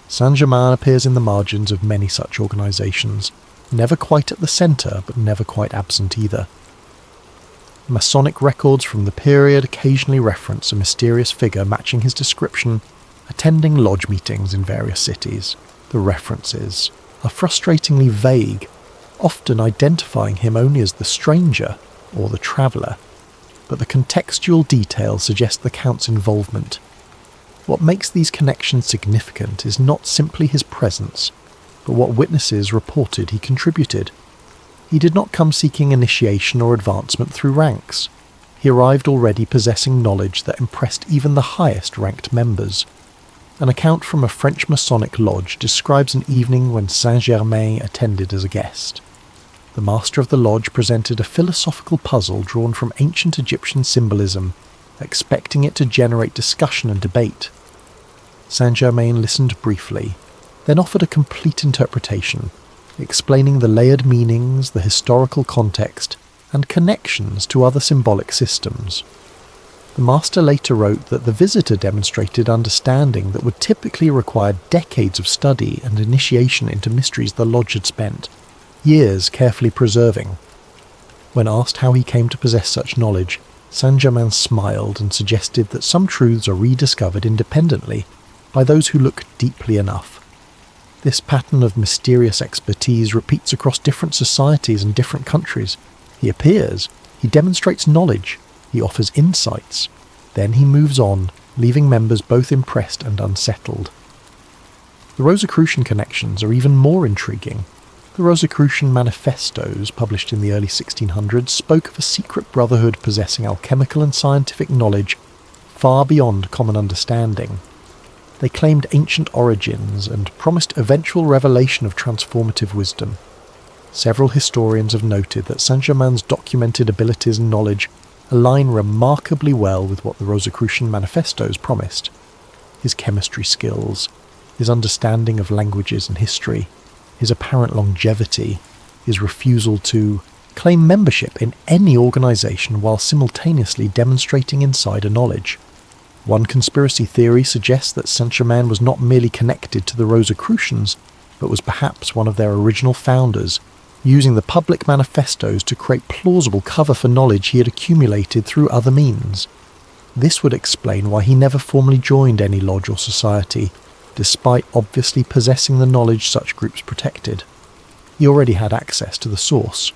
Saint-Germain appears in the margins of many such organizations, never quite at the centre, but never quite absent either. Masonic records from the period occasionally reference a mysterious figure matching his description, attending lodge meetings in various cities. The references are frustratingly vague, often identifying him only as the stranger or the traveller, but the contextual details suggest the Count's involvement. What makes these connections significant is not simply his presence, but what witnesses reported he contributed. He did not come seeking initiation or advancement through ranks. He arrived already possessing knowledge that impressed even the highest ranked members. An account from a French Masonic lodge describes an evening when Saint-Germain attended as a guest. The master of the lodge presented a philosophical puzzle drawn from ancient Egyptian symbolism, expecting it to generate discussion and debate. Saint-Germain listened briefly, then offered a complete interpretation, explaining the layered meanings, the historical context, and connections to other symbolic systems. The master later wrote that the visitor demonstrated understanding that would typically require decades of study and initiation into mysteries the lodge had spent years carefully preserving. When asked how he came to possess such knowledge, Saint-Germain smiled and suggested that some truths are rediscovered independently by those who look deeply enough. This pattern of mysterious expertise repeats across different societies and different countries. He appears, he demonstrates knowledge, he offers insights. Then he moves on, leaving members both impressed and unsettled. The Rosicrucian connections are even more intriguing. The Rosicrucian manifestos, published in the early 1600s, spoke of a secret brotherhood possessing alchemical and scientific knowledge far beyond common understanding. They claimed ancient origins and promised eventual revelation of transformative wisdom. Several historians have noted that Saint-Germain's documented abilities and knowledge align remarkably well with what the Rosicrucian manifestos promised. His chemistry skills, his understanding of languages and history, his apparent longevity, his refusal to claim membership in any organisation while simultaneously demonstrating insider knowledge. One conspiracy theory suggests that Saint-Germain was not merely connected to the Rosicrucians, but was perhaps one of their original founders, using the public manifestos to create plausible cover for knowledge he had accumulated through other means. This would explain why he never formally joined any lodge or society, despite obviously possessing the knowledge such groups protected. He already had access to the source.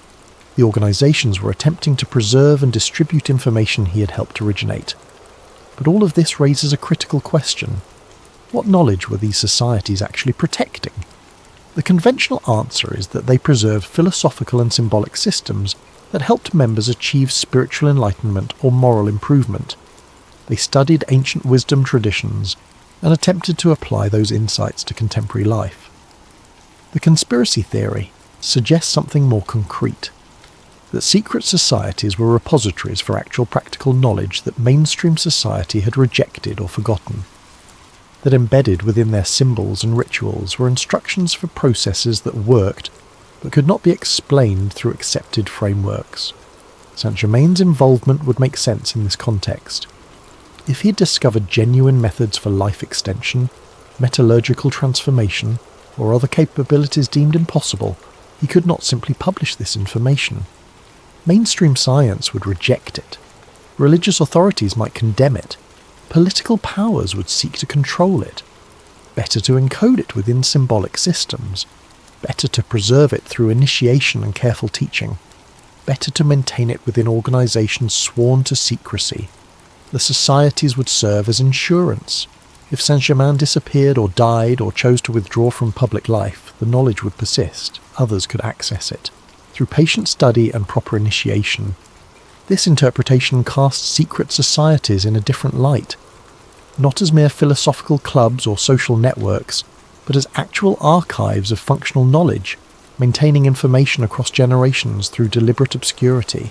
The organisations were attempting to preserve and distribute information he had helped originate. But all of this raises a critical question. What knowledge were these societies actually protecting? The conventional answer is that they preserved philosophical and symbolic systems that helped members achieve spiritual enlightenment or moral improvement. They studied ancient wisdom traditions and attempted to apply those insights to contemporary life. The conspiracy theory suggests something more concrete, that secret societies were repositories for actual practical knowledge that mainstream society had rejected or forgotten. That embedded within their symbols and rituals were instructions for processes that worked but could not be explained through accepted frameworks. Saint-Germain's involvement would make sense in this context. If he had discovered genuine methods for life extension, metallurgical transformation, or other capabilities deemed impossible, he could not simply publish this information. Mainstream science would reject it. Religious authorities might condemn it. Political powers would seek to control it. Better to encode it within symbolic systems. Better to preserve it through initiation and careful teaching. Better to maintain it within organisations sworn to secrecy. The societies would serve as insurance. If Saint-Germain disappeared or died or chose to withdraw from public life, the knowledge would persist. Others could access it. Through patient study and proper initiation, this interpretation casts secret societies in a different light, not as mere philosophical clubs or social networks, but as actual archives of functional knowledge, maintaining information across generations through deliberate obscurity.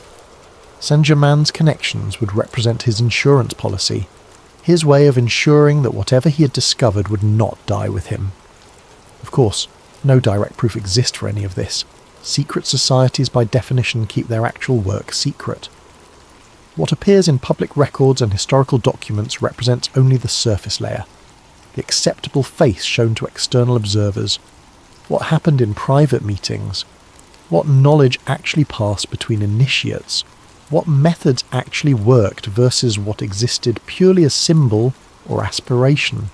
Saint-Germain's connections would represent his insurance policy, his way of ensuring that whatever he had discovered would not die with him. Of course, no direct proof exists for any of this. Secret societies by definition keep their actual work secret. What appears in public records and historical documents represents only the surface layer, the acceptable face shown to external observers, what happened in private meetings, what knowledge actually passed between initiates, what methods actually worked versus what existed purely as symbol or aspiration.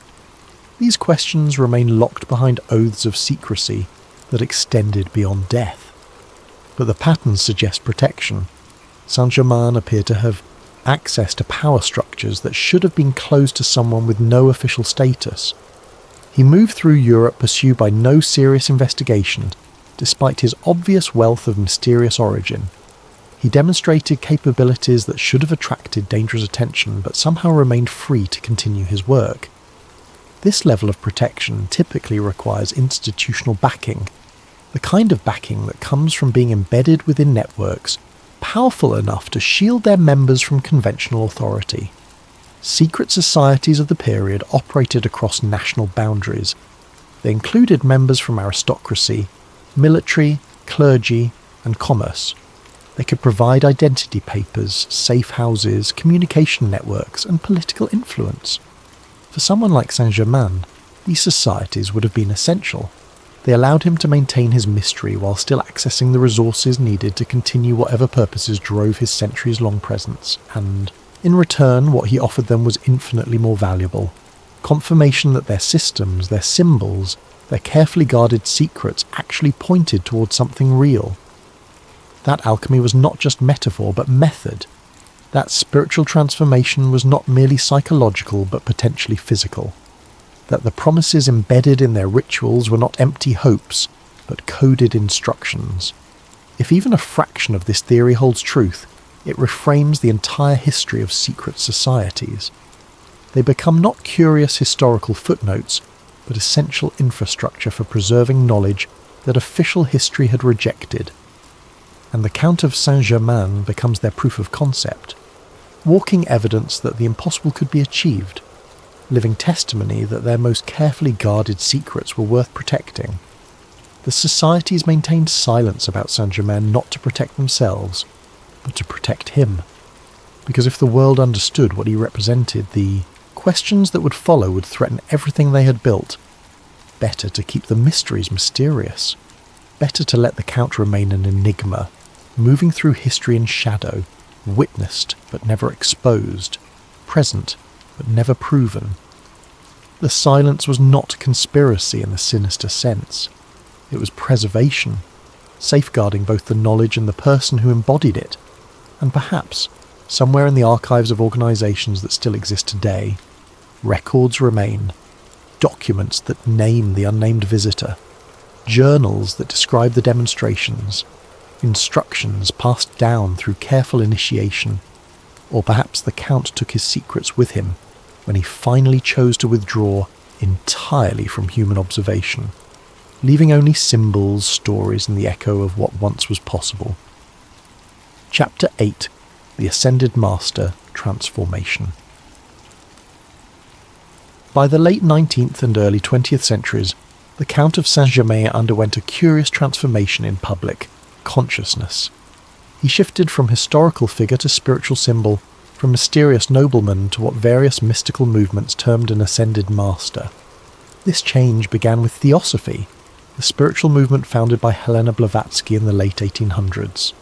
These questions remain locked behind oaths of secrecy that extended beyond death. But the patterns suggest protection. Saint-Germain appeared to have access to power structures that should have been closed to someone with no official status. He moved through Europe pursued by no serious investigation, despite his obvious wealth of mysterious origin. He demonstrated capabilities that should have attracted dangerous attention but somehow remained free to continue his work. This level of protection typically requires institutional backing, the kind of backing that comes from being embedded within networks powerful enough to shield their members from conventional authority. Secret societies of the period operated across national boundaries. They included members from aristocracy, military, clergy, and commerce. They could provide identity papers, safe houses, communication networks, and political influence. For someone like Saint-Germain, these societies would have been essential. They allowed him to maintain his mystery while still accessing the resources needed to continue whatever purposes drove his centuries-long presence, and, in return, what he offered them was infinitely more valuable. Confirmation that their systems, their symbols, their carefully guarded secrets actually pointed towards something real. That alchemy was not just metaphor, but method. That spiritual transformation was not merely psychological, but potentially physical. That the promises embedded in their rituals were not empty hopes, but coded instructions. If even a fraction of this theory holds truth, it reframes the entire history of secret societies. They become not curious historical footnotes, but essential infrastructure for preserving knowledge that official history had rejected. And the Count of Saint-Germain becomes their proof of concept, walking evidence that the impossible could be achieved, living testimony that their most carefully guarded secrets were worth protecting. The societies maintained silence about Saint-Germain not to protect themselves, but to protect him. Because if the world understood what he represented, the questions that would follow would threaten everything they had built. Better to keep the mysteries mysterious. Better to let the Count remain an enigma, moving through history in shadow, witnessed but never exposed, present but never proven. The silence was not conspiracy in the sinister sense. It was preservation, safeguarding both the knowledge and the person who embodied it, and perhaps, somewhere in the archives of organisations that still exist today, records remain, documents that name the unnamed visitor, journals that describe the demonstrations, instructions passed down through careful initiation, or perhaps the Count took his secrets with him when he finally chose to withdraw entirely from human observation, leaving only symbols, stories, and the echo of what once was possible. Chapter 8: The Ascended Master Transformation. By the late 19th and early 20th centuries, the Count of Saint-Germain underwent a curious transformation in public consciousness. He shifted from historical figure to spiritual symbol, from mysterious nobleman to what various mystical movements termed an ascended master. This change began with Theosophy, the spiritual movement founded by Helena Blavatsky in the late 1800s.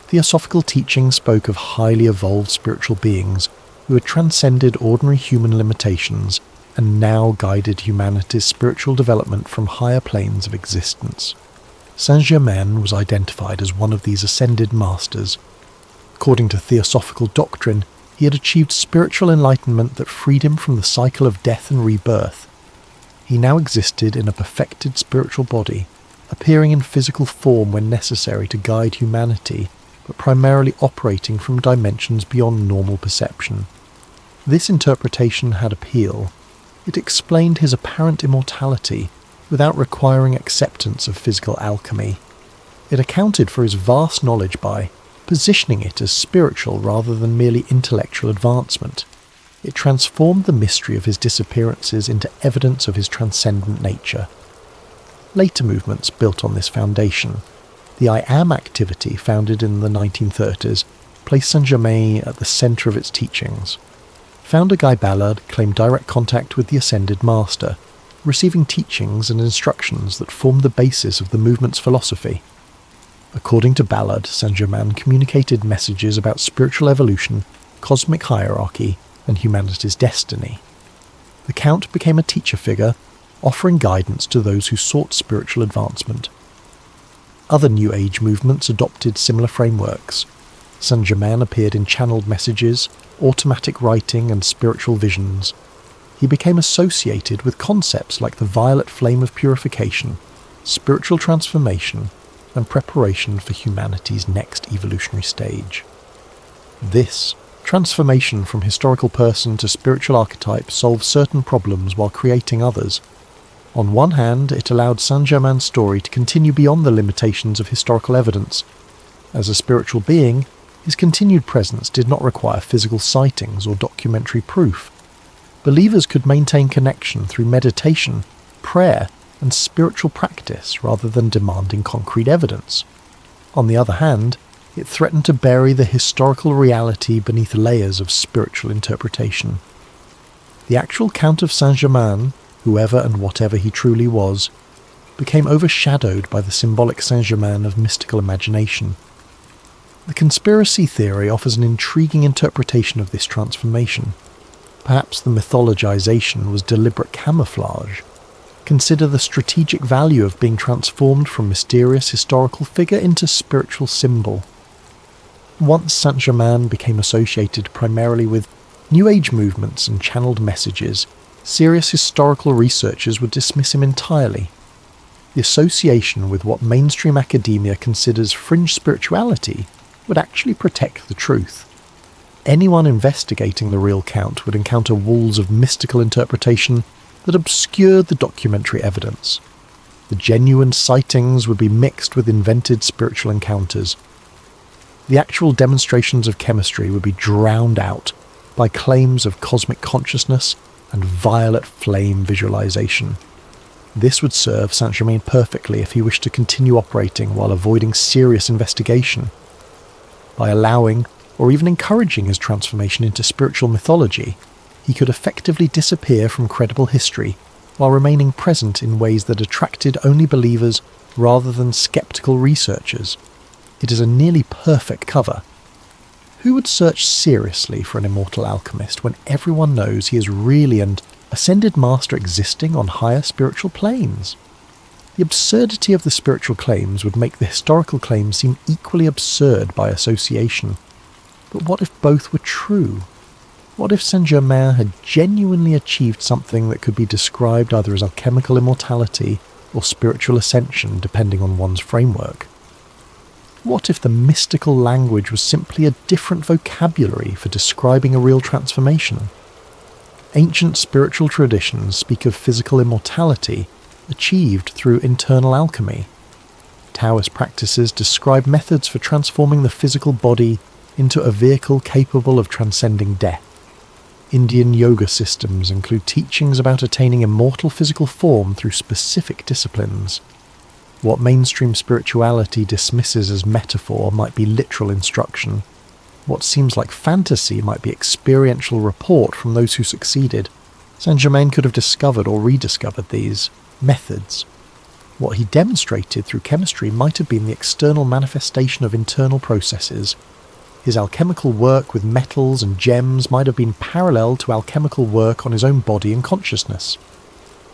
Theosophical teaching spoke of highly evolved spiritual beings who had transcended ordinary human limitations and now guided humanity's spiritual development from higher planes of existence. Saint-Germain was identified as one of these ascended masters. According to theosophical doctrine, he had achieved spiritual enlightenment that freed him from the cycle of death and rebirth. He now existed in a perfected spiritual body, appearing in physical form when necessary to guide humanity, but primarily operating from dimensions beyond normal perception. This interpretation had appeal. It explained his apparent immortality without requiring acceptance of physical alchemy. It accounted for his vast knowledge by positioning it as spiritual rather than merely intellectual advancement. It transformed the mystery of his disappearances into evidence of his transcendent nature. Later movements built on this foundation. The I Am activity, founded in the 1930s, placed Saint-Germain at the centre of its teachings. Founder Guy Ballard claimed direct contact with the Ascended Master, receiving teachings and instructions that formed the basis of the movement's philosophy. According to Ballard, Saint-Germain communicated messages about spiritual evolution, cosmic hierarchy, and humanity's destiny. The Count became a teacher figure, offering guidance to those who sought spiritual advancement. Other New Age movements adopted similar frameworks. Saint-Germain appeared in channeled messages, automatic writing, and spiritual visions. He became associated with concepts like the violet flame of purification, spiritual transformation, and preparation for humanity's next evolutionary stage. This transformation from historical person to spiritual archetype solves certain problems while creating others. On one hand, it allowed Saint-Germain's story to continue beyond the limitations of historical evidence. As a spiritual being, his continued presence did not require physical sightings or documentary proof. Believers could maintain connection through meditation, prayer, and spiritual practice rather than demanding concrete evidence. On the other hand, It threatened to bury the historical reality beneath layers of spiritual interpretation. The actual Count of Saint-Germain, whoever and whatever he truly was, became overshadowed by the symbolic Saint-Germain of mystical imagination. The conspiracy theory offers an intriguing interpretation of this transformation. Perhaps the mythologization was deliberate camouflage. Consider the strategic value of being transformed from mysterious historical figure into spiritual symbol. Once Saint-Germain became associated primarily with New Age movements and channeled messages, serious historical researchers would dismiss him entirely. The association with what mainstream academia considers fringe spirituality would actually protect the truth. Anyone investigating the real Count would encounter walls of mystical interpretation that obscured the documentary evidence. The genuine sightings would be mixed with invented spiritual encounters. The actual demonstrations of chemistry would be drowned out by claims of cosmic consciousness and violet flame visualization. This would serve Saint-Germain perfectly if he wished to continue operating while avoiding serious investigation. By allowing or even encouraging his transformation into spiritual mythology, he could effectively disappear from credible history while remaining present in ways that attracted only believers rather than skeptical researchers. It is a nearly perfect cover. Who would search seriously for an immortal alchemist when everyone knows he is really an ascended master existing on higher spiritual planes? The absurdity of the spiritual claims would make the historical claims seem equally absurd by association. But what if both were true? What if Saint-Germain had genuinely achieved something that could be described either as alchemical immortality or spiritual ascension, depending on one's framework? What if the mystical language was simply a different vocabulary for describing a real transformation? Ancient spiritual traditions speak of physical immortality achieved through internal alchemy. Taoist practices describe methods for transforming the physical body into a vehicle capable of transcending death. Indian yoga systems include teachings about attaining immortal physical form through specific disciplines. What mainstream spirituality dismisses as metaphor might be literal instruction. What seems like fantasy might be experiential report from those who succeeded. Saint-Germain could have discovered or rediscovered these methods. What he demonstrated through chemistry might have been the external manifestation of internal processes. His alchemical work with metals and gems might have been parallel to alchemical work on his own body and consciousness.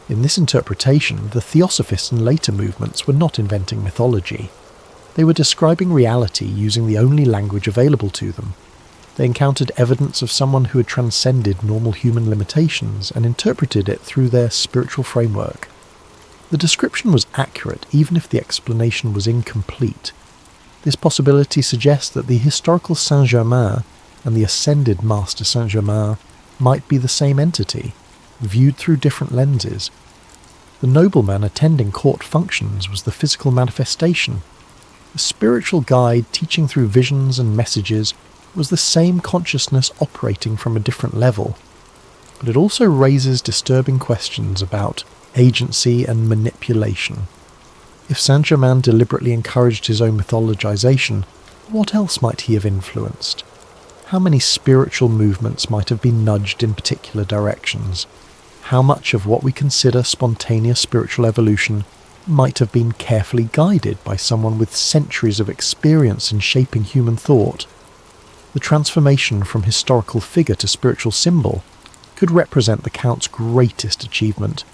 In this interpretation, the Theosophists and later movements were not inventing mythology. They were describing reality using the only language available to them. They encountered evidence of someone who had transcended normal human limitations and interpreted it through their spiritual framework. The description was accurate even if the explanation was incomplete. This possibility suggests that the historical Saint-Germain and the ascended Master Saint-Germain might be the same entity, viewed through different lenses. The nobleman attending court functions was the physical manifestation. The spiritual guide teaching through visions and messages was the same consciousness operating from a different level. But it also raises disturbing questions about agency and manipulation. If Saint-Germain deliberately encouraged his own mythologization, what else might he have influenced? How many spiritual movements might have been nudged in particular directions? How much of what we consider spontaneous spiritual evolution might have been carefully guided by someone with centuries of experience in shaping human thought? The transformation from historical figure to spiritual symbol could represent the Count's greatest achievement,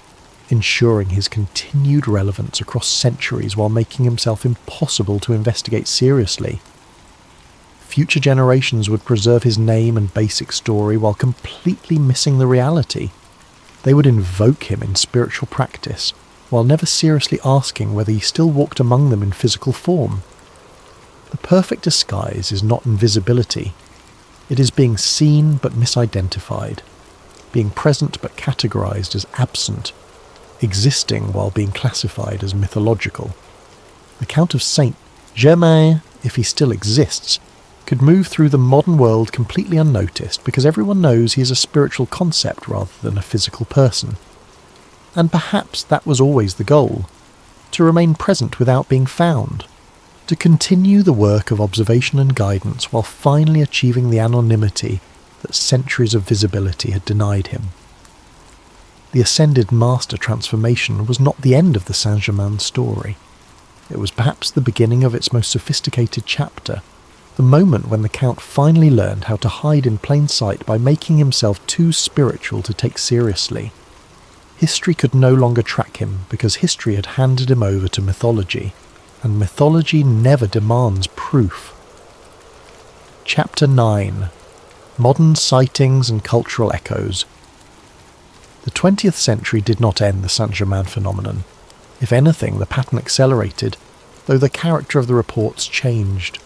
ensuring his continued relevance across centuries while making himself impossible to investigate seriously. Future generations would preserve his name and basic story while completely missing the reality. They would invoke him in spiritual practice, while never seriously asking whether he still walked among them in physical form. The perfect disguise is not invisibility. It is being seen but misidentified, being present but categorized as absent, existing while being classified as mythological. The Count of Saint-Germain, if he still exists, could move through the modern world completely unnoticed because everyone knows he is a spiritual concept rather than a physical person. And perhaps that was always the goal, to remain present without being found, to continue the work of observation and guidance while finally achieving the anonymity that centuries of visibility had denied him. The Ascended Master transformation was not the end of the Saint-Germain story. It was perhaps the beginning of its most sophisticated chapter, the moment when the Count finally learned how to hide in plain sight by making himself too spiritual to take seriously. History could no longer track him because history had handed him over to mythology, and mythology never demands proof. Chapter 9. Modern Sightings and Cultural Echoes. The 20th century did not end the Saint-Germain phenomenon. If anything, the pattern accelerated, though the character of the reports changed.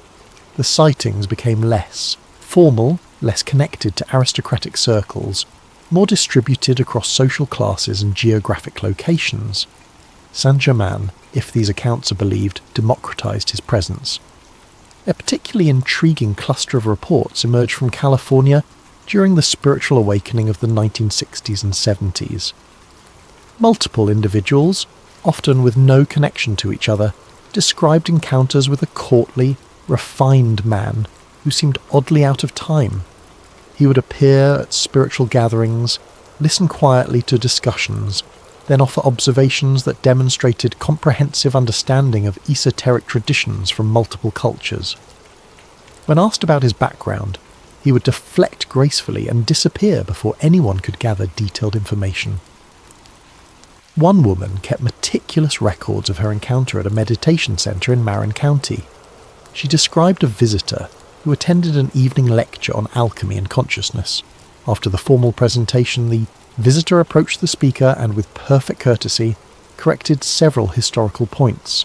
The sightings became less formal, less connected to aristocratic circles, more distributed across social classes and geographic locations. Saint-Germain, if these accounts are believed, democratized his presence. A particularly intriguing cluster of reports emerged from California during the spiritual awakening of the 1960s and 70s. Multiple individuals, often with no connection to each other, described encounters with a courtly, refined man who seemed oddly out of time. He would appear at spiritual gatherings, listen quietly to discussions, then offer observations that demonstrated comprehensive understanding of esoteric traditions from multiple cultures. When asked about his background, he would deflect gracefully and disappear before anyone could gather detailed information. One woman kept meticulous records of her encounter at a meditation center in Marin County. She described a visitor who attended an evening lecture on alchemy and consciousness. After the formal presentation, the visitor approached the speaker and, with perfect courtesy, corrected several historical points.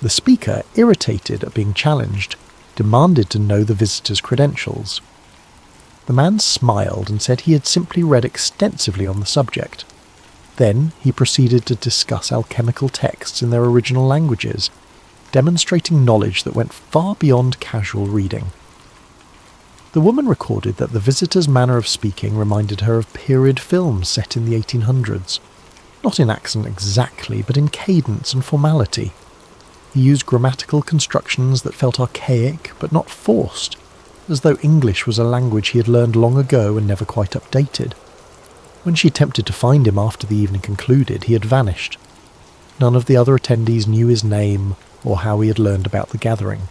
The speaker, irritated at being challenged, demanded to know the visitor's credentials. The man smiled and said he had simply read extensively on the subject. Then he proceeded to discuss alchemical texts in their original languages, demonstrating knowledge that went far beyond casual reading. The woman recorded that the visitor's manner of speaking reminded her of period films set in the 1800s, not in accent exactly, but in cadence and formality. He used grammatical constructions that felt archaic but not forced, as though English was a language he had learned long ago and never quite updated. When she attempted to find him after the evening concluded, he had vanished. None of the other attendees knew his name or how he had learned about the gathering.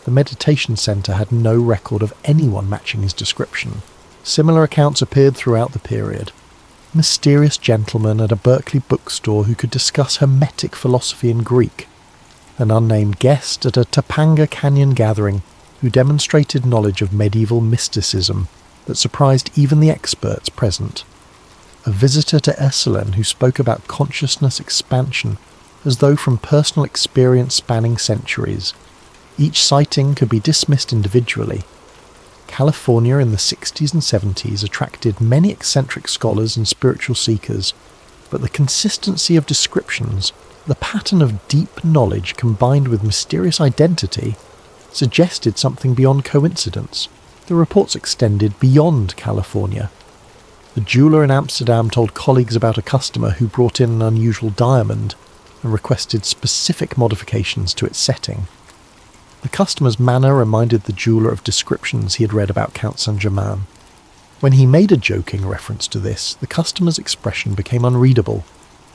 The meditation centre had no record of anyone matching his description. Similar accounts appeared throughout the period. Mysterious gentleman at a Berkeley bookstore who could discuss Hermetic philosophy in Greek. An unnamed guest at a Topanga Canyon gathering who demonstrated knowledge of medieval mysticism that surprised even the experts present. A visitor to Esalen who spoke about consciousness expansion as though from personal experience spanning centuries. Each sighting could be dismissed individually. California in the 60s and 70s attracted many eccentric scholars and spiritual seekers, but the consistency of descriptions, the pattern of deep knowledge combined with mysterious identity, suggested something beyond coincidence. The reports extended beyond California. The jeweller in Amsterdam told colleagues about a customer who brought in an unusual diamond and requested specific modifications to its setting. The customer's manner reminded the jeweller of descriptions he had read about Count Saint-Germain. When he made a joking reference to this, the customer's expression became unreadable.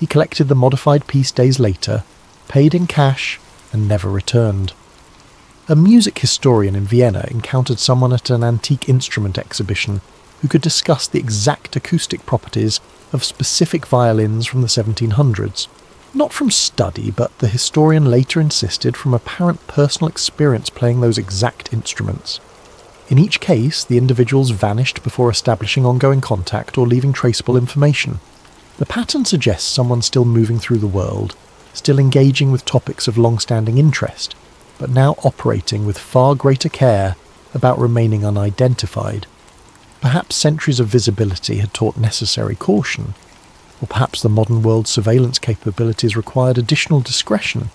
He collected the modified piece days later, paid in cash, and never returned. A music historian in Vienna encountered someone at an antique instrument exhibition who could discuss the exact acoustic properties of specific violins from the 1700s. Not from study, but the historian later insisted from apparent personal experience playing those exact instruments. In each case, the individuals vanished before establishing ongoing contact or leaving traceable information. The pattern suggests someone still moving through the world, still engaging with topics of long-standing interest, but now operating with far greater care about remaining unidentified. Perhaps centuries of visibility had taught necessary caution, or perhaps the modern world's surveillance capabilities required additional discretion.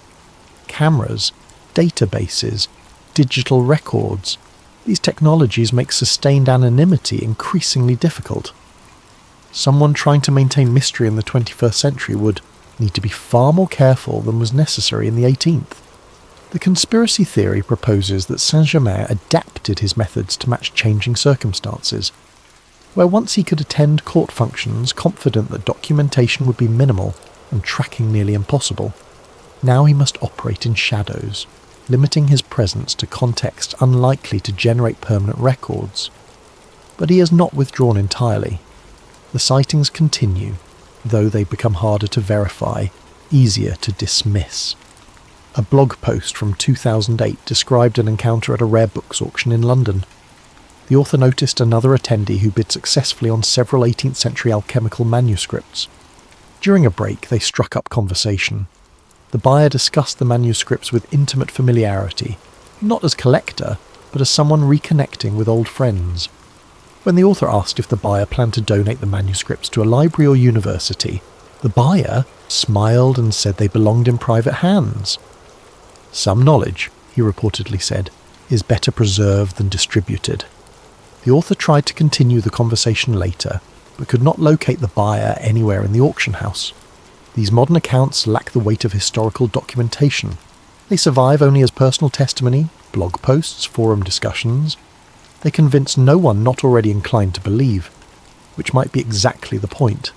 Cameras, databases, digital records, these technologies make sustained anonymity increasingly difficult. Someone trying to maintain mystery in the 21st century would need to be far more careful than was necessary in the 18th. The conspiracy theory proposes that Saint-Germain adapted his methods to match changing circumstances. Where once he could attend court functions confident that documentation would be minimal and tracking nearly impossible, now he must operate in shadows, limiting his presence to contexts unlikely to generate permanent records. But he has not withdrawn entirely. The sightings continue, though they become harder to verify, easier to dismiss. A blog post from 2008 described an encounter at a rare books auction in London. The author noticed another attendee who bid successfully on several 18th century alchemical manuscripts. During a break, they struck up conversation. The buyer discussed the manuscripts with intimate familiarity, not as collector, but as someone reconnecting with old friends. When the author asked if the buyer planned to donate the manuscripts to a library or university, the buyer smiled and said they belonged in private hands. "Some knowledge," he reportedly said, "is better preserved than distributed." The author tried to continue the conversation later, but could not locate the buyer anywhere in the auction house. These modern accounts lack the weight of historical documentation. They survive only as personal testimony, blog posts, forum discussions. They convince no one not already inclined to believe, which might be exactly the point.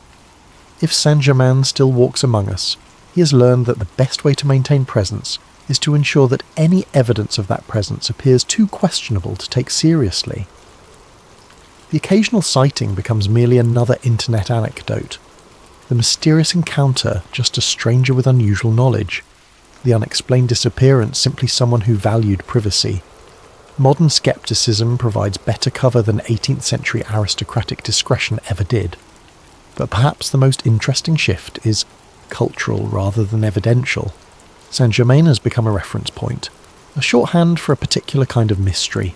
If Saint-Germain still walks among us, he has learned that the best way to maintain presence is to ensure that any evidence of that presence appears too questionable to take seriously. The occasional sighting becomes merely another internet anecdote. The mysterious encounter just a stranger with unusual knowledge. The unexplained disappearance simply someone who valued privacy. Modern skepticism provides better cover than 18th century aristocratic discretion ever did. But perhaps the most interesting shift is cultural rather than evidential. Saint-Germain has become a reference point, a shorthand for a particular kind of mystery.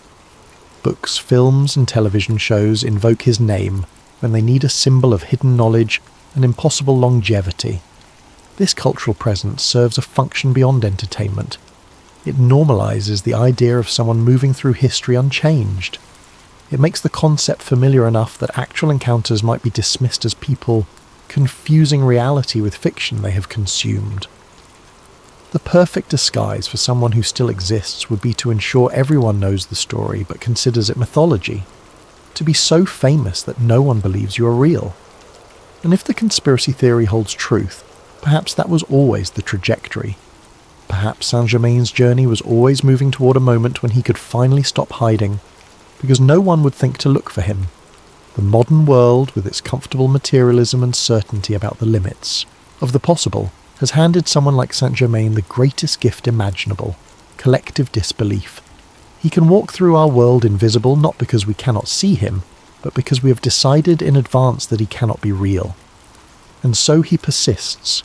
Books, films and television shows invoke his name when they need a symbol of hidden knowledge and impossible longevity. This cultural presence serves a function beyond entertainment. It normalizes the idea of someone moving through history unchanged. It makes the concept familiar enough that actual encounters might be dismissed as people confusing reality with fiction they have consumed. The perfect disguise for someone who still exists would be to ensure everyone knows the story but considers it mythology. To be so famous that no one believes you are real. And if the conspiracy theory holds truth, perhaps that was always the trajectory. Perhaps Saint-Germain's journey was always moving toward a moment when he could finally stop hiding, because no one would think to look for him. The modern world, with its comfortable materialism and certainty about the limits of the possible, has handed someone like Saint-Germain the greatest gift imaginable: collective disbelief. He can walk through our world invisible not because we cannot see him, but because we have decided in advance that he cannot be real. And so he persists,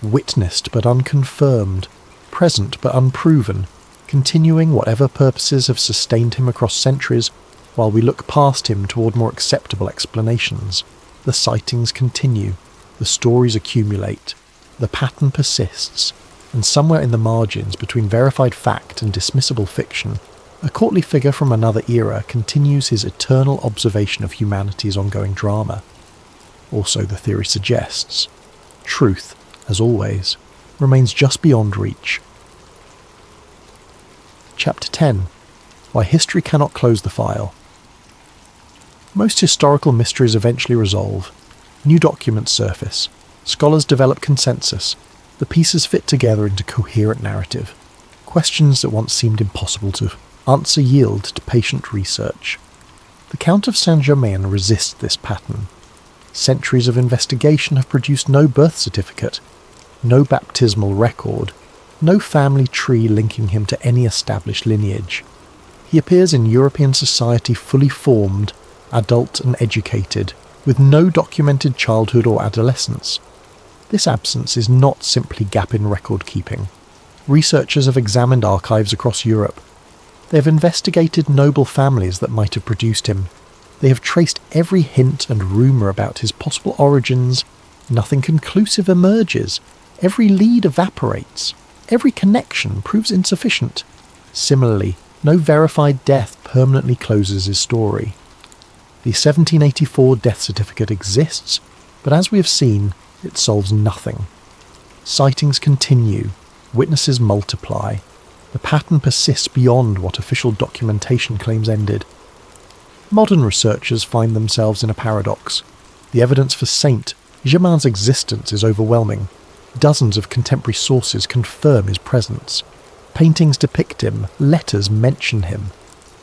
witnessed but unconfirmed, present but unproven, continuing whatever purposes have sustained him across centuries, while we look past him toward more acceptable explanations. The sightings continue, the stories accumulate, the pattern persists, and somewhere in the margins between verified fact and dismissible fiction, a courtly figure from another era continues his eternal observation of humanity's ongoing drama. Also, the theory suggests, truth, as always, remains just beyond reach. Chapter 10. Why History Cannot Close the File. Most historical mysteries eventually resolve. New documents surface. Scholars develop consensus. The pieces fit together into coherent narrative. Questions that once seemed impossible to answer yield to patient research. The Count of Saint-Germain resists this pattern. Centuries of investigation have produced no birth certificate, no baptismal record, no family tree linking him to any established lineage. He appears in European society fully formed, adult and educated, with no documented childhood or adolescence. This absence is not simply gap in record keeping. Researchers have examined archives across Europe. They have investigated noble families that might have produced him. They have traced every hint and rumour about his possible origins. Nothing conclusive emerges. Every lead evaporates. Every connection proves insufficient. Similarly, no verified death permanently closes his story. The 1784 death certificate exists, but as we have seen, it solves nothing. Sightings continue. Witnesses multiply. The pattern persists beyond what official documentation claims ended. Modern researchers find themselves in a paradox. The evidence for Saint Germain's existence is overwhelming. Dozens of contemporary sources confirm his presence. Paintings depict him, letters mention him.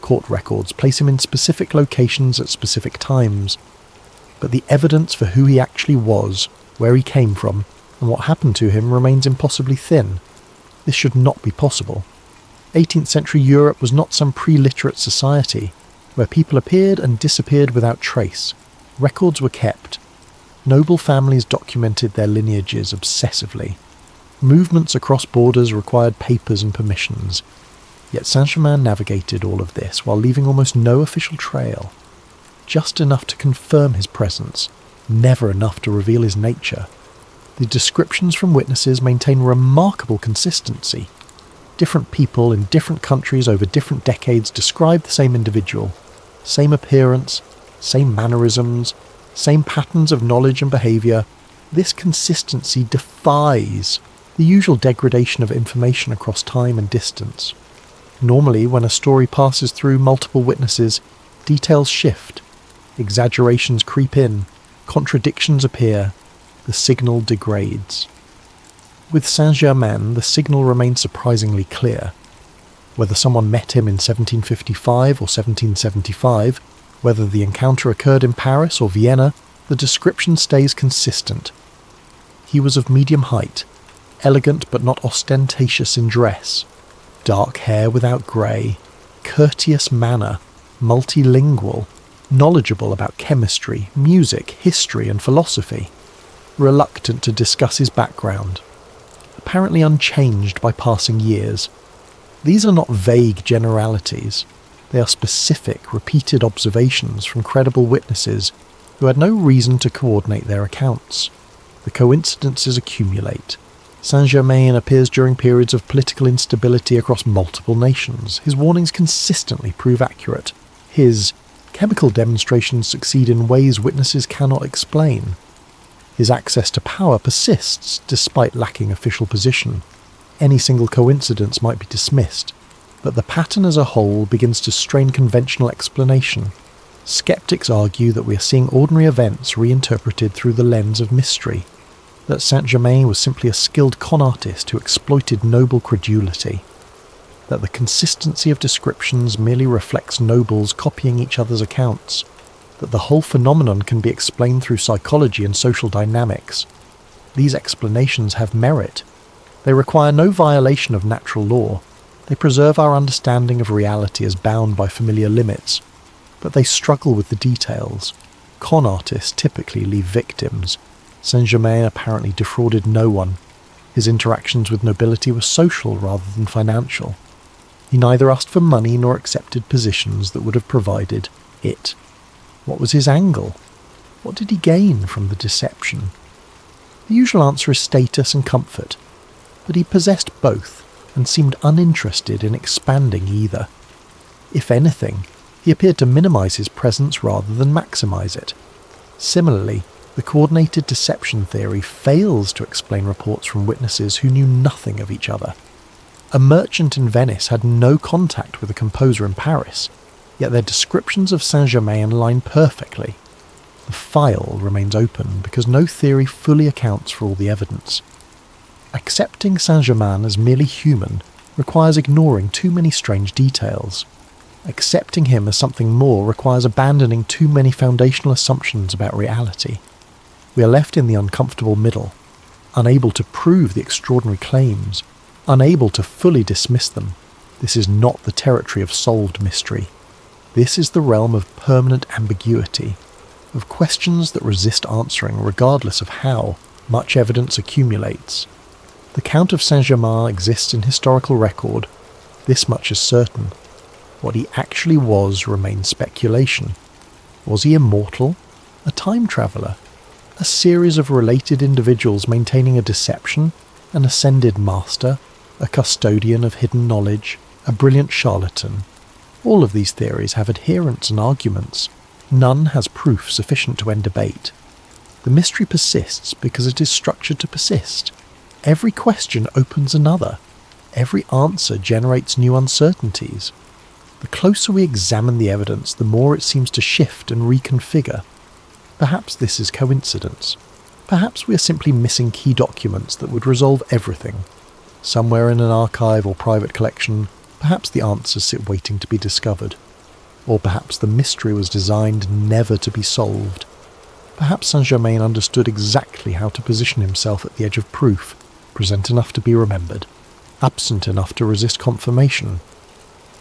Court records place him in specific locations at specific times. But the evidence for who he actually was, where he came from, and what happened to him remains impossibly thin. This should not be possible. 18th century Europe was not some pre-literate society, where people appeared and disappeared without trace. Records were kept. Noble families documented their lineages obsessively. Movements across borders required papers and permissions. Yet Saint-Germain navigated all of this while leaving almost no official trail. Just enough to confirm his presence, never enough to reveal his nature. The descriptions from witnesses maintain remarkable consistency. Different people in different countries over different decades describe the same individual. Same appearance, same mannerisms, same patterns of knowledge and behaviour. This consistency defies the usual degradation of information across time and distance. Normally, when a story passes through multiple witnesses, details shift, exaggerations creep in, contradictions appear, the signal degrades. With Saint-Germain, the signal remains surprisingly clear. Whether someone met him in 1755 or 1775, whether the encounter occurred in Paris or Vienna, the description stays consistent. He was of medium height, elegant but not ostentatious in dress, dark hair without grey, courteous manner, multilingual, knowledgeable about chemistry, music, history and philosophy, reluctant to discuss his background, apparently unchanged by passing years. These are not vague generalities. They are specific, repeated observations from credible witnesses who had no reason to coordinate their accounts. The coincidences accumulate. Saint-Germain appears during periods of political instability across multiple nations. His warnings consistently prove accurate. His chemical demonstrations succeed in ways witnesses cannot explain. His access to power persists despite lacking official position. Any single coincidence might be dismissed, but the pattern as a whole begins to strain conventional explanation. Skeptics argue that we are seeing ordinary events reinterpreted through the lens of mystery, that Saint-Germain was simply a skilled con artist who exploited noble credulity, that the consistency of descriptions merely reflects nobles copying each other's accounts, that the whole phenomenon can be explained through psychology and social dynamics. These explanations have merit. They require no violation of natural law. They preserve our understanding of reality as bound by familiar limits, but they struggle with the details. Con artists typically leave victims. Saint-Germain apparently defrauded no one. His interactions with nobility were social rather than financial. He neither asked for money nor accepted positions that would have provided it. What was his angle? What did he gain from the deception? The usual answer is status and comfort, but he possessed both and seemed uninterested in expanding either. If anything, he appeared to minimize his presence rather than maximize it. Similarly, the coordinated deception theory fails to explain reports from witnesses who knew nothing of each other. A merchant in Venice had no contact with a composer in Paris, yet their descriptions of Saint-Germain line perfectly. The file remains open because no theory fully accounts for all the evidence. Accepting Saint-Germain as merely human requires ignoring too many strange details. Accepting him as something more requires abandoning too many foundational assumptions about reality. We are left in the uncomfortable middle, unable to prove the extraordinary claims, unable to fully dismiss them. This is not the territory of solved mystery. This is the realm of permanent ambiguity, of questions that resist answering regardless of how much evidence accumulates. The Count of Saint-Germain exists in historical record. This much is certain. What he actually was remains speculation. Was he immortal? A time traveller? A series of related individuals maintaining a deception? An ascended master? A custodian of hidden knowledge? A brilliant charlatan? All of these theories have adherents and arguments. None has proof sufficient to end debate. The mystery persists because it is structured to persist. Every question opens another. Every answer generates new uncertainties. The closer we examine the evidence, the more it seems to shift and reconfigure. Perhaps this is coincidence. Perhaps we are simply missing key documents that would resolve everything. Somewhere in an archive or private collection, perhaps the answers sit waiting to be discovered. Or perhaps the mystery was designed never to be solved. Perhaps Saint-Germain understood exactly how to position himself at the edge of proof, present enough to be remembered, absent enough to resist confirmation.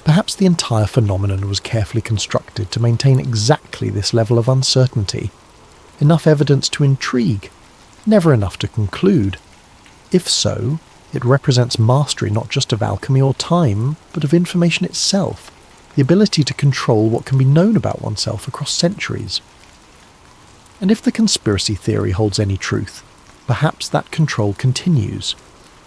Perhaps the entire phenomenon was carefully constructed to maintain exactly this level of uncertainty. Enough evidence to intrigue, never enough to conclude. If so, it represents mastery not just of alchemy or time, but of information itself, the ability to control what can be known about oneself across centuries. And if the conspiracy theory holds any truth, perhaps that control continues.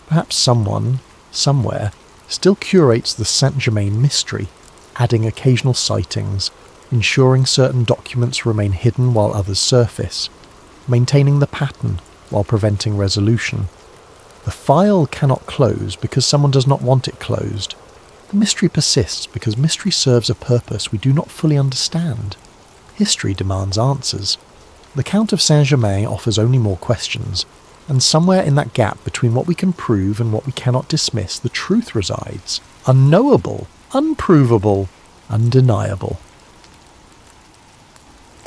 Perhaps someone, somewhere, still curates the Saint-Germain mystery, adding occasional sightings, ensuring certain documents remain hidden while others surface, maintaining the pattern while preventing resolution. The file cannot close because someone does not want it closed. The mystery persists because mystery serves a purpose we do not fully understand. History demands answers. The Count of Saint-Germain offers only more questions, and somewhere in that gap between what we can prove and what we cannot dismiss, the truth resides. Unknowable, unprovable, undeniable.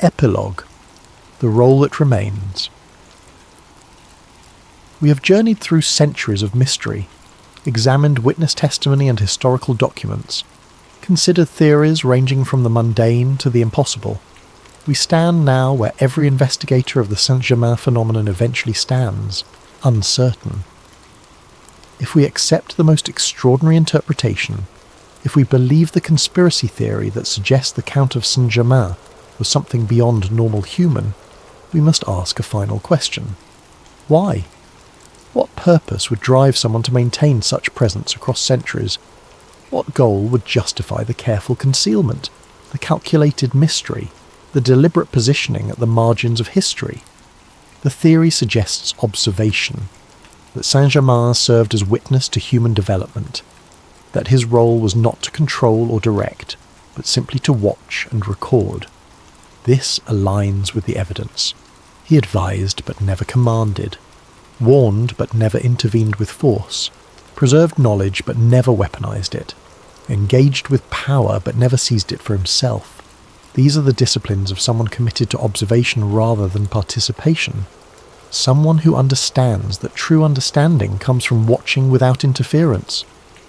Epilogue. The role that remains. We have journeyed through centuries of mystery, examined witness testimony and historical documents, considered theories ranging from the mundane to the impossible. We stand now where every investigator of the Saint-Germain phenomenon eventually stands, uncertain. If we accept the most extraordinary interpretation, if we believe the conspiracy theory that suggests the Count of Saint-Germain was something beyond normal human, we must ask a final question. Why? What purpose would drive someone to maintain such presence across centuries? What goal would justify the careful concealment, the calculated mystery, the deliberate positioning at the margins of history? The theory suggests observation, that Saint-Germain served as witness to human development, that his role was not to control or direct, but simply to watch and record. This aligns with the evidence. He advised but never commanded, warned but never intervened with force, preserved knowledge but never weaponized it, engaged with power but never seized it for himself. These are the disciplines of someone committed to observation rather than participation. Someone who understands that true understanding comes from watching without interference,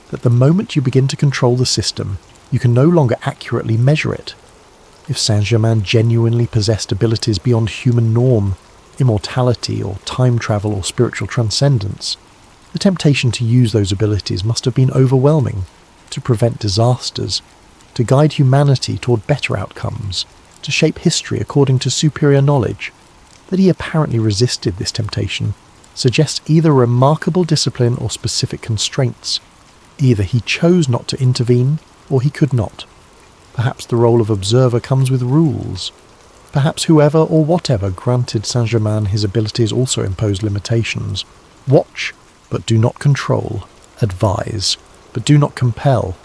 that the moment you begin to control the system, you can no longer accurately measure it. If Saint-Germain genuinely possessed abilities beyond human norm, immortality or time travel or spiritual transcendence, the temptation to use those abilities must have been overwhelming, to prevent disasters, to guide humanity toward better outcomes, to shape history according to superior knowledge. That he apparently resisted this temptation suggests either remarkable discipline or specific constraints. Either he chose not to intervene, or he could not. Perhaps the role of observer comes with rules. Perhaps whoever or whatever granted Saint-Germain his abilities also imposed limitations. Watch, but do not control. Advise, but do not compel.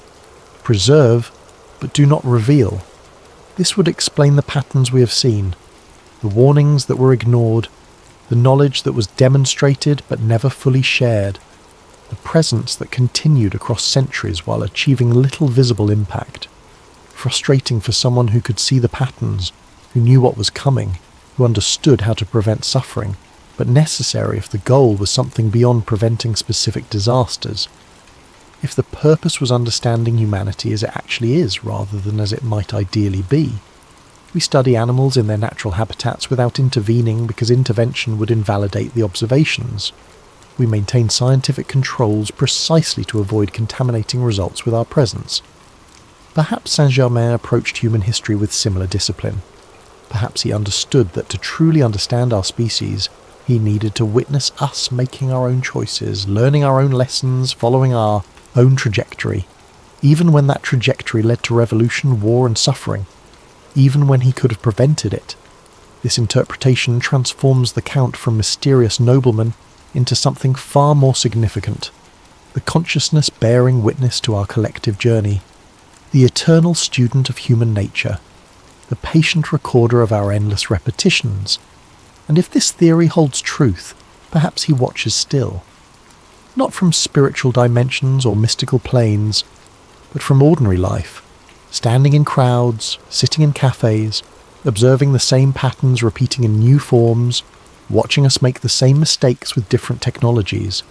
Preserve, but do not reveal. This would explain the patterns we have seen, the warnings that were ignored, the knowledge that was demonstrated but never fully shared, the presence that continued across centuries while achieving little visible impact. Frustrating for someone who could see the patterns, who knew what was coming, who understood how to prevent suffering, but necessary if the goal was something beyond preventing specific disasters. If the purpose was understanding humanity as it actually is rather than as it might ideally be. We study animals in their natural habitats without intervening because intervention would invalidate the observations. We maintain scientific controls precisely to avoid contaminating results with our presence. Perhaps Saint-Germain approached human history with similar discipline. Perhaps he understood that to truly understand our species, he needed to witness us making our own choices, learning our own lessons, following our own trajectory, even when that trajectory led to revolution, war and suffering, even when he could have prevented it. This interpretation transforms the Count from mysterious nobleman into something far more significant, the consciousness bearing witness to our collective journey, the eternal student of human nature, the patient recorder of our endless repetitions. And if this theory holds truth, perhaps he watches still. Not from spiritual dimensions or mystical planes, but from ordinary life, standing in crowds, sitting in cafes, observing the same patterns repeating in new forms, watching us make the same mistakes with different technologies,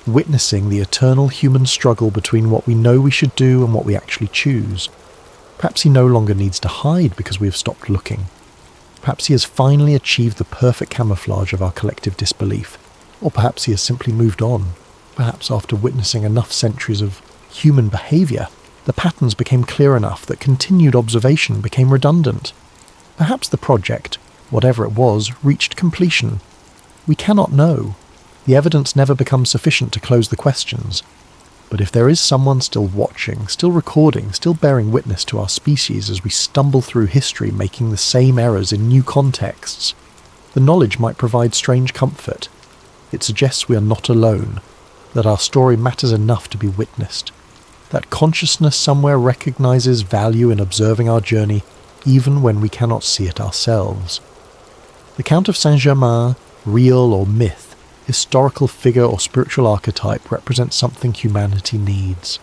witnessing the eternal human struggle between what we know we should do and what we actually choose. Perhaps he no longer needs to hide because we have stopped looking. Perhaps he has finally achieved the perfect camouflage of our collective disbelief. Or perhaps he has simply moved on. Perhaps after witnessing enough centuries of human behaviour, the patterns became clear enough that continued observation became redundant. Perhaps the project, whatever it was, reached completion. We cannot know. The evidence never becomes sufficient to close the questions. But if there is someone still watching, still recording, still bearing witness to our species as we stumble through history making the same errors in new contexts, the knowledge might provide strange comfort. It suggests we are not alone, that our story matters enough to be witnessed, that consciousness somewhere recognizes value in observing our journey even when we cannot see it ourselves. The Count of Saint-Germain, real or myth, historical figure or spiritual archetype, represents something humanity needs.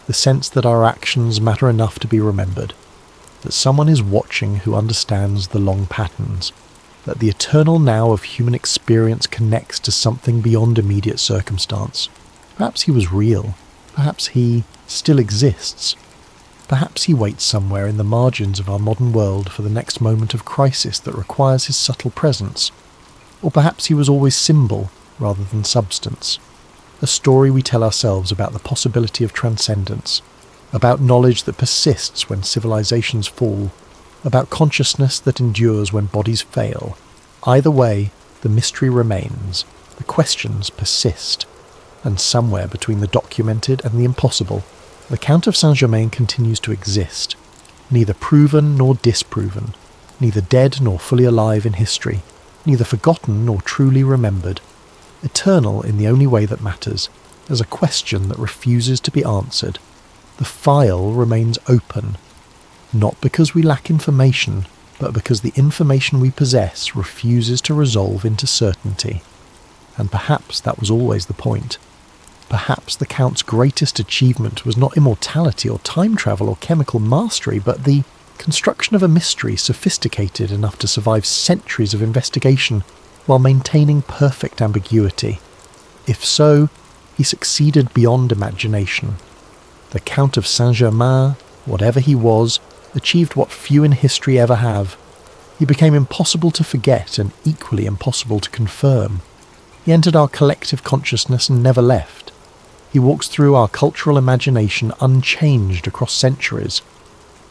The sense that our actions matter enough to be remembered, that someone is watching who understands the long patterns, that the eternal now of human experience connects to something beyond immediate circumstance. Perhaps he was real. Perhaps he still exists. Perhaps he waits somewhere in the margins of our modern world for the next moment of crisis that requires his subtle presence. Or perhaps he was always symbol rather than substance. A story we tell ourselves about the possibility of transcendence, about knowledge that persists when civilizations fall, about consciousness that endures when bodies fail. Either way, the mystery remains, the questions persist, and somewhere between the documented and the impossible, the Count of Saint-Germain continues to exist, neither proven nor disproven, neither dead nor fully alive in history, neither forgotten nor truly remembered, eternal in the only way that matters, as a question that refuses to be answered. The file remains open, not because we lack information, but because the information we possess refuses to resolve into certainty. And perhaps that was always the point. Perhaps the Count's greatest achievement was not immortality or time travel or chemical mastery, but the construction of a mystery sophisticated enough to survive centuries of investigation while maintaining perfect ambiguity. If so, he succeeded beyond imagination. The Count of Saint-Germain, whatever he was, achieved what few in history ever have. He became impossible to forget and equally impossible to confirm. He entered our collective consciousness and never left. He walks through our cultural imagination unchanged across centuries.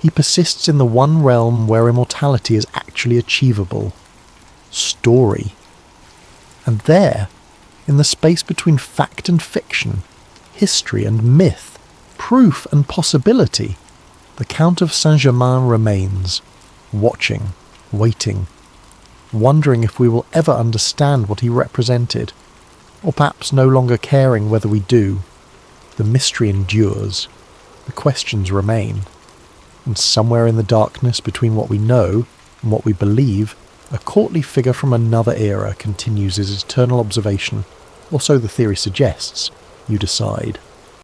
He persists in the one realm where immortality is actually achievable. Story. And there, in the space between fact and fiction, history and myth, proof and possibility, the Count of Saint-Germain remains, watching, waiting, wondering if we will ever understand what he represented, or perhaps no longer caring whether we do. The mystery endures, the questions remain, and somewhere in the darkness between what we know and what we believe, a courtly figure from another era continues his eternal observation, or so the theory suggests. You decide.